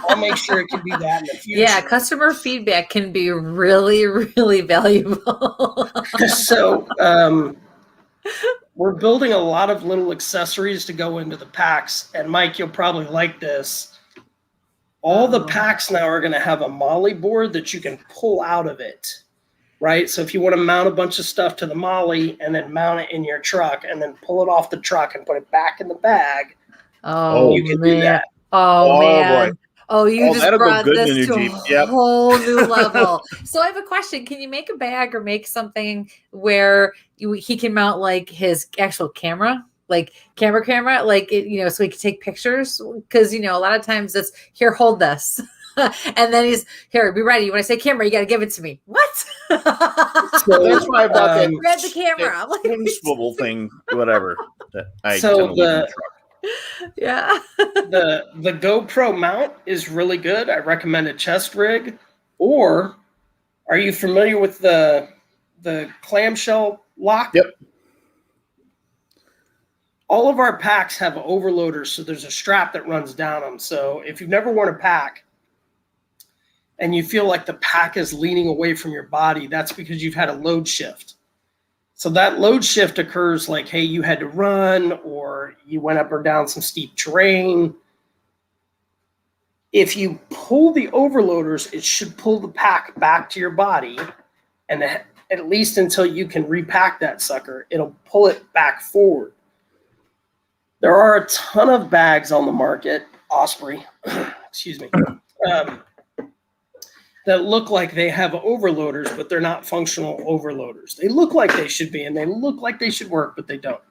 I'll make sure it can do that in the future. Yeah, customer feedback can be really, really valuable. So we're building a lot of little accessories to go into the packs, and Mike, you'll probably like this. All the packs now are going to have a molly board that you can pull out of it, right? So if you want to mount a bunch of stuff to the molly and then mount it in your truck and then pull it off the truck and put it back in the bag, you can do that. Oh man. Boy. Oh, you just brought this to a whole new level. So I have a question. Can you make a bag or make something where he can mount like his actual camera? Like camera, like it, so he can take pictures, because a lot of times it's here, hold this, and then he's here, be ready. When I say camera, you got to give it to me. What? So that's why I bought that. Grab the camera, swivel thing, whatever. The GoPro mount is really good. I recommend a chest rig. Or are you familiar with the clamshell lock? Yep. All of our packs have overloaders, so there's a strap that runs down them. So if you've never worn a pack and you feel like the pack is leaning away from your body, that's because you've had a load shift. So that load shift occurs like, hey, you had to run or you went up or down some steep terrain. If you pull the overloaders, it should pull the pack back to your body, and at least until you can repack that sucker, it'll pull it back forward. There are a ton of bags on the market, Osprey, excuse me, that look like they have overloaders, but they're not functional overloaders. They look like they should be, and they look like they should work, but they don't.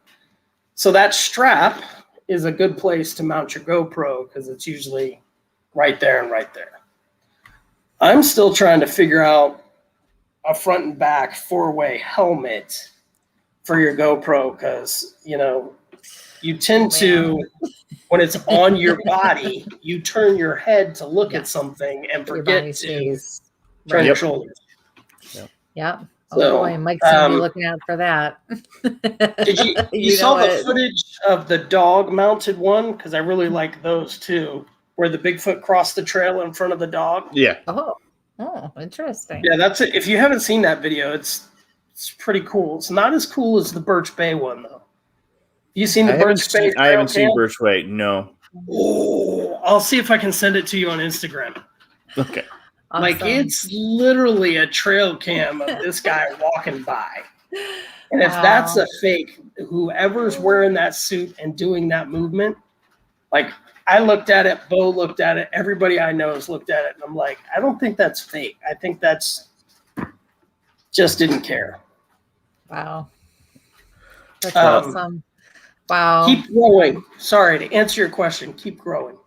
So that strap is a good place to mount your GoPro because it's usually right there and right there. I'm still trying to figure out a front and back 4-way helmet for your GoPro because, you tend to, when it's on your body, you turn your head to look at something and forget to turn your shoulders. Yep. So, boy, Mike's going to be looking out for that. Did you saw the footage of the dog-mounted one? Because I really like those too, where the Bigfoot crossed the trail in front of the dog. Yeah. Oh, interesting. Yeah, that's it. If you haven't seen that video, it's pretty cool. It's not as cool as the Birch Bay one, though. You seen the Birch Bay? I haven't seen Birch Bay. No. Oh, I'll see if I can send it to you on Instagram. Okay. Awesome. Like, it's literally a trail cam of this guy walking by. And if that's a fake, whoever's wearing that suit and doing that movement, like, I looked at it, Bo looked at it, everybody I know has looked at it, and I'm like, I don't think that's fake. I think that's just didn't care. Wow. That's awesome. Wow. Keep growing. Sorry, to answer your question, keep growing.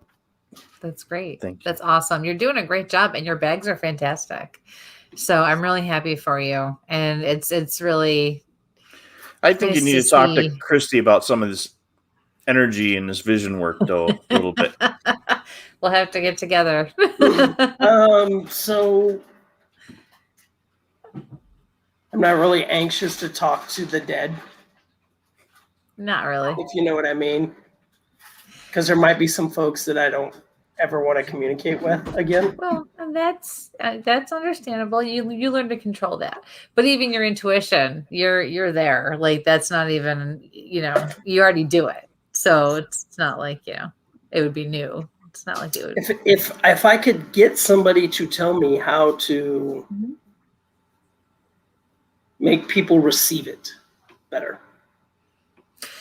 That's great. Thank you. That's awesome. You're doing a great job, and your bags are fantastic. So I'm really happy for you. And it's really. I think you need to talk to Kristie about some of this energy and this vision work, though, a little bit. We'll have to get together. So I'm not really anxious to talk to the dead. Not really. If you know what I mean. Because there might be some folks that I don't ever want to communicate with again. Well, and that's understandable. You learn to control that. But even your intuition, you're there. Like, that's not even, you already do it. So it's not like, it would be new. It's not like it would. If I could get somebody to tell me how to make people receive it better.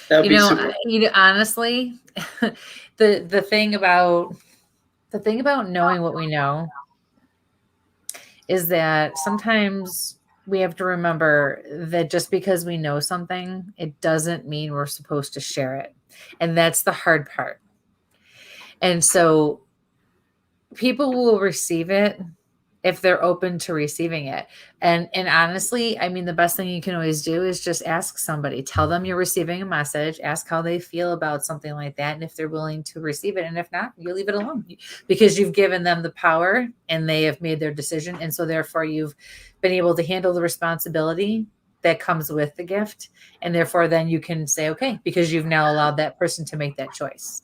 That would be super. Honestly, the thing about knowing what we know is that sometimes we have to remember that just because we know something, it doesn't mean we're supposed to share it. And that's the hard part. And so people will receive it if they're open to receiving it. And honestly, I mean, the best thing you can always do is just ask somebody, tell them you're receiving a message, ask how they feel about something like that. And if they're willing to receive it, and if not, you leave it alone because you've given them the power and they have made their decision. And so therefore you've been able to handle the responsibility that comes with the gift. And therefore then you can say, okay, because you've now allowed that person to make that choice.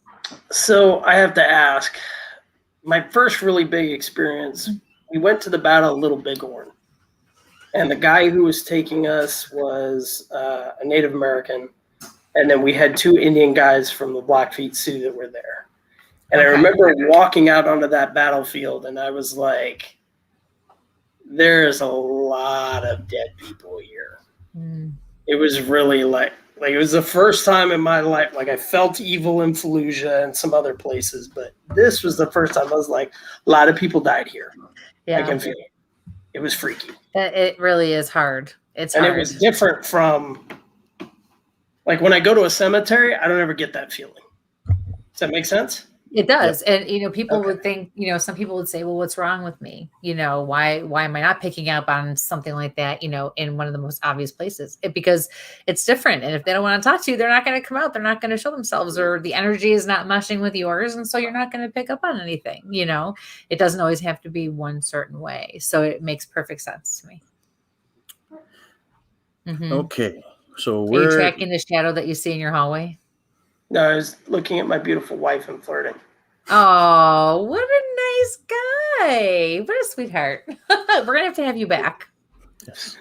So I have to ask, my first really big experience, we went to the Battle of Little Bighorn, and the guy who was taking us was a Native American, and then we had 2 Indian guys from the Blackfeet Sioux that were there. And I remember walking out onto that battlefield, and I was like, there's a lot of dead people here. It was really like it was the first time in my life, like, I felt evil in Fallujah and some other places, but this was the first time I was like, a lot of people died here. Yeah. I can feel it. It was freaky. It really is hard. It was different from, like, when I go to a cemetery, I don't ever get that feeling. Does that make sense? It does. Yep. And, people would think, some people would say, well, what's wrong with me? Why am I not picking up on something like that, in one of the most obvious places? Because it's different. And if they don't want to talk to you, they're not going to come out. They're not going to show themselves, or the energy is not meshing with yours. And so you're not going to pick up on anything, It doesn't always have to be one certain way. So it makes perfect sense to me. Mm-hmm. Okay. So are you tracking the shadow that you see in your hallway? No, I was looking at my beautiful wife and flirting. Oh, what a nice guy. What a sweetheart. We're going to have you back. Yes.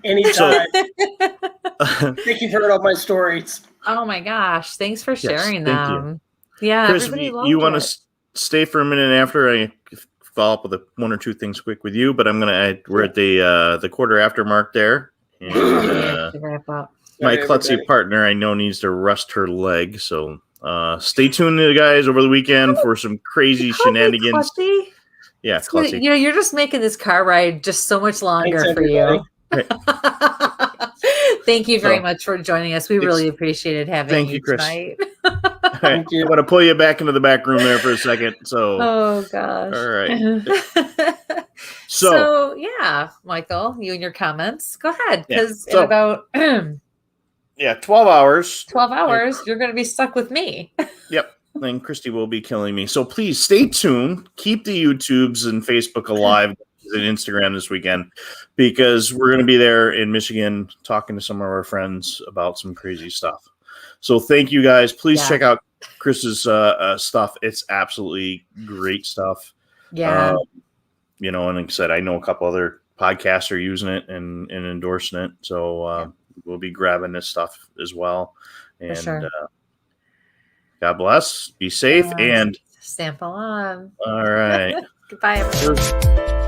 Anytime. Thank you for hearing all my stories. Oh my gosh. Thanks for sharing them. You. Yeah. Chris, you want to stay for a minute after I follow up with 1 or 2 things quick with you, but we're at the quarter after mark there. And, to wrap up. My klutzy partner, I know, needs to rest her leg. So stay tuned, guys, over the weekend for some crazy shenanigans. Yeah, klutzy. You're just making this car ride just so much longer. Thanks, for you. Thank you very much for joining us. We really appreciated having you tonight. Thank you. I'm going to pull you back into the back room there for a second. So, oh gosh. All right. So yeah, Michael, you and your comments. Go ahead, because in about 12 hours. 12 hours, you're going to be stuck with me. Yep. And Kristie will be killing me. So please stay tuned. Keep the YouTubes and Facebook alive and Instagram this weekend, because we're going to be there in Michigan talking to some of our friends about some crazy stuff. So thank you guys. Please check out Chris's stuff. It's absolutely great stuff. Yeah. And like I said, I know a couple other podcasts are using it and endorsing it. So we'll be grabbing this stuff as well. And God bless. Be safe and stamp on. All right. Goodbye, everyone.